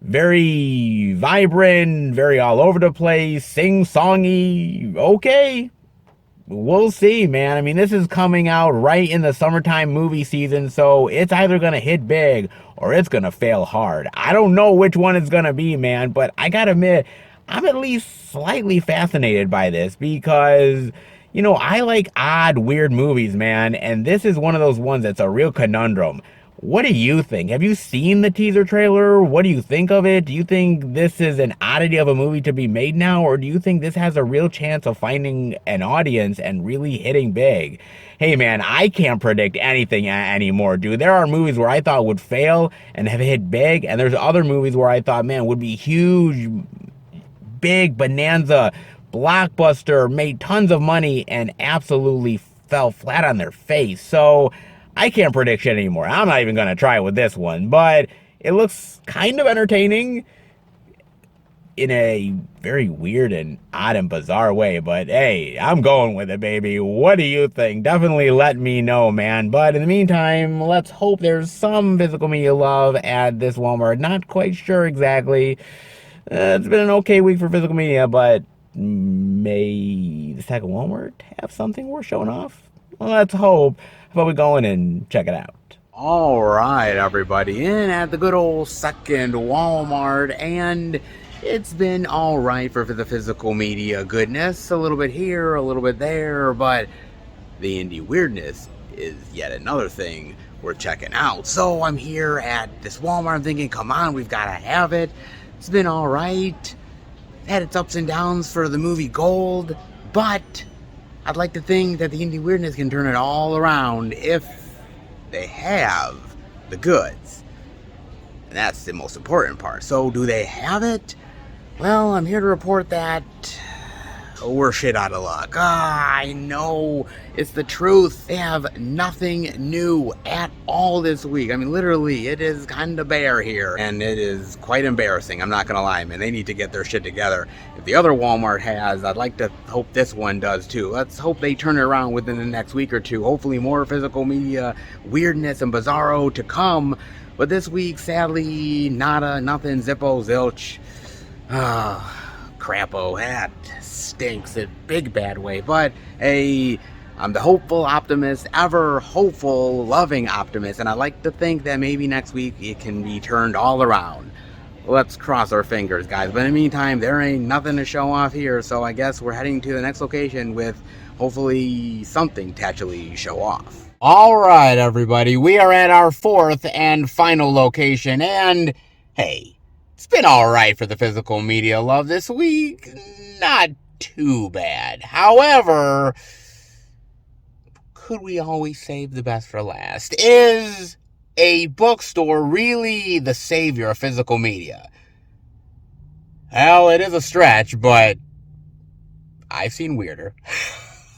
Very vibrant, very all over the place, sing-songy. Okay, we'll see, man. I mean, this is coming out right in the summertime movie season, so it's either going to hit big or it's going to fail hard. I don't know which one it's going to be, man, but I got to admit, I'm at least slightly fascinated by this because, you know, I like odd, weird movies, man, and this is one of those ones that's a real conundrum. What do you think? Have you seen the teaser trailer? What do you think of it? Do you think this is an oddity of a movie to be made now? Or do you think this has a real chance of finding an audience and really hitting big? Hey man, I can't predict anything anymore, dude. There are movies where I thought would fail and have hit big. And there's other movies where I thought, man, would be huge, big, bonanza, blockbuster, made tons of money and absolutely fell flat on their face. So I can't predict shit anymore. I'm not even going to try with this one, but it looks kind of entertaining in a very weird and odd and bizarre way. But hey, I'm going with it, baby. What do you think? Definitely let me know, man. But in the meantime, let's hope there's some physical media love at this Walmart. Not quite sure exactly. It's been an okay week for physical media, but may the second Walmart have something worth showing off? Well, let's hope. How about we go in and check it out? All right, everybody, in at the good old second Walmart, and it's been all right for the physical media goodness. A little bit here, a little bit there, but the indie weirdness is yet another thing we're checking out. So I'm here at this Walmart. I'm thinking, come on, we've got to have it. It's been all right. Had its ups and downs for the movie Gold, but I'd like to think that the indie weirdness can turn it all around if they have the goods. And that's the most important part. So do they have it? Well, I'm here to report that we're shit out of luck. I know. It's the truth. They have nothing new at all this week. I mean, literally, it is kind of bare here. And it is quite embarrassing. I'm not going to lie, man. They need to get their shit together. If the other Walmart has, I'd like to hope this one does too. Let's hope they turn it around within the next week or two. Hopefully more physical media weirdness and bizarro to come. But this week, sadly, nada, nothing, zippo, zilch. Crapo, that stinks in a big bad way. But hey, I'm the hopeful optimist, ever hopeful, loving optimist, and I like to think that maybe next week it can be turned all around. Let's cross our fingers, guys. But in the meantime, there ain't nothing to show off here, so I guess we're heading to the next location with hopefully something to actually show off. All right, everybody, we are at our fourth and final location, and hey, it's been all right for the physical media love this week. Not too bad. However, could we always save the best for last? Is a bookstore really the savior of physical media? Well, it is a stretch, but I've seen weirder.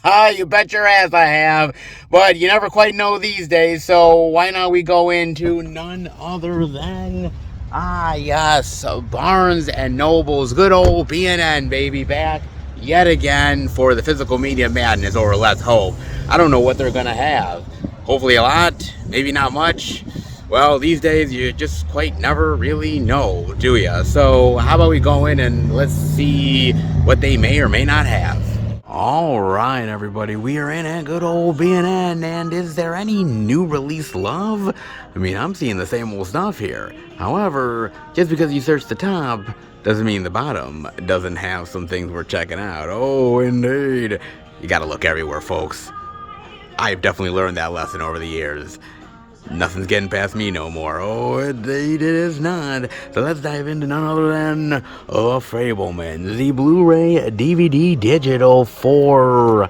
You bet your ass I have. But you never quite know these days, so why not we go into none other than, yes, Barnes and Noble's good old B&N, baby, back yet again for the physical media madness, or let's hope. I don't know what they're gonna have. Hopefully a lot, maybe not much. Well, these days you just quite never really know, do ya? So how about we go in and let's see what they may or may not have. All right, everybody, we are in a good old B&N, and is there any new release love? I mean, I'm seeing the same old stuff here. However, just because you search the top doesn't mean the bottom doesn't have some things we're checking out. Oh, indeed. You gotta look everywhere, folks. I've definitely learned that lesson over the years. Nothing's getting past me no more. Oh, indeed it is not. So let's dive into none other than Fabelmans, the Blu-ray DVD digital for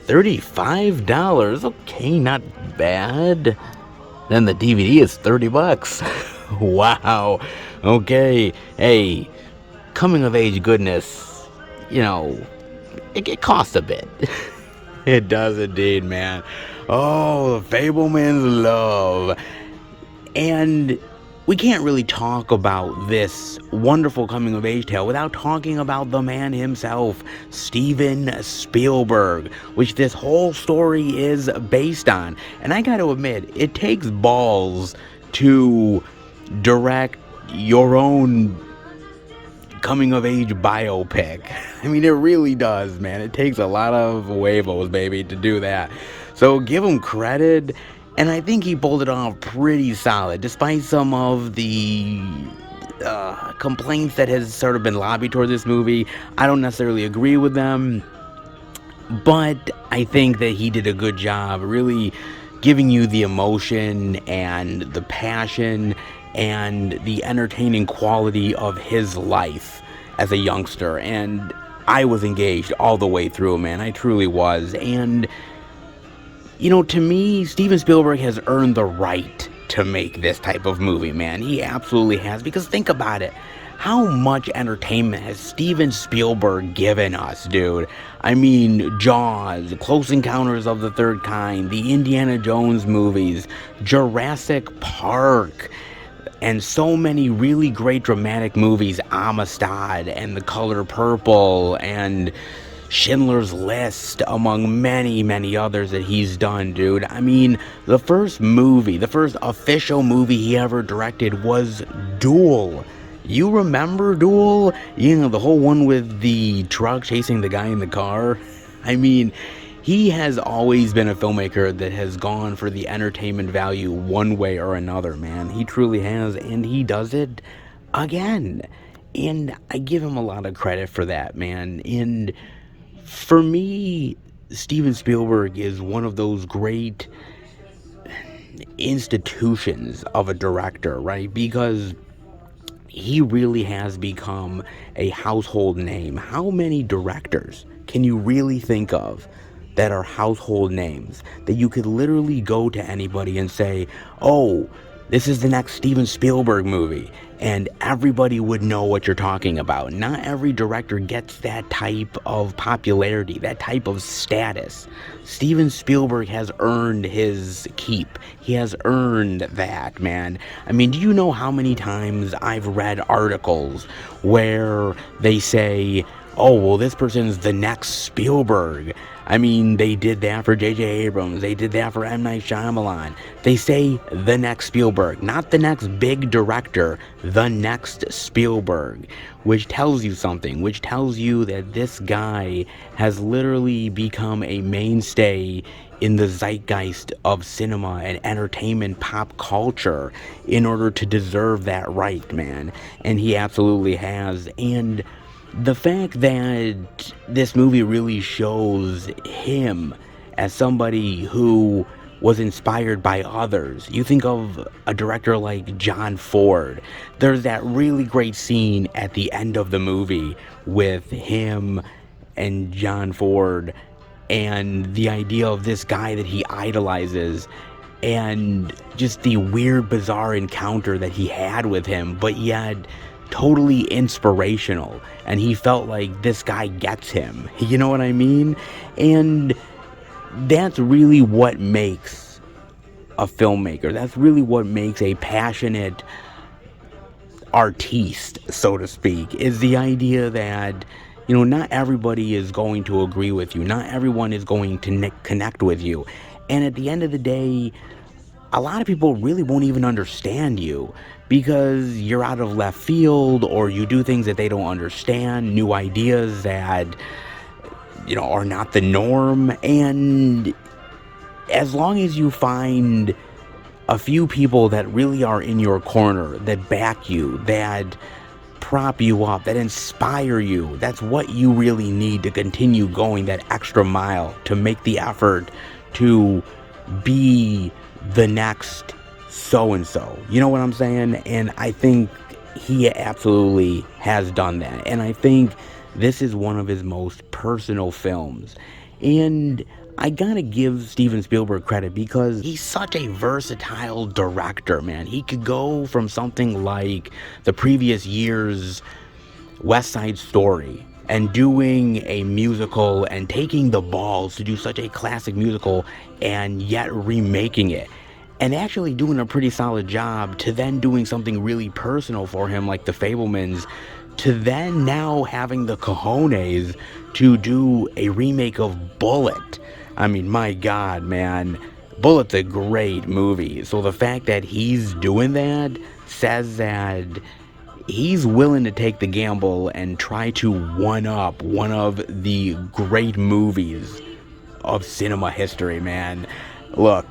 $35. Okay, not bad. Then the DVD is $30. Wow. Okay. Hey, coming of age goodness, you know, it costs a bit. It does indeed, man. Oh, the Fabelmans love. And we can't really talk about this wonderful coming of age tale without talking about the man himself, Steven Spielberg, which this whole story is based on. And I gotta admit, it takes balls to direct your own coming of age biopic. I mean, it really does, man. It takes a lot of huevos, baby, to do that. So give him credit, and I think he pulled it off pretty solid, despite some of the complaints that has sort of been lobbied toward this movie. I don't necessarily agree with them, but I think that he did a good job really giving you the emotion and the passion and the entertaining quality of his life as a youngster. And I was engaged all the way through, man. I truly was. And, you know, to me, Steven Spielberg has earned the right to make this type of movie, man. He absolutely has. Because think about it. How much entertainment has Steven Spielberg given us, dude? I mean, Jaws, Close Encounters of the Third Kind, the Indiana Jones movies, Jurassic Park, and so many really great dramatic movies, Amistad and The Color Purple and Schindler's List, among many, many others that he's done, dude. I mean, the first official movie he ever directed was Duel. You remember Duel? You know, the whole one with the truck chasing the guy in the car? I mean, he has always been a filmmaker that has gone for the entertainment value one way or another, man. He truly has, and he does it again. And I give him a lot of credit for that, man. And for me, Steven Spielberg is one of those great institutions of a director, right? Because he really has become a household name. How many directors can you really think of that are household names that you could literally go to anybody and say, oh, this is the next Steven Spielberg movie, and everybody would know what you're talking about? Not every director gets that type of popularity, that type of status. Steven Spielberg has earned his keep. He has earned that, man. I mean, do you know how many times I've read articles where they say, oh, well, this person's the next Spielberg? I mean, they did that for J.J. Abrams. They did that for M. Night Shyamalan. They say the next Spielberg, not the next big director, the next Spielberg, which tells you something, which tells you that this guy has literally become a mainstay in the zeitgeist of cinema and entertainment pop culture in order to deserve that right, man. And he absolutely has. And the fact that this movie really shows him as somebody who was inspired by others. You think of a director like John Ford. There's that really great scene at the end of the movie with him and John Ford and the idea of this guy that he idolizes and just the weird, bizarre encounter that he had with him, but yet totally inspirational, and he felt like this guy gets him. You know what I mean? And that's really what makes a filmmaker. That's really what makes a passionate artiste, so to speak, is the idea that, not everybody is going to agree with you. Not everyone is going to connect with you. And at the end of the day, a lot of people really won't even understand you because you're out of left field, or you do things that they don't understand, new ideas that, are not the norm. And as long as you find a few people that really are in your corner, that back you, that prop you up, that inspire you, that's what you really need to continue going that extra mile, to make the effort to be the next so-and-so. You know what I'm saying? And I think he absolutely has done that. And I think this is one of his most personal films. And I gotta give Steven Spielberg credit because he's such a versatile director, man. He could go from something like the previous year's West Side Story and doing a musical and taking the balls to do such a classic musical and yet remaking it and actually doing a pretty solid job, to then doing something really personal for him like The Fabelmans, to then now having the cojones to do a remake of Bullet. I mean, my God, man. Bullet's a great movie. So the fact that he's doing that says that he's willing to take the gamble and try to one-up one of the great movies of cinema history, man. Look,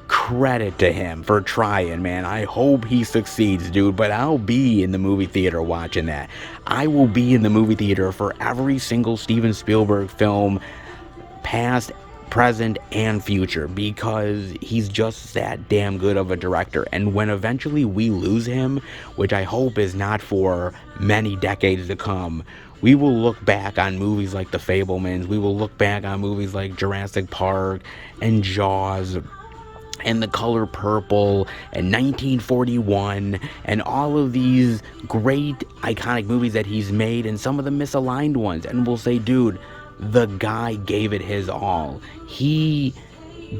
credit to him for trying, man. I hope he succeeds, dude, but I'll be in the movie theater watching that. I will be in the movie theater for every single Steven Spielberg film, past, present, and future, because he's just that damn good of a director. And when eventually we lose him, which I hope is not for many decades to come, we will look back on movies like The Fabelmans, we will look back on movies like Jurassic Park and Jaws and The Color Purple and 1941 and all of these great iconic movies that he's made, and some of the misaligned ones, and we'll say, dude, the guy gave it his all. He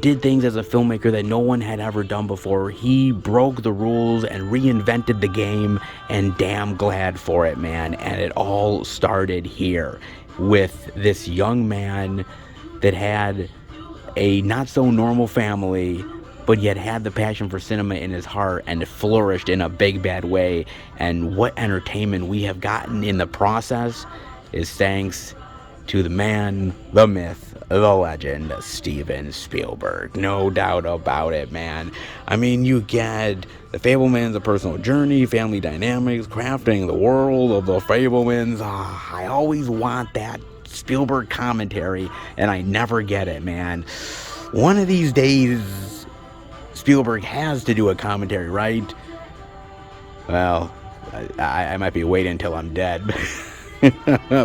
did things as a filmmaker that no one had ever done before. He broke the rules and reinvented the game, and damn glad for it, man. And it all started here with this young man that had a not so normal family, but yet had the passion for cinema in his heart and flourished in a big bad way. And what entertainment we have gotten in the process is thanks to the man, the myth, the legend, Steven Spielberg. No doubt about it, man. I mean, you get The Fabelmans, A Personal Journey, Family Dynamics, Crafting the World of the Fabelmans. I always want that Spielberg commentary, and I never get it, man. One of these days, Spielberg has to do a commentary, right? Well, I might be waiting until I'm dead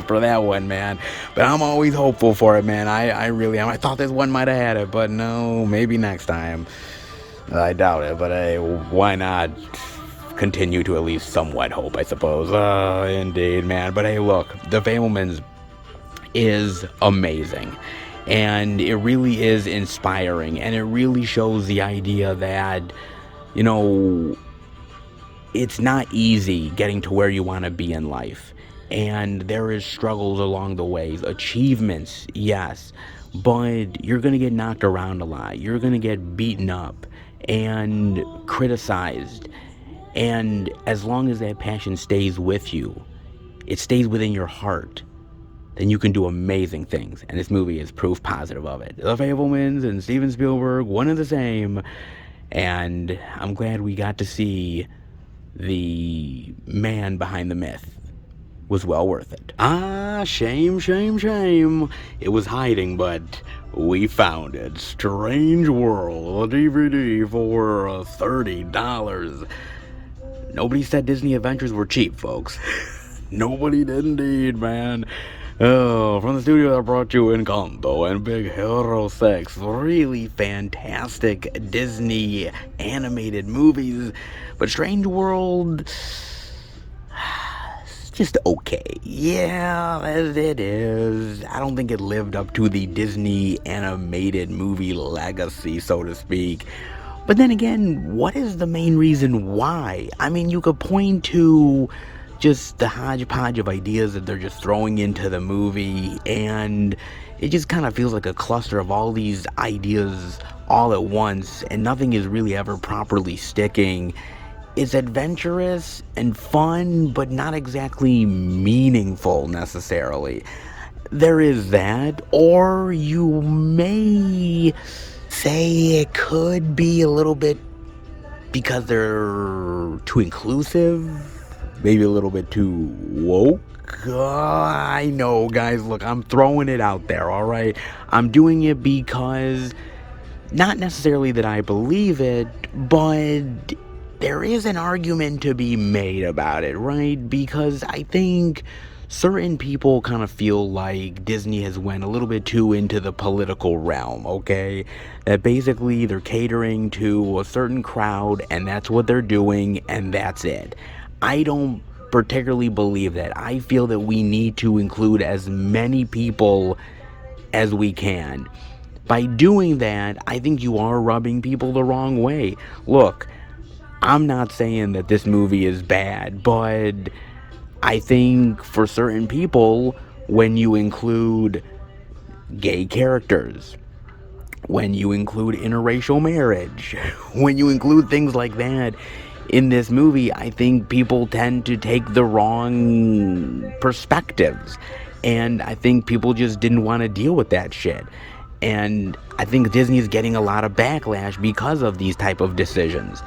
for that one, man. But I'm always hopeful for it, man. I really am. I thought this one might have had it, but no, maybe next time. I doubt it, but hey, why not continue to at least somewhat hope, I suppose. Indeed, man. But hey, look, The Fabelmans is amazing. And it really is inspiring, and it really shows the idea that, it's not easy getting to where you want to be in life. And there is struggles along the way, achievements, yes, but you're going to get knocked around a lot. You're going to get beaten up and criticized. And as long as that passion stays with you, it stays within your heart, then you can do amazing things. And this movie is proof positive of it. The Fabelmans and Steven Spielberg, one and the same. And I'm glad we got to see the man behind the myth. Was well worth it. Shame, shame, shame. It was hiding, but we found it. Strange World, a DVD for $30. Nobody said Disney Adventures were cheap, folks. Nobody did indeed, man. Oh, from the studio that brought you Encanto and Big Hero 6, really fantastic Disney animated movies. But Strange World, just okay. Yeah, it is. I don't think it lived up to the Disney animated movie legacy, so to speak. But then again, what is the main reason why? I mean, you could point to just the hodgepodge of ideas that they're just throwing into the movie, and it just kind of feels like a cluster of all these ideas all at once, and nothing is really ever properly sticking. It's adventurous and fun, but not exactly meaningful necessarily. There is that, or you may say it could be a little bit because they're too inclusive, maybe a little bit too woke. I know, guys, look, I'm throwing it out there, alright? I'm doing it because, not necessarily that I believe it, but there is an argument to be made about it, right? Because I think certain people kind of feel like Disney has went a little bit too into the political realm, okay? That basically they're catering to a certain crowd, and that's what they're doing, and that's it. I don't particularly believe that. I feel that we need to include as many people as we can. By doing that, I think you are rubbing people the wrong way. Look, I'm not saying that this movie is bad, but I think for certain people, when you include gay characters, when you include interracial marriage, when you include things like that in this movie, I think people tend to take the wrong perspectives. And I think people just didn't want to deal with that shit. And I think Disney's getting a lot of backlash because of these type of decisions.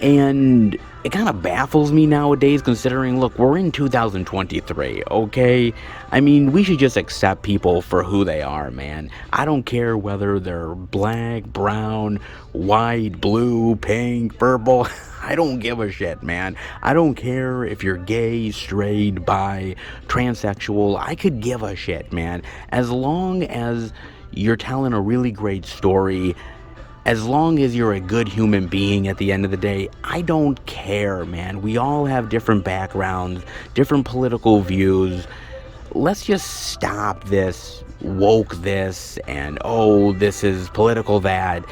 And it kind of baffles me nowadays, considering, look, we're in 2023, okay? I mean, we should just accept people for who they are, man. I don't care whether they're black, brown, white, blue, pink, purple. I don't give a shit, man. I don't care if you're gay, straight, bi, transsexual. I could give a shit, man. As long as you're telling a really great story, as long as you're a good human being at the end of the day, I don't care, man. We all have different backgrounds, different political views. Let's just stop this woke this and, oh, this is political that.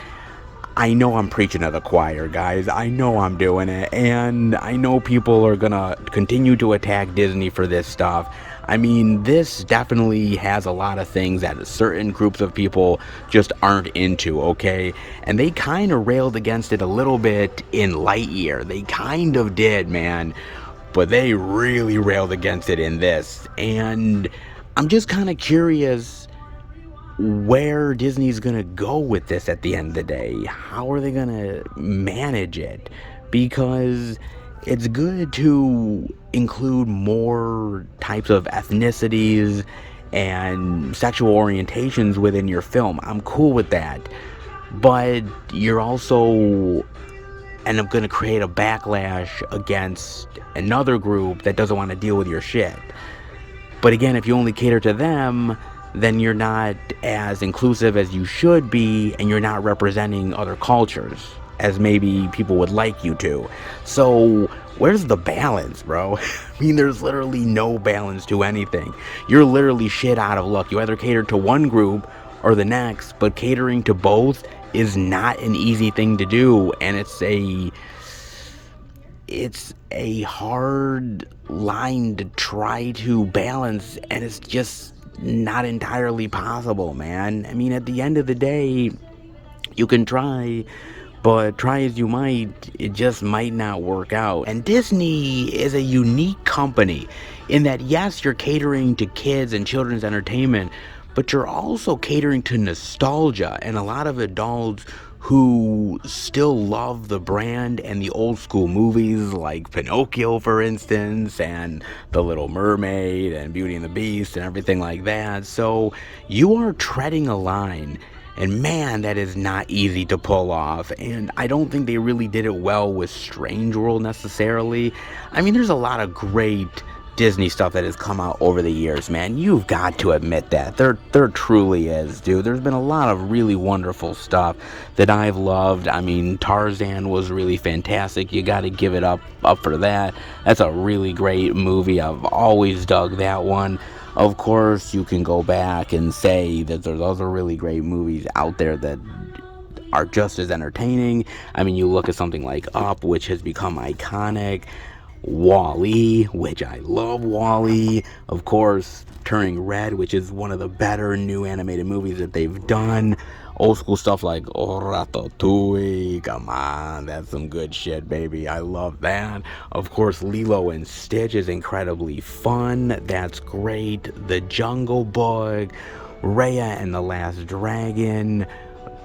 I know I'm preaching to the choir, guys. I know I'm doing it. And I know people are gonna continue to attack Disney for this stuff. I mean, this definitely has a lot of things that certain groups of people just aren't into, okay? And they kind of railed against it a little bit in Lightyear. They kind of did, man. But they really railed against it in this. And I'm just kind of curious where Disney's gonna go with this at the end of the day. How are they gonna manage it? Because it's good to include more types of ethnicities and sexual orientations within your film. I'm cool with that. But you're also end up going to create a backlash against another group that doesn't want to deal with your shit. But again, if you only cater to them, then you're not as inclusive as you should be, and you're not representing other cultures as maybe people would like you to. So where's the balance, bro? I mean, there's literally no balance to anything. You're literally shit out of luck. You either cater to one group or the next, but catering to both is not an easy thing to do, and it's a hard line to try to balance, and it's just not entirely possible, man. I mean, at the end of the day, you can try, but try as you might, it just might not work out. And Disney is a unique company in that, yes, you're catering to kids and children's entertainment, but you're also catering to nostalgia and a lot of adults who still love the brand and the old school movies like Pinocchio, for instance, and The Little Mermaid and Beauty and the Beast and everything like that. So you are treading a line, and man, that is not easy to pull off. And I don't think they really did it well with Strange World necessarily. I mean, there's a lot of great Disney stuff that has come out over the years, man. You've got to admit that. There truly is, dude. There's been a lot of really wonderful stuff that I've loved. I mean, Tarzan was really fantastic. You got to give it up for that. That's a really great movie. I've always dug that one. Of course, you can go back and say that there's other really great movies out there that are just as entertaining. I mean, you look at something like Up, which has become iconic. Wall-E, which I love Wall-E. Of course, Turning Red, which is one of the better new animated movies that they've done. Old school stuff like Ratatouille, come on, that's some good shit, baby. I love that. Of course, Lilo and Stitch is incredibly fun. That's great. The Jungle Book, Raya and the Last Dragon,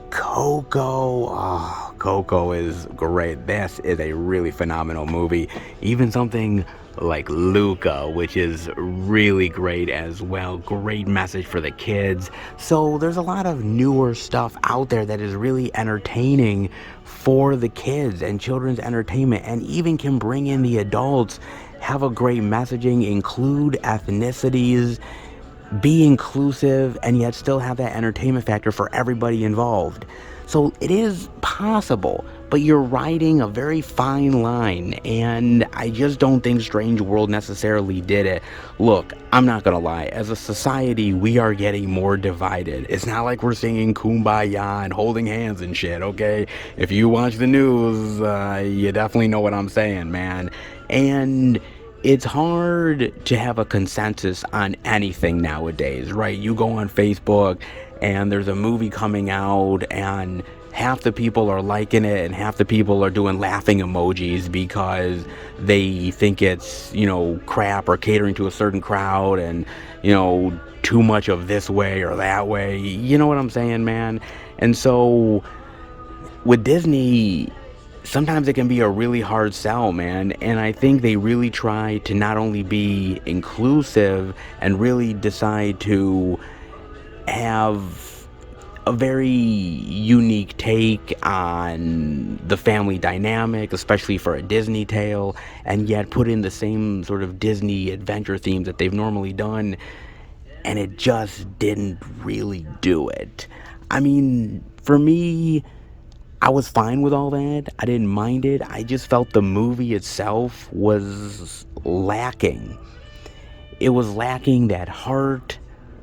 Coco. Oh, Coco is great. This is a really phenomenal movie. Even something like Luca, which is really great as well. Great message for the kids. So there's a lot of newer stuff out there that is really entertaining for the kids and children's entertainment, and even can bring in the adults, have a great messaging, include ethnicities, be inclusive, and yet still have that entertainment factor for everybody involved. So it is possible, but you're riding a very fine line, and I just don't think Strange World necessarily did it. Look, I'm not gonna lie, as a society, we are getting more divided. It's not like we're singing Kumbaya and holding hands and shit, okay? If you watch the news, you definitely know what I'm saying, man. And it's hard to have a consensus on anything nowadays, right? You go on Facebook and there's a movie coming out and half the people are liking it and half the people are doing laughing emojis because they think it's, crap or catering to a certain crowd and, too much of this way or that way. You know what I'm saying, man? And so with Disney, sometimes it can be a really hard sell, man. And I think they really try to not only be inclusive and really decide to have a very unique take on the family dynamic, especially for a Disney tale, and yet put in the same sort of Disney adventure themes that they've normally done, and it just didn't really do it. I mean, for me, I was fine with all that. I didn't mind it. I just felt the movie itself was lacking. It was lacking that heart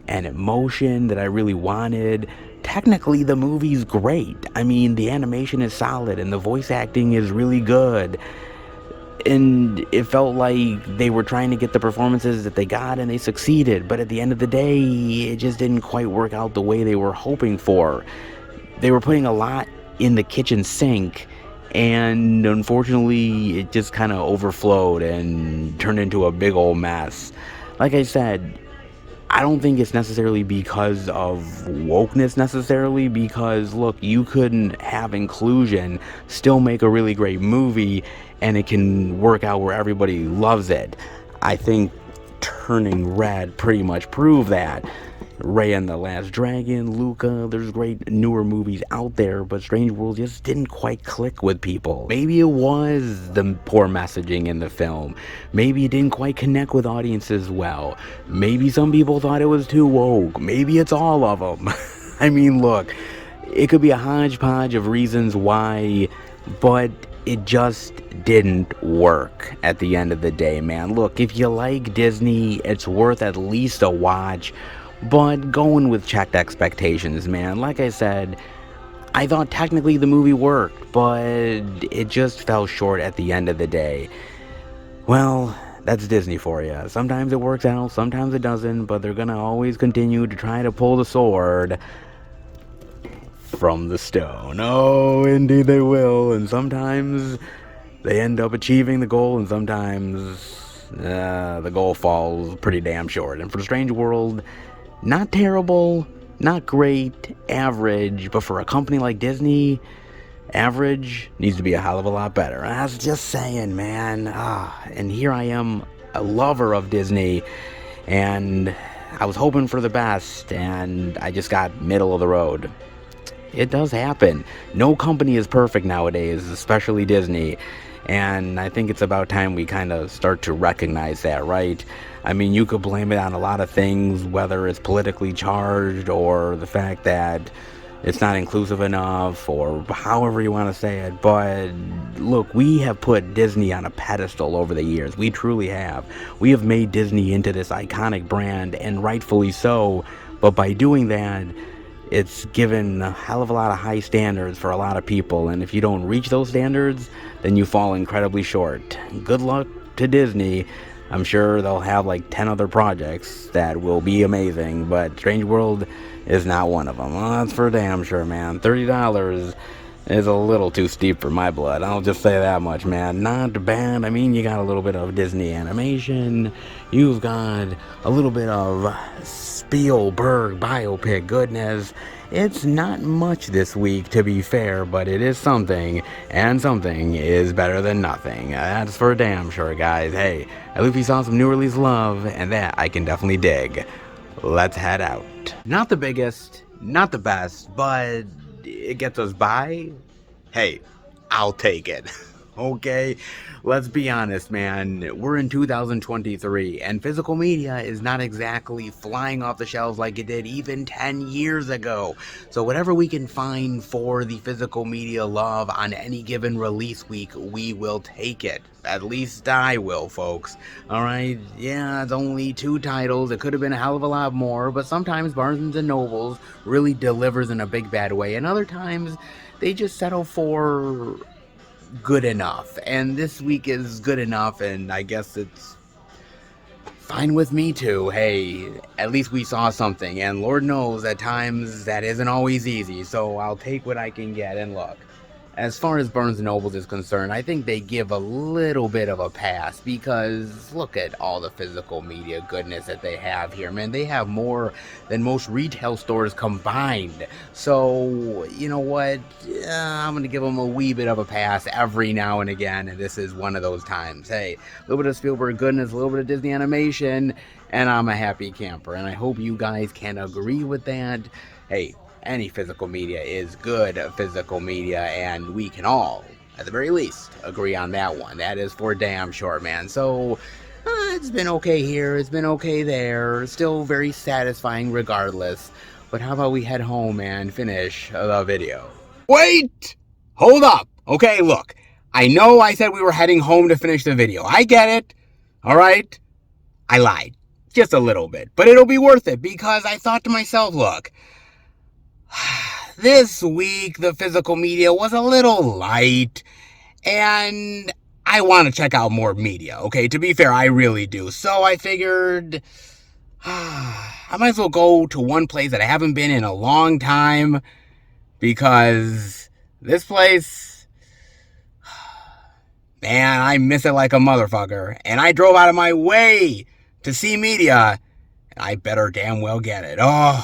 and emotion that I really wanted. Technically, the movie's great. I mean, the animation is solid and the voice acting is really good. And it felt like they were trying to get the performances that they got, and they succeeded. But at the end of the day, it just didn't quite work out the way they were hoping for. They were putting a lot in the kitchen sink, and unfortunately it just kind of overflowed and turned into a big old mess. Like I said, I don't think it's necessarily because of wokeness necessarily, because look, you couldn't have inclusion, still make a really great movie, and it can work out where everybody loves it. I think Turning Red pretty much proved that. Raya and the Last Dragon, Luca, there's great newer movies out there, but Strange World just didn't quite click with people. Maybe it was the poor messaging in the film. Maybe it didn't quite connect with audiences well. Maybe some people thought it was too woke. Maybe it's all of them. I mean, look, it could be a hodgepodge of reasons why, but it just didn't work at the end of the day, man. Look, if you like Disney, it's worth at least a watch. But going with checked expectations, man. Like I said, I thought technically the movie worked, but it just fell short at the end of the day. Well, that's Disney for you. Sometimes it works out, sometimes it doesn't, but they're gonna always continue to try to pull the sword from the stone. Oh, indeed they will. And sometimes they end up achieving the goal, and sometimes the goal falls pretty damn short. And for Strange World, not terrible, not great, average, but for a company like Disney, average needs to be a hell of a lot better. I was just saying, man. And here I am, a lover of Disney, and I was hoping for the best, and I just got middle of the road. It does happen. No company is perfect nowadays, especially Disney. And I think it's about time we kind of start to recognize that, right? I mean, you could blame it on a lot of things, whether it's politically charged or the fact that it's not inclusive enough, or however you want to say it. But look, we have put Disney on a pedestal over the years. We truly have. We have made Disney into this iconic brand, and rightfully so. But by doing that, it's given a hell of a lot of high standards for a lot of people. And if you don't reach those standards, then you fall incredibly short. Good luck to Disney. I'm sure they'll have like 10 other projects that will be amazing, but Strange World is not one of them. Well, that's for damn sure, man. $30 is a little too steep for my blood. I'll just say that much, man. Not bad. I mean, you got a little bit of Disney animation. You've got a little bit of Spielberg biopic goodness. It's not much this week, to be fair, but it is something, and something is better than nothing. That's for damn sure, guys. Hey, at least we saw some new release love, and that I can definitely dig. Let's head out. Not the biggest, not the best, but it gets us by. Hey, I'll take it. Okay, let's be honest, man. We're in 2023, and physical media is not exactly flying off the shelves like it did even 10 years ago. So whatever we can find for the physical media love on any given release week, we will take it. At least I will, folks. Alright, yeah, it's only 2 titles. It could have been a hell of a lot more, but sometimes Barnes & Nobles really delivers in a big bad way, and other times they just settle for good enough. And this week is good enough, and I guess it's fine with me too. Hey, at least we saw something, and Lord knows at times that isn't always easy, so I'll take what I can get. And look, as far as Barnes & Nobles is concerned, I think they give a little bit of a pass, because look at all the physical media goodness that they have here, man. They have more than most retail stores combined. So, you know what? I'm going to give them a wee bit of a pass every now and again, and this is one of those times. Hey, a little bit of Spielberg goodness, a little bit of Disney animation, and I'm a happy camper, and I hope you guys can agree with that. Hey, any physical media is good physical media, and we can all, at the very least, agree on that one. That is for damn sure, man. So, it's been okay here, it's been okay there, still very satisfying regardless. But how about we head home and finish the video? Wait! Hold up! Okay, look. I know I said we were heading home to finish the video. I get it. Alright? I lied. Just a little bit. But it'll be worth it, because I thought to myself, look, this week the physical media was a little light, and I want to check out more media, okay? To be fair, I really do. So I figured I might as well go to one place that I haven't been in a long time, because this place, man, I miss it like a motherfucker. And I drove out of my way to see media, and I better damn well get it. Oh,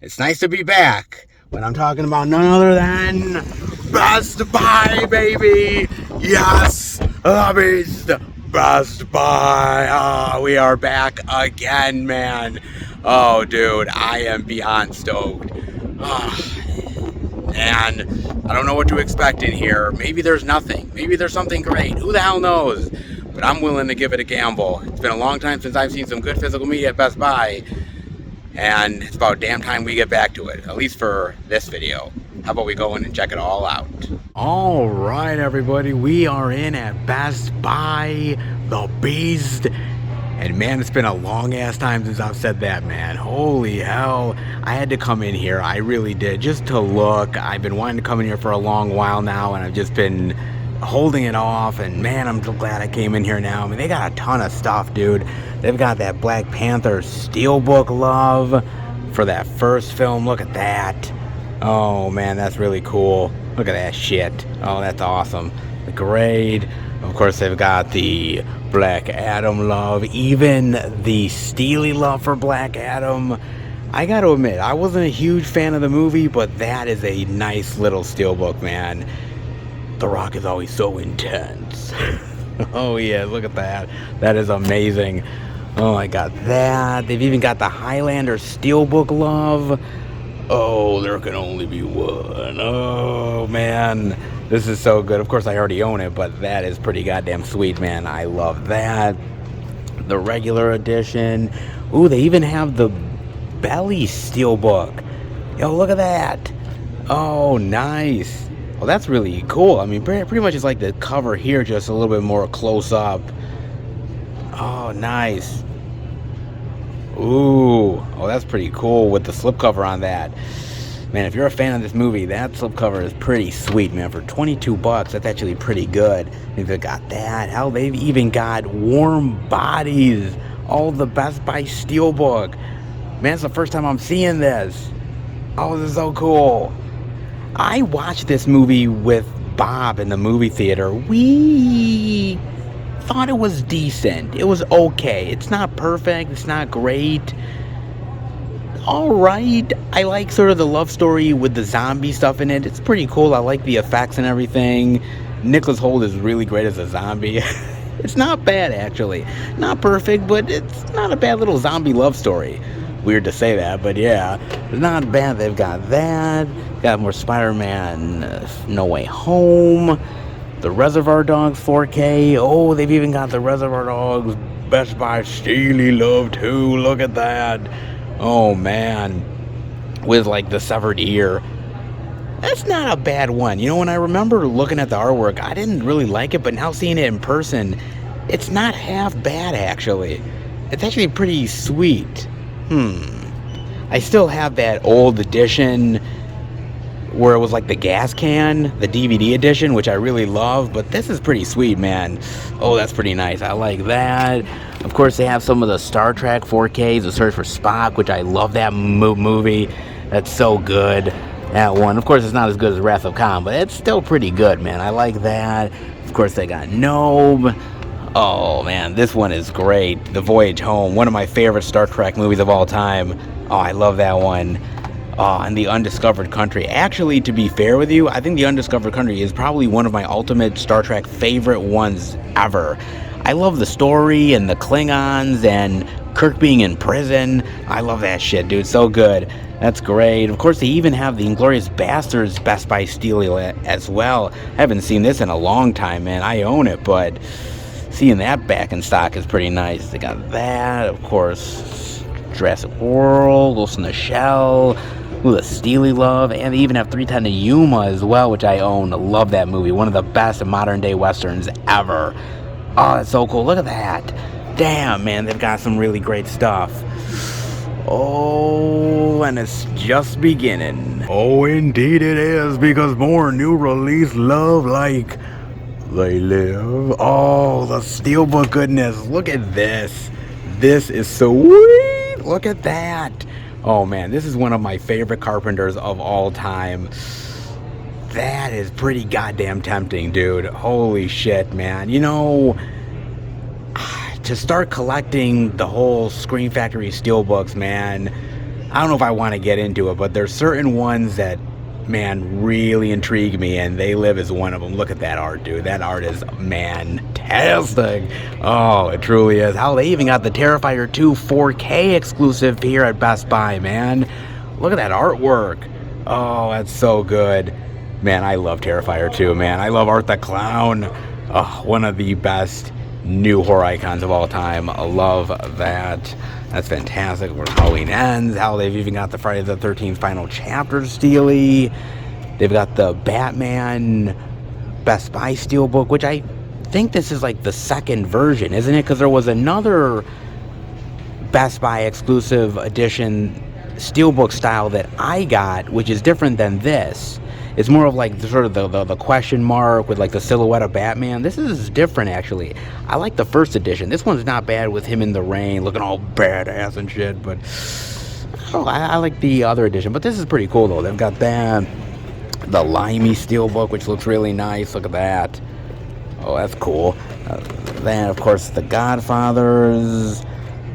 it's nice to be back, but I'm talking about none other than Best Buy, baby. Yes, the Best Buy. We are back again, man. Oh, dude, I am beyond stoked. And I don't know what to expect in here. Maybe there's nothing. Maybe there's something great. Who the hell knows? But I'm willing to give it a gamble. It's been a long time since I've seen some good physical media at Best Buy, and it's about damn time we get back to it, at least for this video. How about we go in and check it all out? All right, everybody, we are in at Best Buy, the Beast. And man, it's been a long ass time since I've said that, man. Holy hell, I had to come in here. I really did, just to look. I've been wanting to come in here for a long while now, and I've just been holding it off, and man, I'm so glad I came in here now. I mean, they got a ton of stuff, dude. They've got that Black Panther steelbook love for that first film. Look at that. Oh man, that's really cool. Look at that shit. Oh, that's awesome. The grade. Of course, they've got the Black Adam love, even the Steely love for Black Adam. I gotta admit, I wasn't a huge fan of the movie, but that is a nice little steelbook, man. The Rock is always so intense. Oh yeah, look at that. That is amazing. Oh, I got that. They've even got the Highlander steelbook love. Oh, there can only be one. Oh man, This is so good. Of course, I already own it, but that is pretty goddamn sweet, man. I love that. The regular edition. Ooh, they even have the belly steelbook. Yo, look at that. Oh, nice. Well, that's really cool. I mean, pretty much it's like the cover here, just a little bit more close up. Oh, nice. Ooh. Oh, that's pretty cool with the slipcover on that. Man, if you're a fan of this movie, that slipcover is pretty sweet, man. For 22 bucks, that's actually pretty good. They've got that. Hell, they've even got Warm Bodies. Oh, the Best Buy Steelbook. Man, it's the first time I'm seeing this. Oh, this is so cool. I watched this movie with Bob in the movie theater. We thought it was decent. It was okay. It's not perfect. It's not great. All right. I like sort of the love story with the zombie stuff in it. It's pretty cool. I like the effects and everything. Nicholas Hoult is really great as a zombie. It's not bad, actually. Not perfect, but it's not a bad little zombie love story. Weird to say that, but yeah, it's not bad. They've got that. Got more Spider-Man No Way Home. The Reservoir Dogs 4K. Oh, they've even got the Reservoir Dogs Best Buy Steely Love 2. Look at that. Oh, man. With, like, the severed ear. That's not a bad one. You know, when I remember looking at the artwork, I didn't really like it, but now seeing it in person, it's not half bad, actually. It's actually pretty sweet. I still have that old edition where it was like the gas can, the DVD edition, which I really love, but this is pretty sweet, man. Oh, that's pretty nice. I like that. Of course, they have some of the Star Trek 4Ks, The Search for Spock, which I love that movie. That's so good. That one. Of course, it's not as good as Wrath of Khan, but it's still pretty good, man. I like that. Of course, they got Nope. Oh, man, this one is great. The Voyage Home, one of my favorite Star Trek movies of all time. Oh, I love that one. Oh, and The Undiscovered Country. Actually, to be fair with you, I think The Undiscovered Country is probably one of my ultimate Star Trek favorite ones ever. I love the story and the Klingons and Kirk being in prison. I love that shit, dude. So good. That's great. Of course, they even have the Inglourious Basterds Best Buy Steely as well. I haven't seen this in a long time, man. I own it, but seeing that back in stock is pretty nice. They got that, of course, Jurassic World, Ghost in the Shell, ooh, the Steely Love, and they even have 310 to Yuma as well, which I own. Love that movie. One of the best modern day westerns ever. Oh, that's so cool. Look at that. Damn, man, they've got some really great stuff. Oh, and it's just beginning. Oh, indeed it is, because more new release love like They Live. Oh, the steelbook goodness. Look at this. This is sweet. Look at that. Oh, man, this is one of my favorite Carpenters of all time. That is pretty goddamn tempting, dude. Holy shit, man. You know, to start collecting the whole Scream Factory steelbooks, man, I don't know if I want to get into it, but there's certain ones that, man, really intrigue me, and They Live is one of them. Look at that art, dude. That art is fantastic. Oh, it truly is. How they even got the Terrifier 2 4K exclusive here at Best Buy, man. Look at that artwork. Oh, that's so good. Man, I love Terrifier 2, man. I love Art the Clown. Oh, one of the best new horror icons of all time. I love that. That's fantastic. Of course, Halloween Ends. How they've even got the Friday the 13th final chapter Steely. They've got the Batman Best Buy Steelbook, which I think this is like the second version, isn't it? Because there was another Best Buy exclusive edition Steelbook style that I got, which is different than this. It's more of like sort of the question mark with like the silhouette of Batman. This is different, actually. I like the first edition. This one's not bad with him in the rain, looking all badass and shit. But I like the other edition. But this is pretty cool, though. They've got that. The Limey Steelbook, which looks really nice. Look at that. Oh, that's cool. Then, of course, The Godfathers.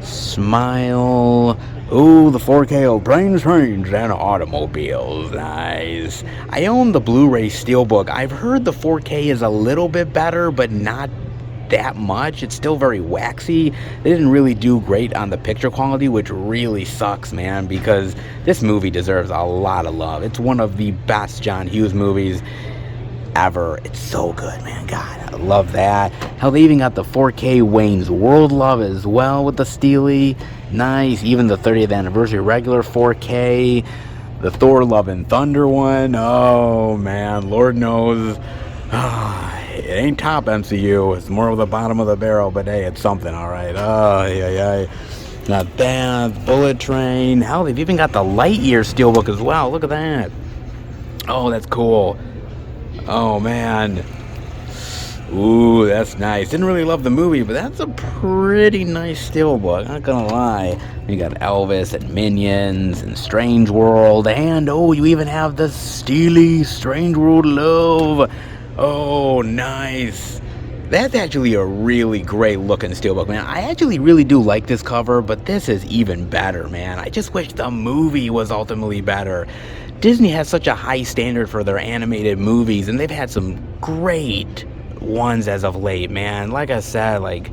Smile. Ooh, the 4K of Planes, Trains, and Automobiles. Nice. I own the Blu-ray Steelbook. I've heard the 4K is a little bit better, but not that much. It's still very waxy. They didn't really do great on the picture quality, which really sucks, man, because this movie deserves a lot of love. It's one of the best John Hughes movies. ever. It's so good, man. God, I love that. Hell, they even got the 4K Wayne's World love as well with the Steely. Nice. Even the 30th anniversary regular 4K. The Thor Love and Thunder one. Oh, man. Lord knows. It ain't top MCU. It's more of the bottom of the barrel, but hey, it's something, all right. Oh, yeah. Not bad. Bullet Train. Hell, they've even got the Lightyear steelbook as well. Look at that. Oh, that's cool. Oh, man. Ooh, that's nice. Didn't really love the movie, but that's a pretty nice steelbook, not gonna lie. You got Elvis and Minions and Strange World, and oh, you even have the Steely Strange World Love. Oh, nice. That's actually a really great looking steelbook, man. I actually really do like this cover, but this is even better, man. I just wish the movie was ultimately better. Disney has such a high standard for their animated movies, and they've had some great ones as of late, man. Like I said, like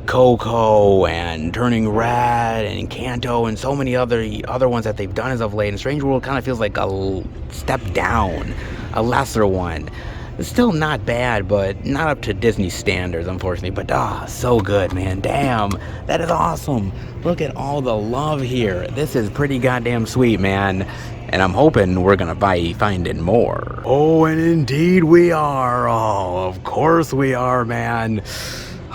Coco and Turning Red and Canto and so many other ones that they've done as of late. And Strange World kind of feels like a step down, a lesser one. It's still not bad, but not up to Disney standards, unfortunately. But so good, man. Damn, that is awesome. Look at all the love here. This is pretty goddamn sweet, man. And I'm hoping we're gonna be finding more. Oh, and indeed we are. Oh, of course we are, man.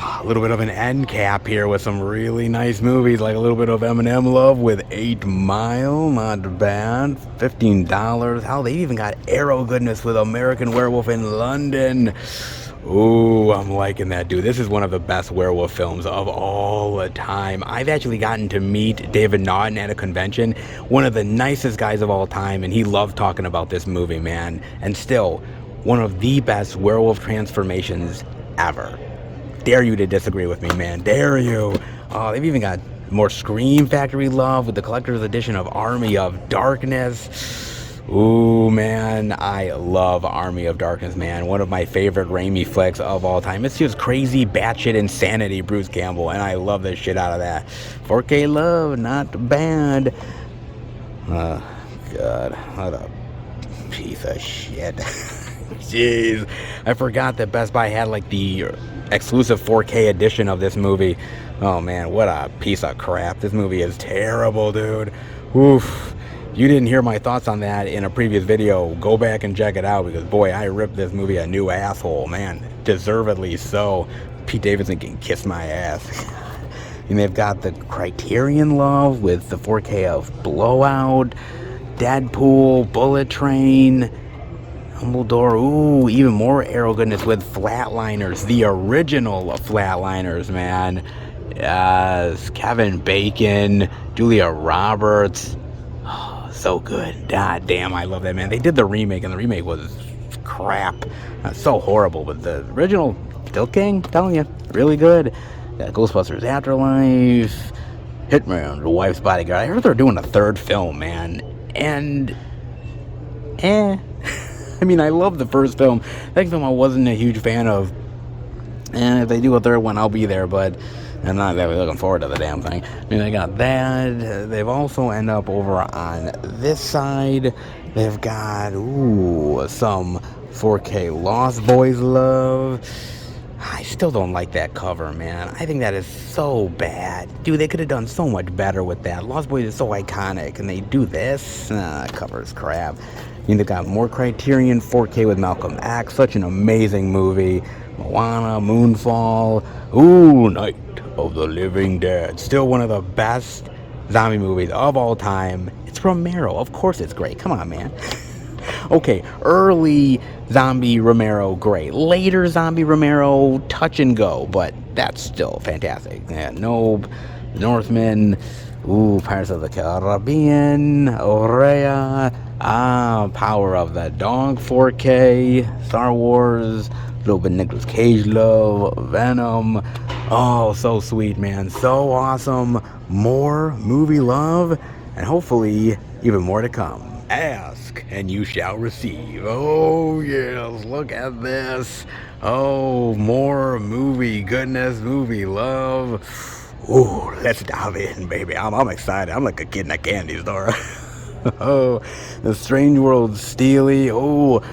A little bit of an end cap here with some really nice movies, like a little bit of Eminem love with 8 Mile, not bad. $15. Hell, they even got Arrow goodness with American Werewolf in London. Ooh, I'm liking that, dude. This is one of the best werewolf films of all the time. I've actually gotten to meet David Naughton at a convention, one of the nicest guys of all time, and he loved talking about this movie, man. And still, one of the best werewolf transformations ever. Dare you to disagree with me, man. Dare you. Oh, they've even got more Scream Factory love with the collector's edition of Army of Darkness. Ooh, man, I love Army of Darkness, man. One of my favorite Raimi flicks of all time. It's just crazy, batshit insanity, Bruce Campbell, and I love the shit out of that. 4K love, not bad. Oh, God, what a piece of shit. Jeez, I forgot that Best Buy had like the exclusive 4K edition of this movie. Oh, man, what a piece of crap. This movie is terrible, dude. Oof. You didn't hear my thoughts on that in a previous video, go back and check it out, because boy, I ripped this movie a new asshole, man. Deservedly so. Pete Davidson can kiss my ass. And they've got the Criterion love with the 4K of Blowout, Deadpool, Bullet Train, Dumbledore. Ooh, even more Arrow goodness with Flatliners, the original Flatliners, man. Yes, Kevin Bacon, Julia Roberts. So good. God damn, I love that, man. They did the remake, and the remake was crap. So horrible, but the original, still king, I'm telling you, really good. Ghostbusters Afterlife, Hitman, The Wife's Bodyguard. I heard they're doing a third film, man. And, I mean, I love the first film. Second film I wasn't a huge fan of. And if they do a third one, I'll be there, but I'm not really looking forward to the damn thing. I mean, they got that. They've also end up over on this side. They've got, some 4K Lost Boys love. I still don't like that cover, man. I think that is so bad. Dude, they could have done so much better with that. Lost Boys is so iconic, and they do this? That cover is crap. I mean, they got more Criterion 4K with Malcolm X. Such an amazing movie. Moana, Moonfall. Ooh, Night of the Living Dead. Still one of the best zombie movies of all time. It's Romero. Of course it's great. Come on, man. Okay, early zombie Romero, great. Later zombie Romero, touch and go, but that's still fantastic. Yeah, Nope, Northman, Pirates of the Caribbean, Aurea, Power of the Dog 4K, Star Wars, a little bit Nicolas Cage love, Venom. Oh, so sweet, man. So awesome. More movie love, and hopefully even more to come. Ask and you shall receive. Oh, yes. Look at this. Oh, more movie goodness, movie love. Ooh, let's dive in, baby. I'm excited. I'm like a kid in a candy store. Oh, the Strange World Steely. Oh,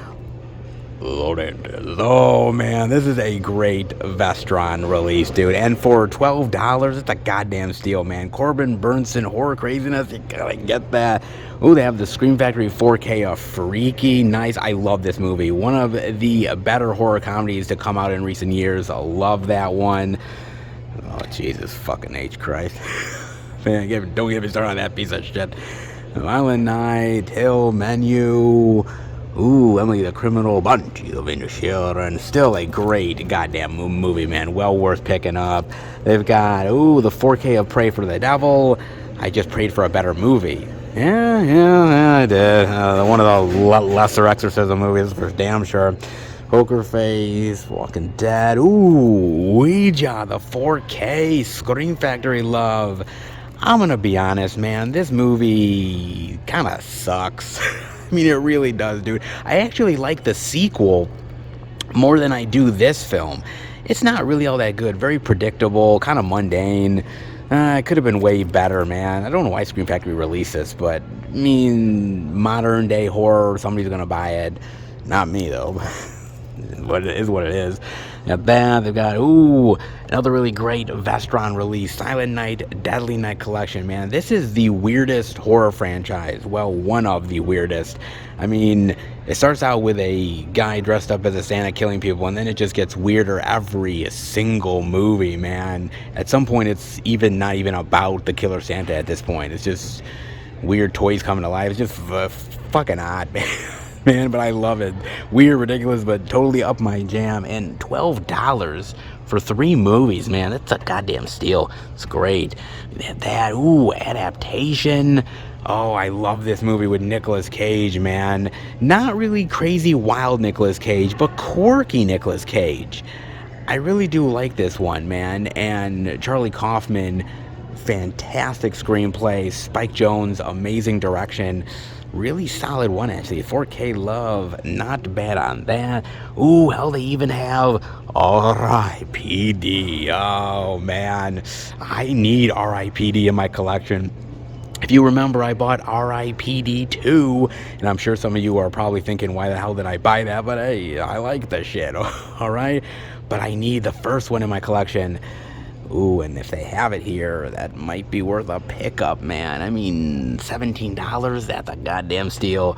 Loaded. Oh man, this is a great Vestron release, dude. And for $12, it's a goddamn steal, man. Corbin Burnson horror craziness, you gotta get that. Ooh, they have the Scream Factory 4K, a freaky nice. I love this movie. One of the better horror comedies to come out in recent years. I love that one. Oh Jesus fucking H Christ. Man, don't get me started on that piece of shit. Violent Night, Hill, Menu. Ooh, Emily the Criminal, Bunch of Insurance. Still a great goddamn movie, man. Well worth picking up. They've got, the 4K of Pray for the Devil. I just prayed for a better movie. Yeah, I did. One of the lesser exorcism movies for damn sure. Poker Face, Walking Dead. Ooh, Ouija, the 4K, Scream Factory Love. I'm gonna be honest, man. This movie kind of sucks. I mean, it really does, dude. I actually like the sequel more than I do this film. It's not really all that good. Very predictable, kind of mundane. It could have been way better, man. I don't know why Scream Factory released this, but, I mean, modern day horror, somebody's gonna buy it. Not me, though. But it is what it is. Got that. They've got, another really great Vestron release, Silent Night, Deadly Night Collection, man. This is the weirdest horror franchise. Well, one of the weirdest. I mean, it starts out with a guy dressed up as a Santa killing people, and then it just gets weirder every single movie, man. At some point, it's not even about the killer Santa at this point. It's just weird toys coming to life. It's just fucking odd, man. Man, but I love it. Weird, ridiculous, but totally up my jam. And $12 for 3 movies, man. That's a goddamn steal. It's great. That, adaptation. Oh, I love this movie with Nicolas Cage, man. Not really crazy, wild Nicolas Cage, but quirky Nicolas Cage. I really do like this one, man. And Charlie Kaufman, fantastic screenplay. Spike Jonze, amazing direction. Really solid one, actually. 4K Love, not bad on that. Ooh, hell, they even have R.I.P.D. Oh, man. I need R.I.P.D. in my collection. If you remember, I bought R.I.P.D. 2, and I'm sure some of you are probably thinking, why the hell did I buy that? But hey, I like the shit, all right? But I need the first one in my collection. Ooh, and if they have it here, that might be worth a pickup, man. I mean, $17, that's a goddamn steal.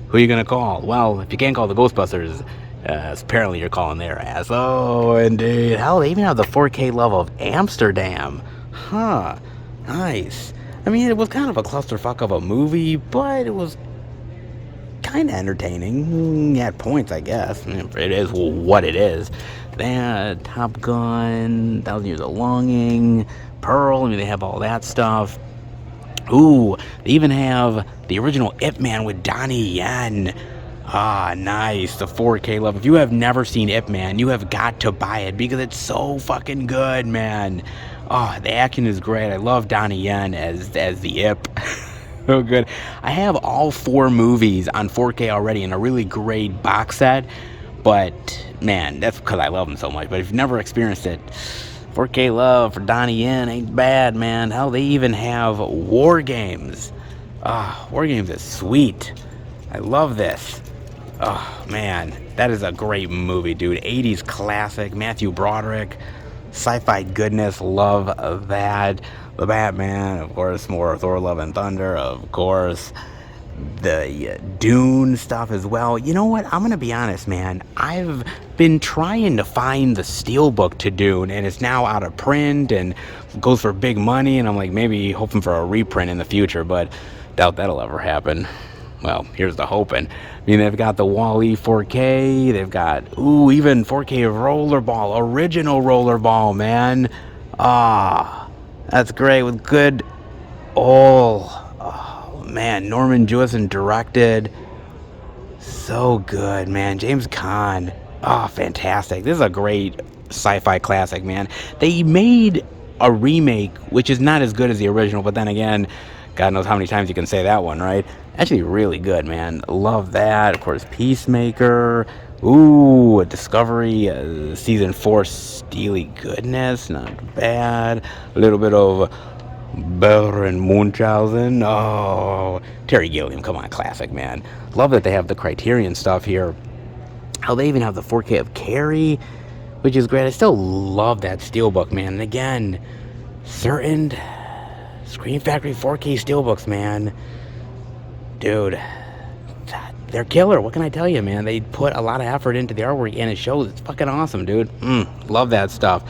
Who are you gonna call? Well, if you can't call the Ghostbusters, apparently you're calling their ass. Oh, indeed. Hell, they even have the 4K Love of Amsterdam. Huh, nice. I mean, it was kind of a clusterfuck of a movie, but it was kind of entertaining at points, I guess. It is what it is. That Top Gun, 1,000 Years of Longing, Pearl. I mean, they have all that stuff. Ooh, they even have the original Ip Man with Donnie Yen. Ah, nice. The 4K Love. If you have never seen Ip Man, you have got to buy it because it's so fucking good, man. Oh, the action is great. I love Donnie Yen as the Ip. So good. I have all 4 movies on 4K already in a really great box set. But, man, that's because I love them so much. But if you've never experienced it, 4K Love for Donnie Yen ain't bad, man. Hell, they even have War Games. War Games is sweet. I love this. Oh, man. That is a great movie, dude. 80s classic. Matthew Broderick. Sci-fi goodness. Love that. The Batman, of course. More Thor, Love, and Thunder, of course. The Dune stuff as well. You know what? I'm gonna be honest, man. I've been trying to find the steelbook to Dune, and it's now out of print and goes for big money, and I'm like, maybe hoping for a reprint in the future, but doubt that'll ever happen. Well, here's the hoping. I mean, they've got the Wall-E 4K. They've got, even 4K Rollerball, original Rollerball, man. That's great with good man, Norman Jewison directed. So good, man. James Caan. Fantastic. This is a great sci-fi classic, man. They made a remake, which is not as good as the original, but then again, God knows how many times you can say that one, right? Actually, really good, man. Love that. Of course, Peacemaker. Discovery, Season 4, Steely Goodness. Not bad. A little bit of Baron Munchausen. Terry Gilliam, come on, classic, man. Love that they have the Criterion stuff here. Hell, they even have the 4K of Carrie, which is great. I still love that steelbook, man. And again, certain Screen Factory 4K steelbooks, man. Dude, they're killer. What can I tell you, man? They put a lot of effort into the artwork, and it shows. It's fucking awesome, dude. Love that stuff.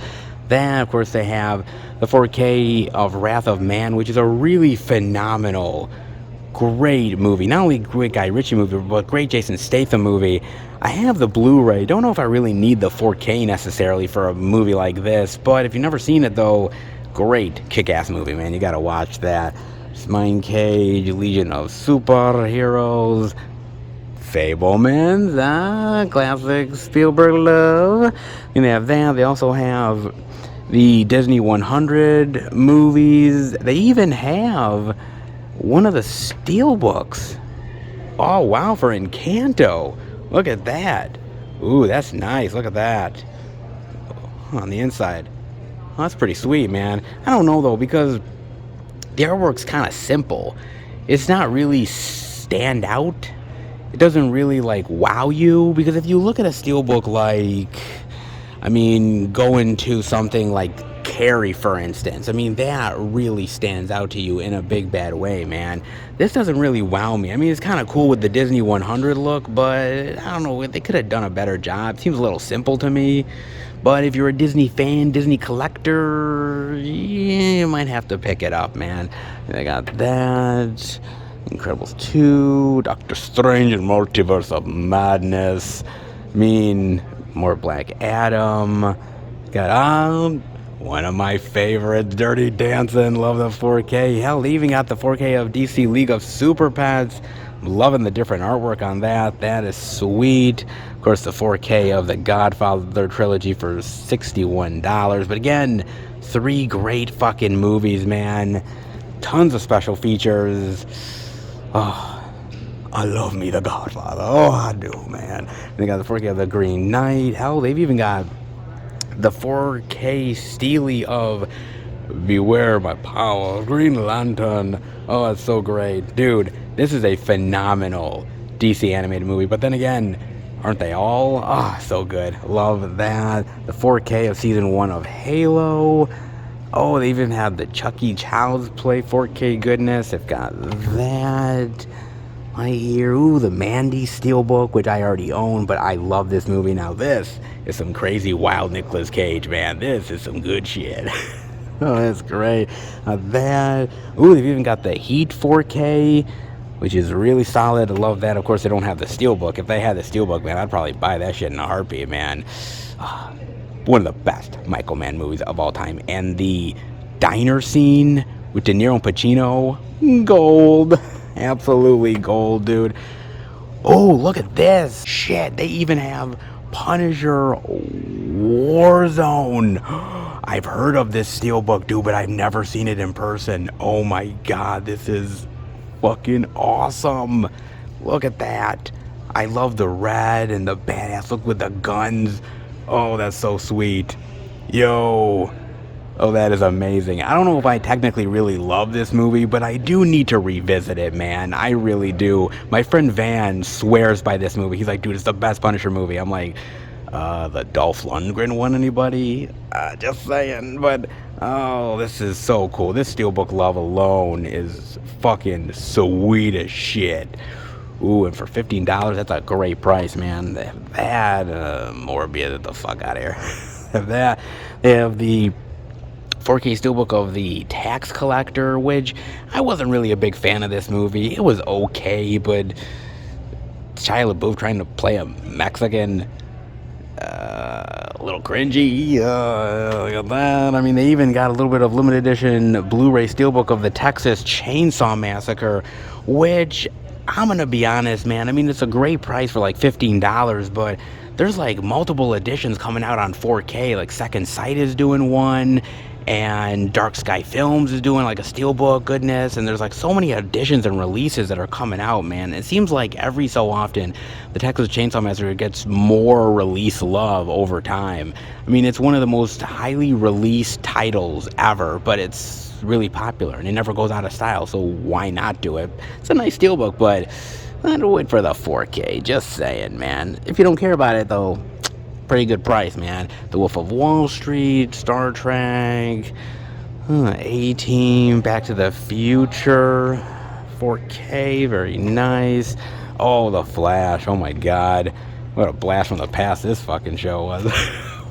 Then, of course, they have the 4K of Wrath of Man, which is a really phenomenal, great movie. Not only great Guy Ritchie movie, but great Jason Statham movie. I have the Blu-ray. Don't know if I really need the 4K necessarily for a movie like this, but if you've never seen it, though, great kick-ass movie, man. You gotta watch that. Mine Cage, Legion of Superheroes, Fabelmans, classic Spielberg love. And they have that. They also have the Disney 100 movies. They even have one of the steelbooks. Oh, wow, for Encanto. Look at that. Ooh, that's nice. Look at that. On the inside. Oh, that's pretty sweet, man. I don't know, though, because the artwork's kind of simple. It's not really stand out. It doesn't really, like, wow you. Because if you look at a steelbook like, I mean, go into something like Carrie, for instance. I mean, that really stands out to you in a big, bad way, man. This doesn't really wow me. I mean, it's kind of cool with the Disney 100 look, but I don't know. They could have done a better job. It seems a little simple to me. But if you're a Disney fan, Disney collector, yeah, you might have to pick it up, man. They got that. Incredibles 2, Doctor Strange and Multiverse of Madness. I mean, more Black Adam. Got one of my favorites, Dirty Dancing. Love the 4K. Hell, they even got the 4K of DC League of Super Pets. I'm loving the different artwork on that. That is sweet. Of course, the 4K of the Godfather trilogy for $61. But again, 3 great fucking movies, man. Tons of special features. Oh, I love me the Godfather. Oh, I do, man. And they got the 4K of the Green Knight. Hell, they've even got the 4K Steely of Beware My Power, Green Lantern. Oh, it's so great. Dude, this is a phenomenal DC animated movie. But then again, aren't they all? Ah, so good. Love that. The 4K of Season 1 of Halo. Oh, they even have the Chucky Child's Play 4K goodness. They've got that. Right here. Ooh, the Mandy Steelbook, which I already own, but I love this movie. Now, this is some crazy wild Nicolas Cage, man. This is some good shit. Oh, that's great. That. Ooh, they've even got the Heat 4K, which is really solid. I love that. Of course, they don't have the Steelbook. If they had the Steelbook, man, I'd probably buy that shit in a heartbeat, man. One of the best Michael Mann movies of all time. And the diner scene with De Niro and Pacino, gold. Absolutely gold, dude. Oh, look at this. Shit, they even have Punisher Warzone. I've heard of this steelbook, dude, but I've never seen it in person. Oh my god, this is fucking awesome. Look at that. I love the red and the badass look with the guns. Oh, that's so sweet. Yo. Oh, that is amazing. I don't know if I technically really love this movie, but I do need to revisit it, man. I really do. My friend Van swears by this movie. He's like, dude, it's the best Punisher movie. I'm like, the Dolph Lundgren one, anybody? Just saying. But, oh, this is so cool. This Steelbook love alone is fucking sweet as shit. Ooh, and for $15, that's a great price, man. They have that, Morbius, get the fuck out of here. They have that. They have the 4K Steelbook of the Tax Collector, which I wasn't really a big fan of this movie. It was okay, but Shia LaBeouf trying to play a Mexican, a little cringy. Look at that. I mean, they even got a little bit of limited edition Blu-ray Steelbook of the Texas Chainsaw Massacre, which, I'm gonna be honest, man, I mean, it's a great price for like $15, but there's like multiple editions coming out on 4K. Like Second Sight is doing one, and Dark Sky Films is doing like a steelbook goodness, and there's like so many editions and releases that are coming out, man. It seems like every so often the Texas Chainsaw Massacre gets more release love over time. I mean, it's one of the most highly released titles ever, but it's really popular and it never goes out of style, so why not do it? It's a nice steelbook, but I'd wait for the 4K, just saying, man. If you don't care about it, though, pretty good price, man. The Wolf of Wall Street, Star Trek, A-Team, Back to the Future, 4K, very nice. Oh, The Flash, oh my god. What a blast from the past this fucking show was.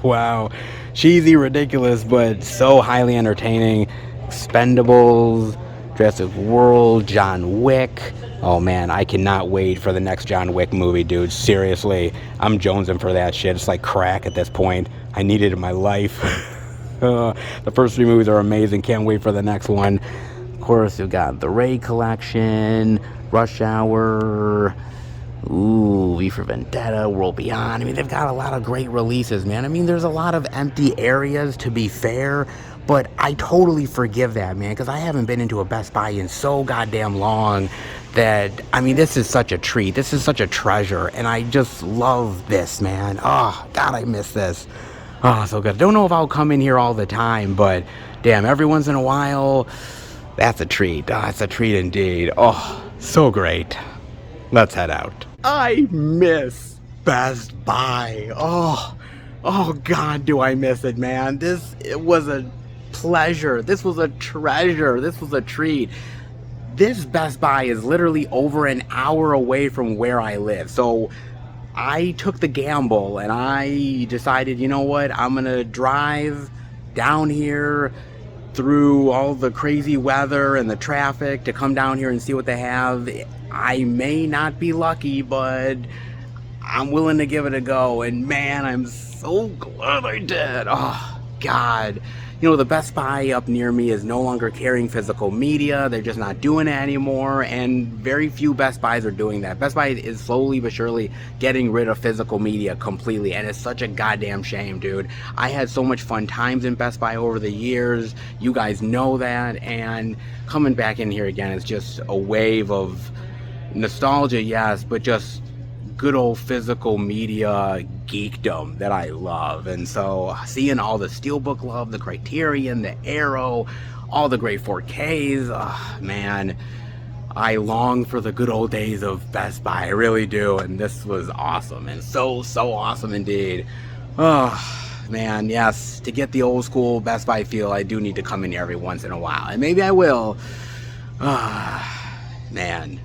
Wow. Cheesy, ridiculous, but so highly entertaining. Expendables, Jurassic World, John Wick. Oh man, I cannot wait for the next John Wick movie, dude. Seriously, I'm jonesing for that shit. It's like crack at this point. I need it in my life. The first 3 movies are amazing. Can't wait for the next one. Of course, you got the Ray Collection, Rush Hour, V for Vendetta, World Beyond. I mean, they've got a lot of great releases, man. I mean, there's a lot of empty areas, to be fair, but I totally forgive that, man, because I haven't been into a Best Buy in so goddamn long that, I mean, this is such a treat. This is such a treasure, and I just love this, man. Oh, God, I miss this. Oh, so good. Don't know if I'll come in here all the time, but damn, every once in a while, that's a treat. Oh, it's a treat indeed. Oh, so great. Let's head out. I miss Best Buy. Oh, God, do I miss it, man. It was a pleasure. This was a treasure. This was a treat. This Best Buy is literally over an hour away from where I live. So I took the gamble and I decided, you know what, I'm gonna drive down here through all the crazy weather and the traffic to come down here and see what they have. I may not be lucky, but I'm willing to give it a go, and man, I'm so glad I did. Oh, God. You know, the Best Buy up near me is no longer carrying physical media. They're just not doing it anymore, and very few Best Buys are doing that. Best Buy is slowly but surely getting rid of physical media completely, and it's such a goddamn shame, dude. I had so much fun times in Best Buy over the years. You guys know that, and coming back in here again is just a wave of nostalgia, yes, but just good old physical media geekdom that I love. And so seeing all the steelbook love, the Criterion, the Arrow, all the great 4Ks, man, I long for the good old days of Best Buy. I really do. And this was awesome, and so awesome indeed. Oh man, yes, to get the old school Best Buy feel, I do need to come in here every once in a while, and maybe I will. Man,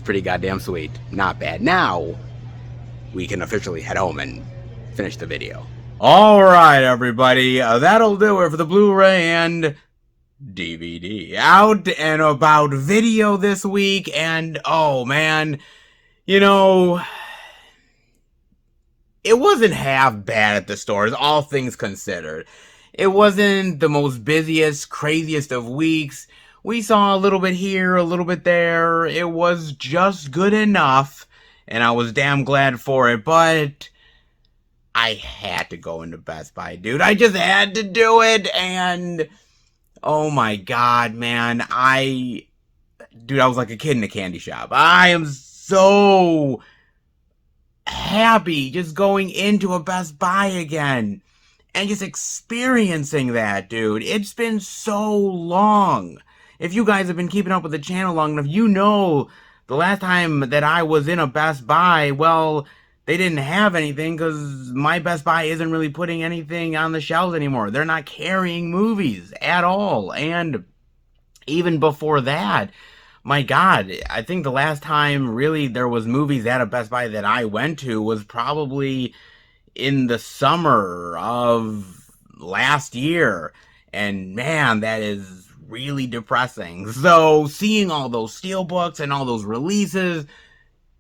pretty goddamn sweet. Not bad. Now we can officially head home and finish the video. All right, everybody, that'll do it for the Blu-ray and DVD out and about video this week. And oh man, you know, it wasn't half bad at the stores, all things considered. It wasn't the most busiest, craziest of weeks. We saw a little bit here, a little bit there. It was just good enough, and I was damn glad for it, but I had to go into Best Buy, dude. I just had to do it, and oh my God, man. I was like a kid in a candy shop. I am so happy just going into a Best Buy again and just experiencing that, dude. It's been so long. If you guys have been keeping up with the channel long enough, you know the last time that I was in a Best Buy, well, they didn't have anything because my Best Buy isn't really putting anything on the shelves anymore. They're not carrying movies at all. And even before that, my God, I think the last time really there was movies at a Best Buy that I went to was probably in the summer of last year. And man, that is really depressing. So seeing all those steelbooks and all those releases,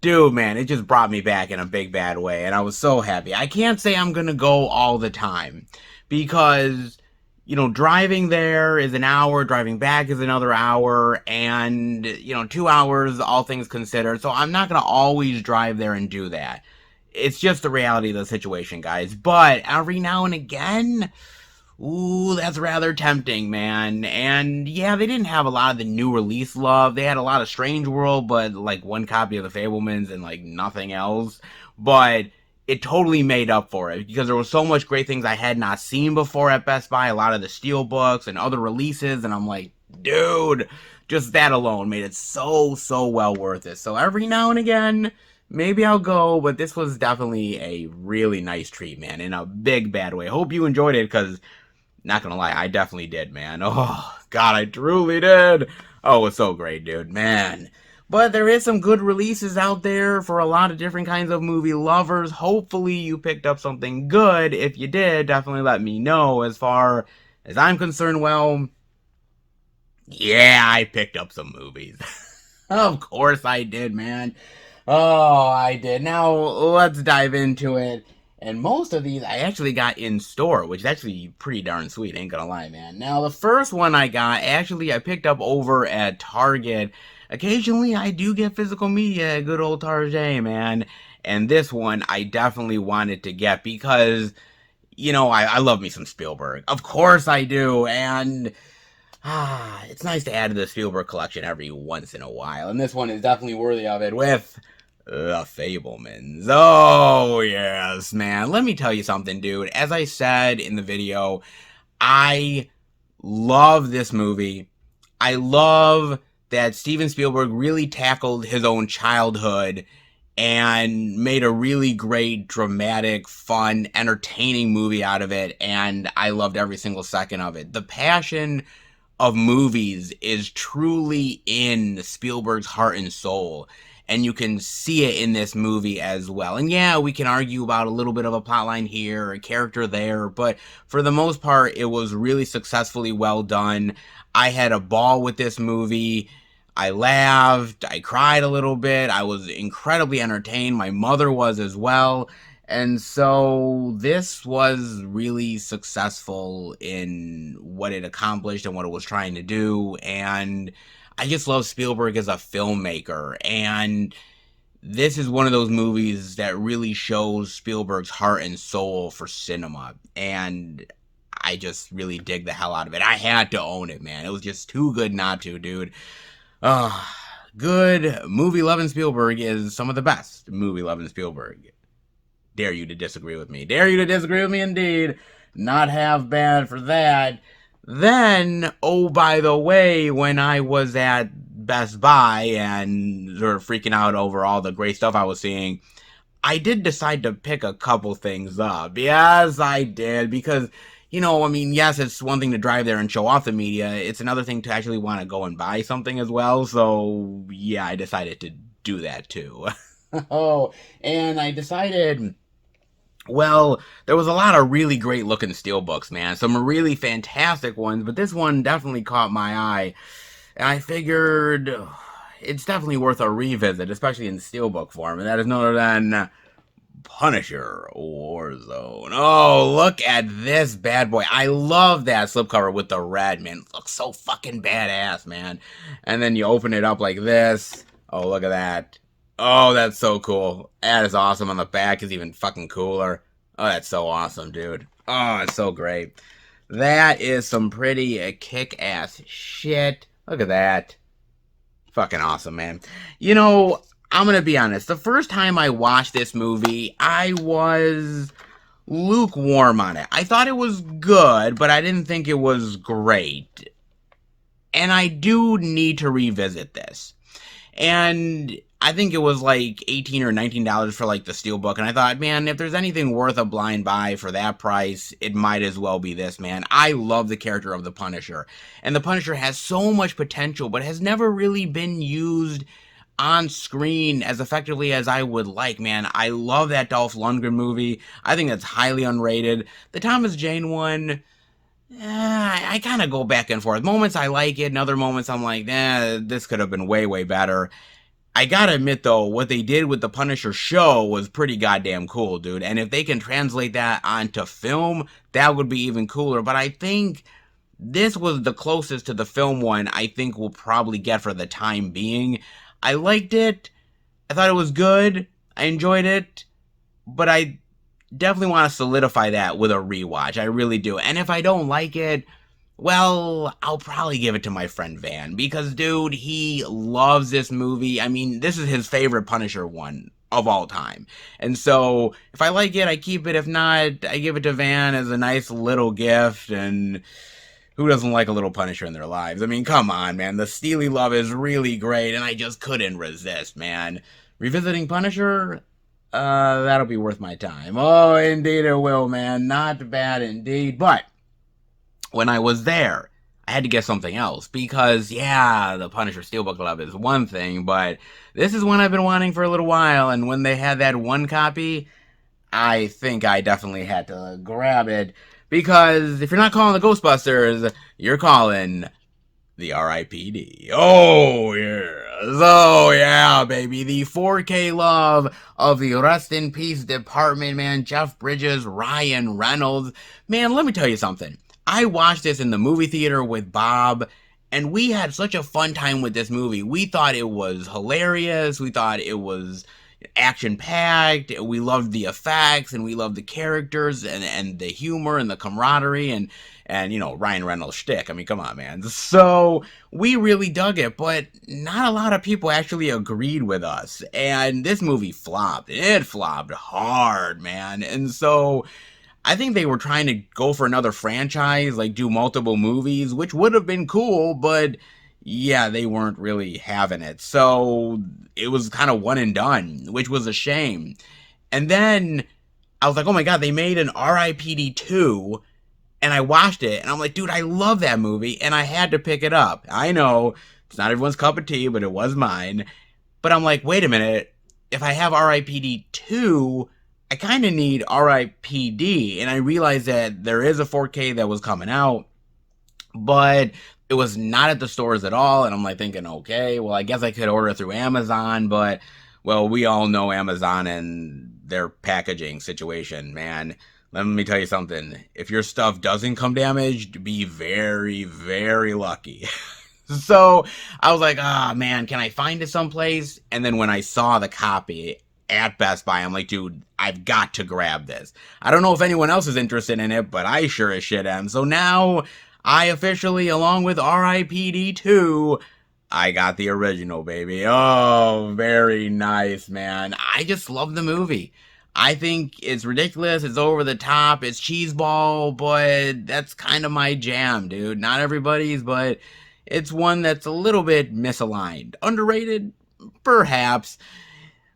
dude, man, it just brought me back in a big bad way, and I was so happy. I can't say I'm gonna go all the time because, you know, driving there is an hour, driving back is another hour, and, you know, 2 hours, all things considered. So I'm not gonna always drive there and do that. It's just the reality of the situation, guys. But every now and again, ooh, that's rather tempting, man. And yeah, they didn't have a lot of the new release love. They had a lot of Strange World, but like one copy of the Fabelmans and like nothing else. But it totally made up for it because there was so much great things I had not seen before at Best Buy. A lot of the steelbooks and other releases. And I'm like, dude, just that alone made it so well worth it. So every now and again, maybe I'll go, but this was definitely a really nice treat, man, in a big bad way. Hope you enjoyed it, because not gonna lie, I definitely did, man. Oh, God, I truly did. Oh, it was so great, dude, man. But there is some good releases out there for a lot of different kinds of movie lovers. Hopefully you picked up something good. If you did, definitely let me know. As far as I'm concerned, well, yeah, I picked up some movies. Of course I did, man. Oh, I did. Now, let's dive into it. And most of these I actually got in store, which is actually pretty darn sweet, ain't gonna lie, man. Now, the first one I got, actually, I picked up over at Target. Occasionally, I do get physical media at good old Target, man. And this one, I definitely wanted to get because, you know, I love me some Spielberg. Of course I do, and it's nice to add to the Spielberg collection every once in a while, and this one is definitely worthy of it with the Fabelmans. Oh, yes, man. Let me tell you something, dude. As I said in the video, I love this movie. I love that Steven Spielberg really tackled his own childhood and made a really great, dramatic, fun, entertaining movie out of it, and I loved every single second of it. The passion of movies is truly in Spielberg's heart and soul, and you can see it in this movie as well. And yeah, we can argue about a little bit of a plotline here, a character there, but for the most part, it was really successfully well done. I had a ball with this movie. I laughed, I cried a little bit, I was incredibly entertained, my mother was as well. And so this was really successful in what it accomplished and what it was trying to do. And I just love Spielberg as a filmmaker. And this is one of those movies that really shows Spielberg's heart and soul for cinema. And I just really dig the hell out of it. I had to own it, man. It was just too good not to, dude. Good movie loving Spielberg is some of the best movie loving Spielberg. Dare you to disagree with me. Dare you to disagree with me indeed. Not half bad for that. Then, oh, by the way, when I was at Best Buy and sort of freaking out over all the great stuff I was seeing, I did decide to pick a couple things up. Yes, I did, because, you know, I mean, yes, it's one thing to drive there and show off the media. It's another thing to actually want to go and buy something as well. So, yeah, I decided to do that too. Oh, and I decided, well, there was a lot of really great looking steelbooks, man. Some really fantastic ones, but this one definitely caught my eye. And I figured it's definitely worth a revisit, especially in steelbook form. And that is none other than Punisher Warzone. Oh, look at this bad boy. I love that slipcover with the red, man. It looks so fucking badass, man. And then you open it up like this. Oh, look at that. Oh, that's so cool. That is awesome. On the back is even fucking cooler. Oh, that's so awesome, dude. Oh, it's so great. That is some pretty kick-ass shit. Look at that. Fucking awesome, man. You know, I'm gonna be honest. The first time I watched this movie, I was lukewarm on it. I thought it was good, but I didn't think it was great. And I do need to revisit this. And I think it was like $18 or $19 for like the steelbook, and I thought, man, if there's anything worth a blind buy for that price, it might as well be this, man. I love the character of the Punisher, and the Punisher has so much potential, but has never really been used on screen as effectively as I would like, man. I love that Dolph Lundgren movie. I think that's highly unrated. The Thomas Jane one, I kind of go back and forth. Moments I like it, and other moments I'm like, this could have been way better. I gotta admit, though, what they did with the Punisher show was pretty goddamn cool, dude. And if they can translate that onto film, that would be even cooler. But I think this was the closest to the film one I think we'll probably get for the time being. I liked it. I thought it was good. I enjoyed it. But I definitely want to solidify that with a rewatch. I really do. And if I don't like it, well, I'll probably give it to my friend Van, because, dude, he loves this movie. I mean, this is his favorite Punisher one of all time. And so, if I like it, I keep it. If not, I give it to Van as a nice little gift. And, Who doesn't like a little Punisher in their lives? I mean, come on, man. The Steely love is really great, and I just couldn't resist, man. Revisiting Punisher, that'll be worth my time. Oh, indeed it will, man. Not bad indeed. But when I was there, I had to get something else because, yeah, the Punisher Steelbook love is one thing, but this is one I've been wanting for a little while, and when they had that one copy, I think I definitely had to grab it because if you're not calling the Ghostbusters, you're calling the RIPD. Oh, yes. Oh, yeah, baby. The 4K love of the Rest in Peace department, man. Jeff Bridges, Ryan Reynolds. Man, let me tell you something. I watched this in the movie theater with Bob, and we had such a fun time with this movie. We thought it was hilarious. We thought it was action-packed. We loved the effects, and we loved the characters, and the humor, and the camaraderie, and you know, Ryan Reynolds' shtick. I mean, come on, man. So we really dug it, but not a lot of people actually agreed with us. And this movie flopped. It flopped hard, man. And so I think they were trying to go for another franchise, like do multiple movies, which would have been cool, but yeah, they weren't really having it. So it was kind of one and done, which was a shame. And then I was like, oh my God, they made an RIPD 2, and I watched it, and I'm like, dude, I love that movie, and I had to pick it up. I know it's not everyone's cup of tea, but it was mine. But I'm like, wait a minute, if I have RIPD 2, I kind of need RIPD, and I realized that there is a 4K that was coming out, but it was not at the stores at all, and I'm like thinking, okay, well, I guess I could order through Amazon, but, well, we all know Amazon and their packaging situation, man. Let me tell you something. If your stuff doesn't come damaged, be very, very lucky. So I was like, ah, man, can I find it someplace? And then when I saw the copy at Best Buy, I'm like, dude, I've got to grab this. I don't know if anyone else is interested in it, but I sure as shit am. So now I officially, along with RIPD 2, I got the original, baby. Oh, very nice, man. I just love the movie. I think it's ridiculous, it's over the top, it's cheeseball, but that's kind of my jam, dude. Not everybody's, but it's one that's a little bit misaligned. Underrated? Perhaps.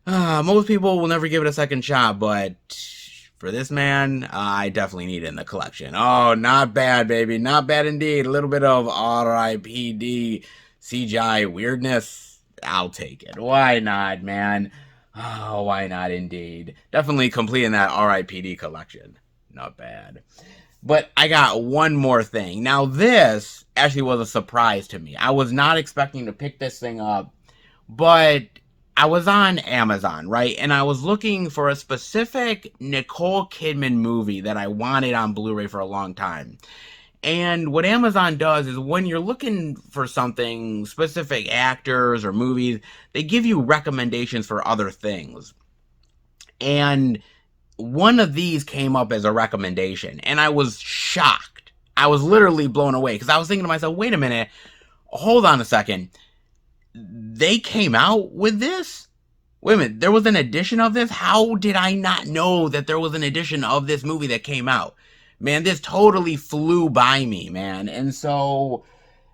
Most people will never give it a second shot, but for this man, I definitely need it in the collection. Oh, not bad, baby. Not bad indeed. A little bit of RIPD CGI weirdness. I'll take it. Why not, man? Oh, why not indeed? Definitely completing that RIPD collection. Not bad. But I got one more thing. Now, this actually was a surprise to me. I was not expecting to pick this thing up, but I was on Amazon, right? And I was looking for a specific Nicole Kidman movie that I wanted on Blu-ray for a long time. And what Amazon does is when you're looking for something, specific actors or movies, they give you recommendations for other things. And one of these came up as a recommendation, and I was shocked. I was literally blown away because I was thinking to myself, wait a minute, hold on a second. They came out with this? Wait a minute, there was an edition of this? How did I not know that there was an edition of this movie that came out? Man, this totally flew by me, man. And so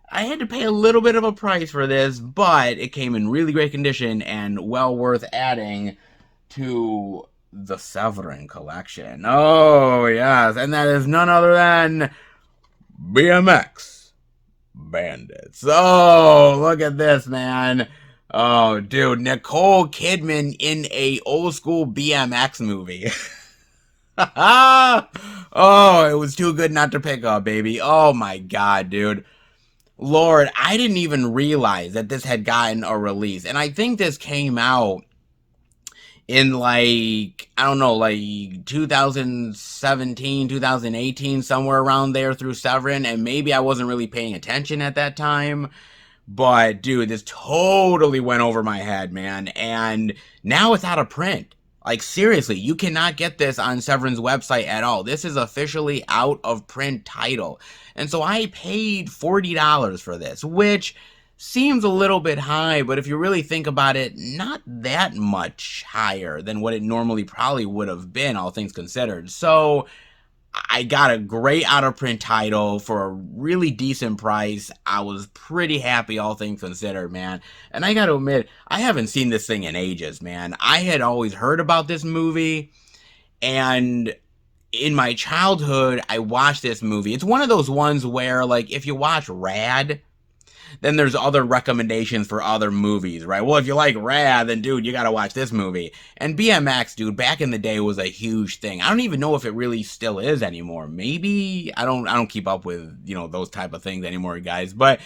I had to pay a little bit of a price for this, but it came in really great condition and well worth adding to the Severin collection. Oh, yes. And that is none other than BMX Bandits. Oh, look at this, man. Oh, dude, Nicole Kidman in a old school BMX movie. Oh, it was too good not to pick up, baby. Oh my God, dude. Lord, I didn't even realize that this had gotten a release. And I think this came out in like, I don't know, like 2017, 2018, somewhere around there through Severin. And maybe I wasn't really paying attention at that time. But dude, this totally went over my head, man. And now it's out of print. Like, seriously, you cannot get this on Severin's website at all. This is officially out of print title. And so I paid $40 for this, which seems a little bit high, but if you really think about it, not that much higher than what it normally probably would have been, all things considered. So I got a great out of print title for a really decent price. I was pretty happy, all things considered, man. And I gotta admit, I haven't seen this thing in ages, man. I had always heard about this movie, and in my childhood, I watched this movie. It's one of those ones where, like, if you watch Rad, then there's other recommendations for other movies, right? Well, if you like Rad, then dude, you gotta watch this movie. And BMX, dude, back in the day was a huge thing. I don't even know if it really still is anymore. Maybe I don't keep up with, those type of things anymore, guys. But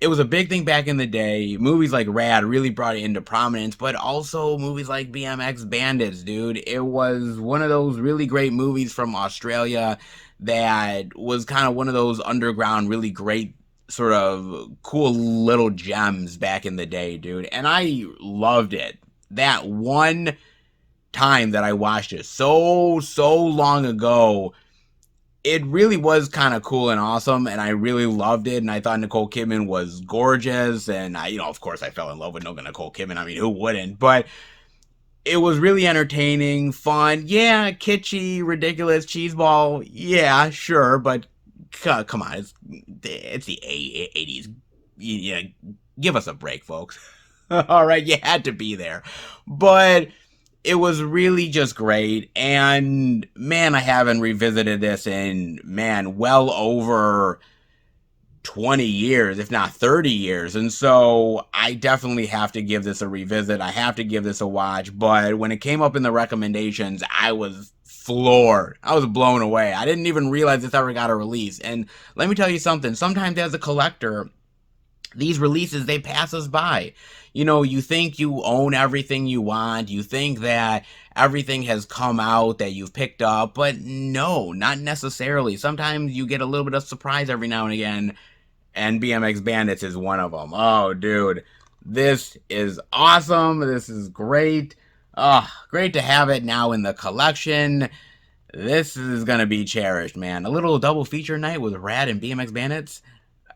it was a big thing back in the day. Movies like Rad really brought it into prominence, but also movies like BMX Bandits, dude. It was one of those really great movies from Australia that was kind of one of those underground, really great, sort of cool little gems back in the day, dude. And I loved it. That one time that I watched it so long ago, it really was kind of cool and awesome, and I really loved it, and I thought Nicole Kidman was gorgeous, and of course I fell in love with Nicole Kidman. I mean, who wouldn't? But it was really entertaining, fun, yeah, kitschy, ridiculous, cheeseball, yeah, sure, but come on, it's the 80s. Yeah, give us a break, folks. All right, you had to be there. But it was really just great, and man, I haven't revisited this in, man, well over 20 years, if not 30 years, and so I definitely have to give this a revisit. I have to give this a watch, but when it came up in the recommendations, I was floored. I was blown away. I didn't even realize this ever got a release, and let me tell you something, sometimes as a collector, these releases, they pass us by. You think you own everything you want. You think that everything has come out that you've picked up, but no, not necessarily. Sometimes you get a little bit of surprise every now and again, and BMX Bandits is one of them. Oh, dude, this is awesome. This is great. Oh, great to have it now in the collection. This is going to be cherished, man. A little double feature night with Rad and BMX Bandits.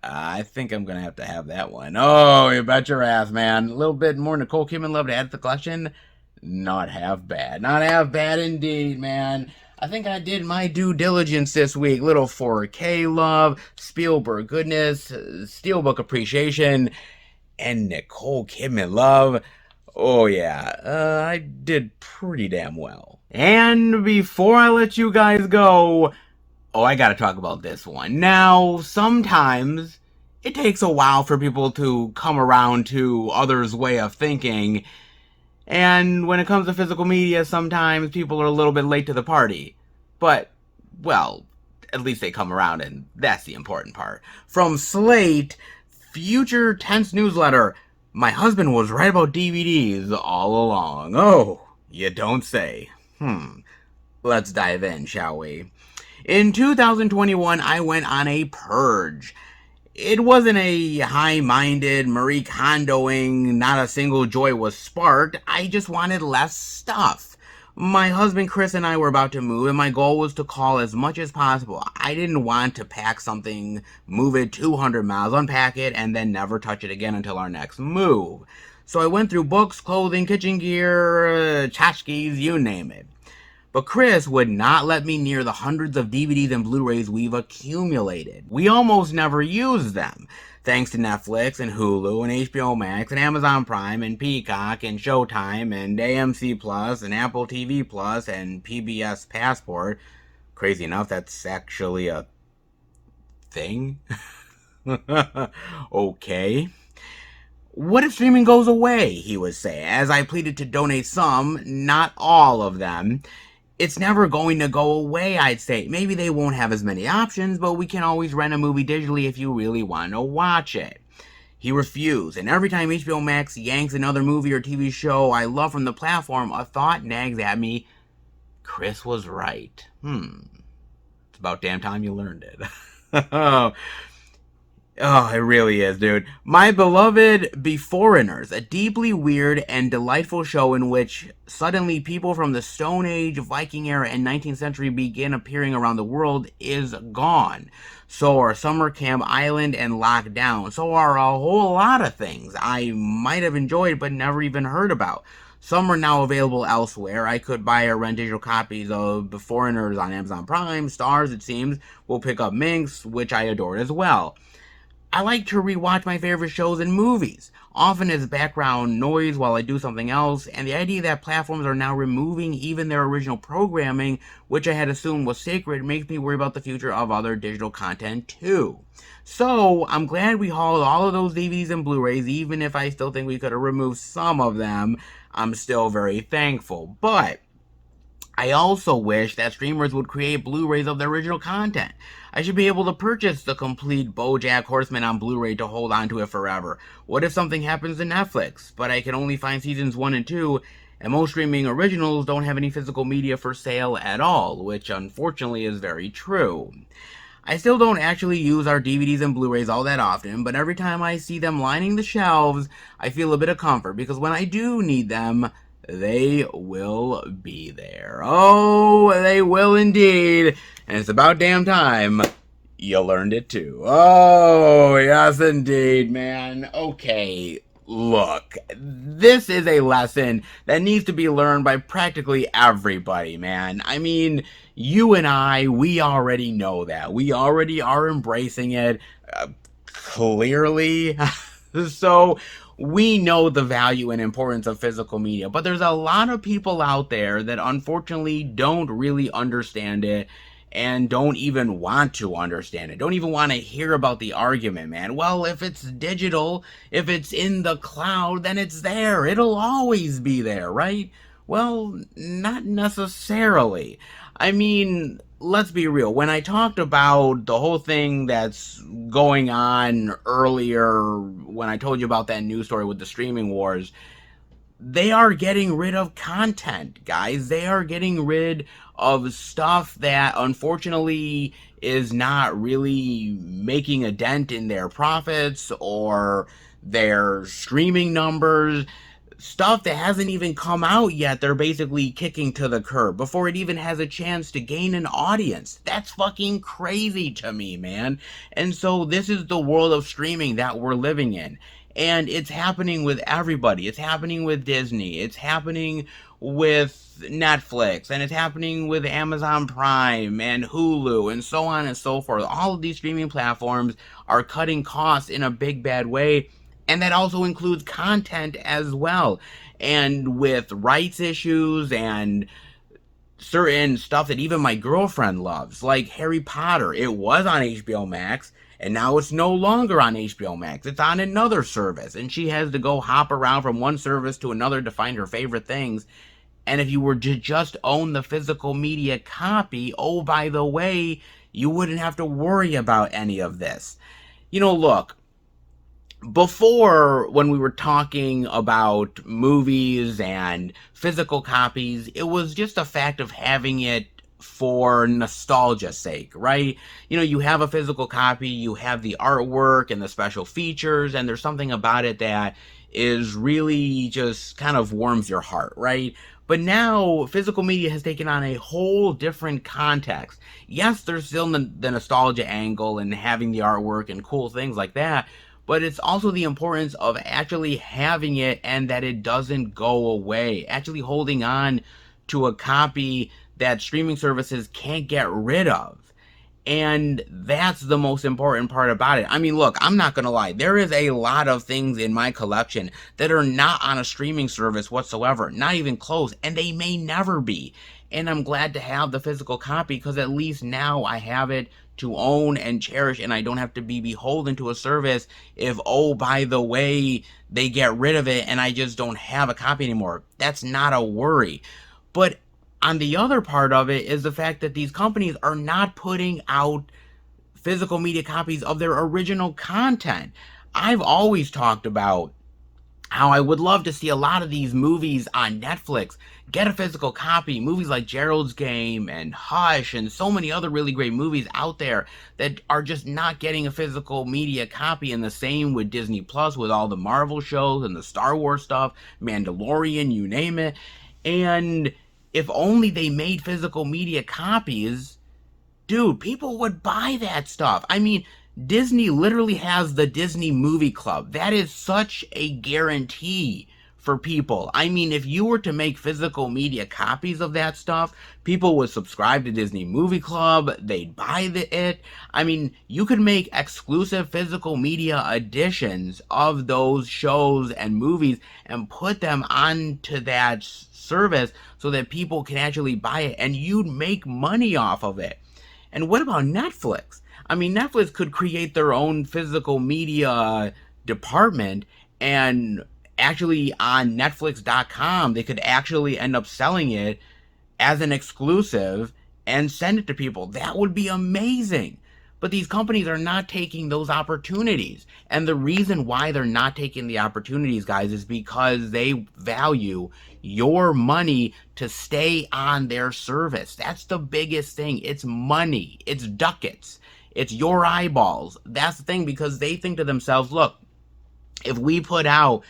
I think I'm going to have that one. Oh, you bet your ass, man. A little bit more Nicole Kidman love to add to the collection. Not half bad. Not half bad indeed, man. I think I did my due diligence this week. Little 4K love, Spielberg goodness, Steelbook appreciation, and Nicole Kidman love. Oh, yeah. I did pretty damn well. And before I let you guys go, oh, I gotta talk about this one. Now, sometimes it takes a while for people to come around to others' way of thinking. And when it comes to physical media, sometimes people are a little bit late to the party. But, well, at least they come around, and that's the important part. From Slate, Future Tense Newsletter. My husband was right about DVDs all along. Oh, you don't say. Let's dive in, shall we? In 2021, I went on a purge. It wasn't a high-minded, Marie Kondoing, not a single joy was sparked. I just wanted less stuff. My husband Chris and I were about to move, and my goal was to call as much as possible. I didn't want to pack something, move it 200 miles, unpack it, and then never touch it again until our next move. So I went through books, clothing, kitchen gear, tchotchkes, you name it. But Chris would not let me near the hundreds of DVDs and Blu-rays we've accumulated. We almost never use them, thanks to Netflix and Hulu and HBO Max and Amazon Prime and Peacock and Showtime and AMC Plus and Apple TV Plus and PBS Passport. Crazy enough, that's actually a thing. Okay. What if streaming goes away, he would say, as I pleaded to donate some, not all of them. It's never going to go away, I'd say. Maybe they won't have as many options, but we can always rent a movie digitally if you really want to watch it. He refused, and every time HBO Max yanks another movie or TV show I love from the platform, a thought nags at me, Chris was right. It's about damn time you learned it. Oh, it really is, dude. My beloved Beforeigners, a deeply weird and delightful show in which suddenly people from the Stone Age, Viking era, and 19th century begin appearing around the world, is gone. So are Summer Camp Island and Lockdown. So are a whole lot of things I might have enjoyed but never even heard about. Some are now available elsewhere. I could buy or rent digital copies of The Foreigners on Amazon Prime. Stars, it seems, will pick up Minx, which I adored as well. I like to rewatch my favorite shows and movies, often as background noise while I do something else, and the idea that platforms are now removing even their original programming, which I had assumed was sacred, makes me worry about the future of other digital content too. So, I'm glad we hauled all of those DVDs and Blu-rays, even if I still think we could have removed some of them. I'm still very thankful. But I also wish that streamers would create Blu-rays of the original content. I should be able to purchase the complete BoJack Horseman on Blu-ray to hold on to it forever. What if something happens to Netflix, but I can only find seasons 1 and 2, and most streaming originals don't have any physical media for sale at all, which unfortunately is very true. I still don't actually use our DVDs and Blu-rays all that often, but every time I see them lining the shelves, I feel a bit of comfort, because when I do need them, they will be there. Oh, they will indeed. And it's about damn time you learned it too. Oh, yes indeed, man. Okay, look. This is a lesson that needs to be learned by practically everybody, man. I mean, you and I, we already know that. We already are embracing it. Clearly. So we know the value and importance of physical media, but there's a lot of people out there that unfortunately don't really understand it and don't even want to understand it. Don't even want to hear about the argument, man. Well, if it's digital, if it's in the cloud, then it's there. It'll always be there, right? Well, not necessarily. I mean, let's be real. When I talked about the whole thing that's going on earlier, when I told you about that news story with the streaming wars, they are getting rid of content, guys. They are getting rid of stuff that unfortunately is not really making a dent in their profits or their streaming numbers. Stuff that hasn't even come out yet, they're basically kicking to the curb before it even has a chance to gain an audience. That's fucking crazy to me, man. And so this is the world of streaming that we're living in. And it's happening with everybody. It's happening with Disney. It's happening with Netflix. And it's happening with Amazon Prime and Hulu and so on and so forth. All of these streaming platforms are cutting costs in a big bad way. And that also includes content as well. And with rights issues and certain stuff that even my girlfriend loves, like Harry Potter. It was on HBO Max, and now it's no longer on HBO Max. It's on another service, and she has to go hop around from one service to another to find her favorite things. And if you were to just own the physical media copy, oh, by the way, you wouldn't have to worry about any of this. You know, look, before, when we were talking about movies and physical copies, it was just a fact of having it for nostalgia's sake, right? You know, you have a physical copy, you have the artwork and the special features, and there's something about it that is really just kind of warms your heart, right? But now, physical media has taken on a whole different context. Yes, there's still the nostalgia angle and having the artwork and cool things like that, but it's also the importance of actually having it and that it doesn't go away. Actually holding on to a copy that streaming services can't get rid of. And that's the most important part about it. I mean, look, I'm not going to lie. There is a lot of things in my collection that are not on a streaming service whatsoever, not even close, and they may never be. And I'm glad to have the physical copy because at least now I have it to own and cherish, and I don't have to be beholden to a service if, oh, by the way, they get rid of it and I just don't have a copy anymore. That's not a worry. But on the other part of it is the fact that these companies are not putting out physical media copies of their original content. I've always talked about how I would love to see a lot of these movies on Netflix get a physical copy. Movies like Gerald's Game and Hush and so many other really great movies out there that are just not getting a physical media copy. And the same with Disney Plus with all the Marvel shows and the Star Wars stuff, Mandalorian, you name it. And if only they made physical media copies, dude, people would buy that stuff. I mean, Disney literally has the Disney Movie Club. That is such a guarantee for people. I mean, if you were to make physical media copies of that stuff, people would subscribe to Disney Movie Club, they'd buy it. I mean, you could make exclusive physical media editions of those shows and movies and put them onto that service so that people can actually buy it, and you'd make money off of it. And what about Netflix? I mean, Netflix could create their own physical media department, and actually on Netflix.com, they could actually end up selling it as an exclusive and send it to people. That would be amazing. But these companies are not taking those opportunities. And the reason why they're not taking the opportunities, guys, is because they value your money to stay on their service. That's the biggest thing. It's money. It's ducats. It's your eyeballs. That's the thing, because they think to themselves, look, if we put out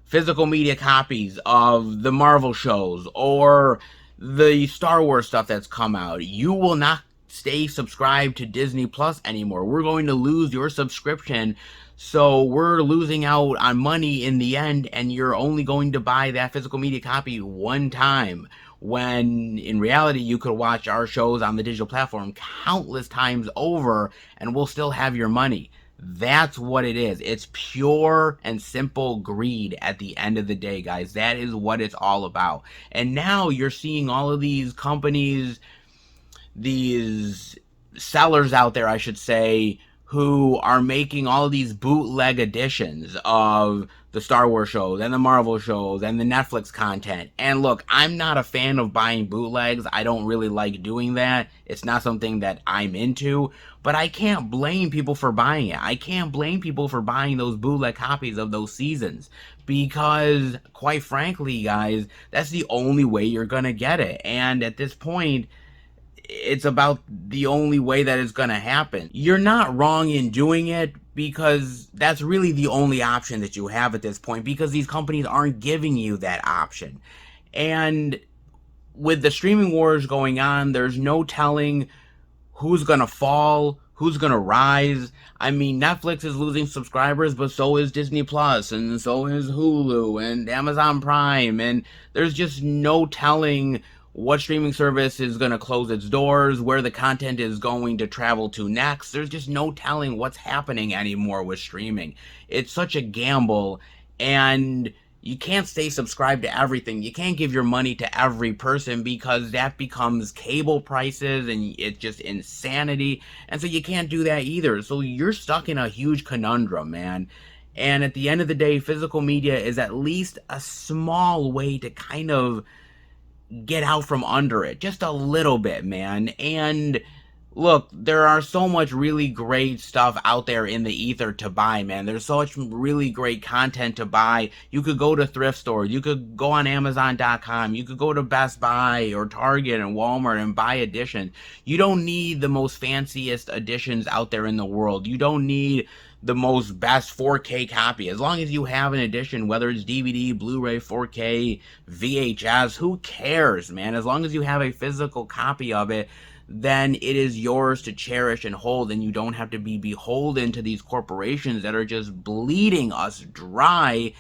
physical media copies of the Marvel shows or the Star Wars stuff that's come out, you will not stay subscribed to Disney Plus anymore. We're going to lose your subscription, so we're losing out on money in the end, and you're only going to buy that physical media copy one time, when in reality you could watch our shows on the digital platform countless times over and we'll still have your money. That's what it is. It's pure and simple greed at the end of the day, guys. That is what it's all about. And now you're seeing all of these companies, these sellers out there, I should say, who are making all of these bootleg editions of the Star Wars shows and the Marvel shows and the Netflix content. And look, I'm not a fan of buying bootlegs. I don't really like doing that. It's not something that I'm into, but I can't blame people for buying it. I can't blame people for buying those bootleg copies of those seasons, because quite frankly, guys, that's the only way you're gonna get it. And at this point, it's about the only way that it's gonna happen. You're not wrong in doing it, because that's really the only option that you have at this point, because these companies aren't giving you that option. And with the streaming wars going on, there's no telling who's gonna fall, who's gonna rise. I mean, Netflix is losing subscribers, but so is Disney Plus, and so is Hulu, and Amazon Prime, and there's just no telling what streaming service is going to close its doors, where the content is going to travel to next. There's just no telling what's happening anymore with streaming. It's such a gamble, and you can't stay subscribed to everything. You can't give your money to every person, because that becomes cable prices, and it's just insanity. And so you can't do that either. So you're stuck in a huge conundrum, man. And at the end of the day, physical media is at least a small way to kind of get out from under it, just a little bit, man. And look, there are so much really great stuff out there in the ether to buy, man. There's so much really great content to buy. You could go to thrift stores, you could go on Amazon.com, you could go to Best Buy or Target and Walmart and buy editions. You don't need the most fanciest editions out there in the world. You don't need the most best 4K copy. As long as you have an edition, whether it's DVD, Blu-ray, 4K, VHS, who cares, man? As long as you have a physical copy of it, then it is yours to cherish and hold, and you don't have to be beholden to these corporations that are just bleeding us dry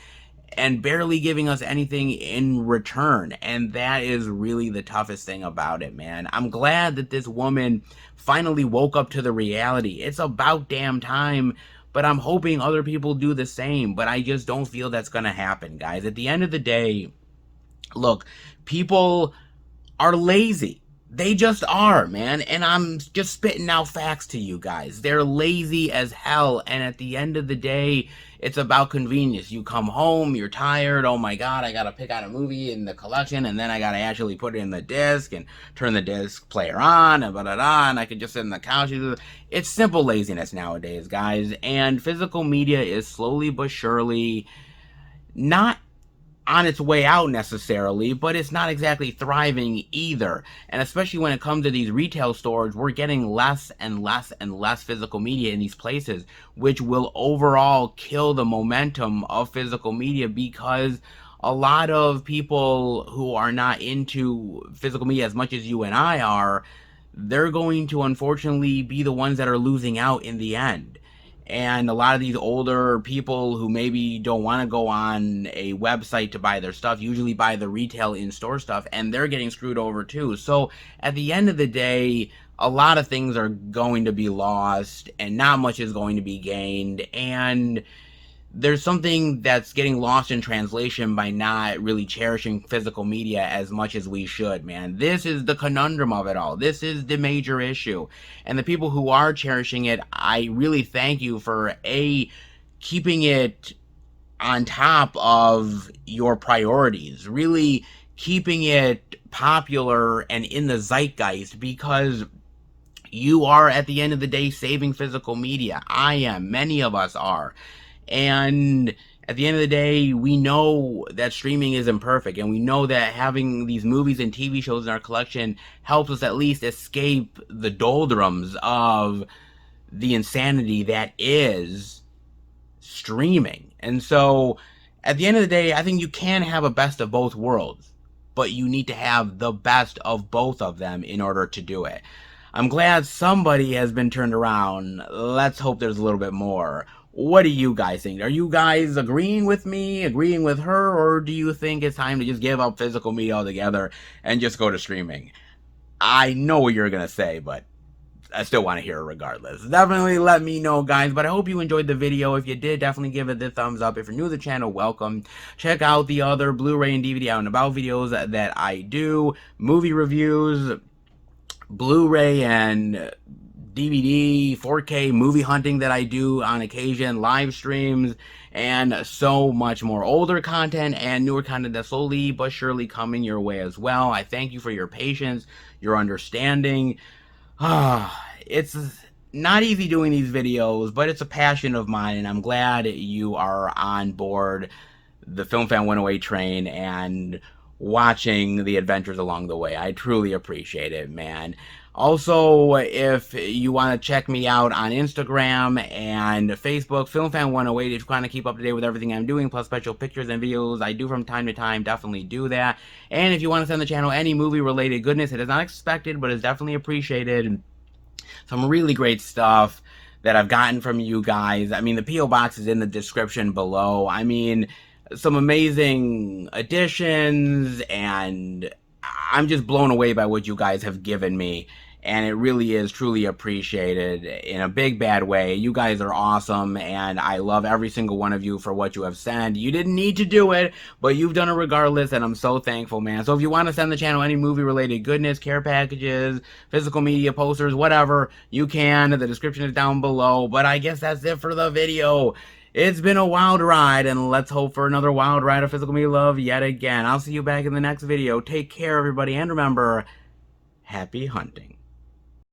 and barely giving us anything in return. And that is really the toughest thing about it, man. I'm glad that this woman finally woke up to the reality. It's about damn time, but I'm hoping other people do the same. But I just don't feel that's gonna happen, guys. At the end of the day, look, people are lazy. They just are, man. And I'm just spitting out facts to you guys. They're lazy as hell. And at the end of the day, it's about convenience. You come home, you're tired. Oh my God, I gotta pick out a movie in the collection, and then I gotta actually put it in the disc and turn the disc player on and blah, blah, blah, and I can just sit on the couch. It's simple laziness nowadays, guys. And physical media is slowly but surely not on its way out necessarily, but it's not exactly thriving either. And especially when it comes to these retail stores, we're getting less and less and less physical media in these places, which will overall kill the momentum of physical media, because a lot of people who are not into physical media as much as you and I are, they're going to unfortunately be the ones that are losing out in the end. And a lot of these older people who maybe don't want to go on a website to buy their stuff usually buy the retail in-store stuff, and they're getting screwed over too. So at the end of the day, a lot of things are going to be lost and not much is going to be gained. And there's something that's getting lost in translation by not really cherishing physical media as much as we should, man. This is the conundrum of it all. This is the major issue. And the people who are cherishing it, I really thank you for keeping it on top of your priorities, really keeping it popular and in the zeitgeist, because you are, at the end of the day, saving physical media. I am. Many of us are. And at the end of the day, we know that streaming is imperfect, and we know that having these movies and TV shows in our collection helps us at least escape the doldrums of the insanity that is streaming. And so, at the end of the day, I think you can have a best of both worlds, but you need to have the best of both of them in order to do it. I'm glad somebody has been turned around. Let's hope there's a little bit more. What do you guys think? Are you guys agreeing with me, agreeing with her, or do you think it's time to just give up physical media altogether and just go to streaming? I know what you're going to say, but I still want to hear it regardless. Definitely let me know, guys. But I hope you enjoyed the video. If you did, definitely give it the thumbs up. If you're new to the channel, welcome. Check out the other Blu-ray and DVD out and about videos that I do. Movie reviews, Blu-ray and DVD, 4K movie hunting that I do on occasion, live streams, and so much more. Older content and newer content that's slowly but surely coming your way as well. I thank you for your patience, your understanding. It's not easy doing these videos, but it's a passion of mine, and I'm glad you are on board the Film Fan 108 train and watching the adventures along the way. I truly appreciate it, man. Also, if you want to check me out on Instagram and Facebook, FilmFan108, if you want to keep up to date with everything I'm doing, plus special pictures and videos I do from time to time, definitely do that. And if you want to send the channel any movie-related goodness, it is not expected, but is definitely appreciated. Some really great stuff that I've gotten from you guys. I mean, the P.O. Box is in the description below. I mean, some amazing additions, and I'm just blown away by what you guys have given me, and it really is truly appreciated in a big bad way. You guys are awesome, and I love every single one of you for what you have sent. You didn't need to do it, but you've done it regardless, and I'm so thankful, man. So if you want to send the channel any movie-related goodness, care packages, physical media, posters, whatever, you can. The description is down below, but I guess that's it for the video. It's been a wild ride, and let's hope for another wild ride of physical media love yet again. I'll see you back in the next video. Take care, everybody, and remember, happy hunting.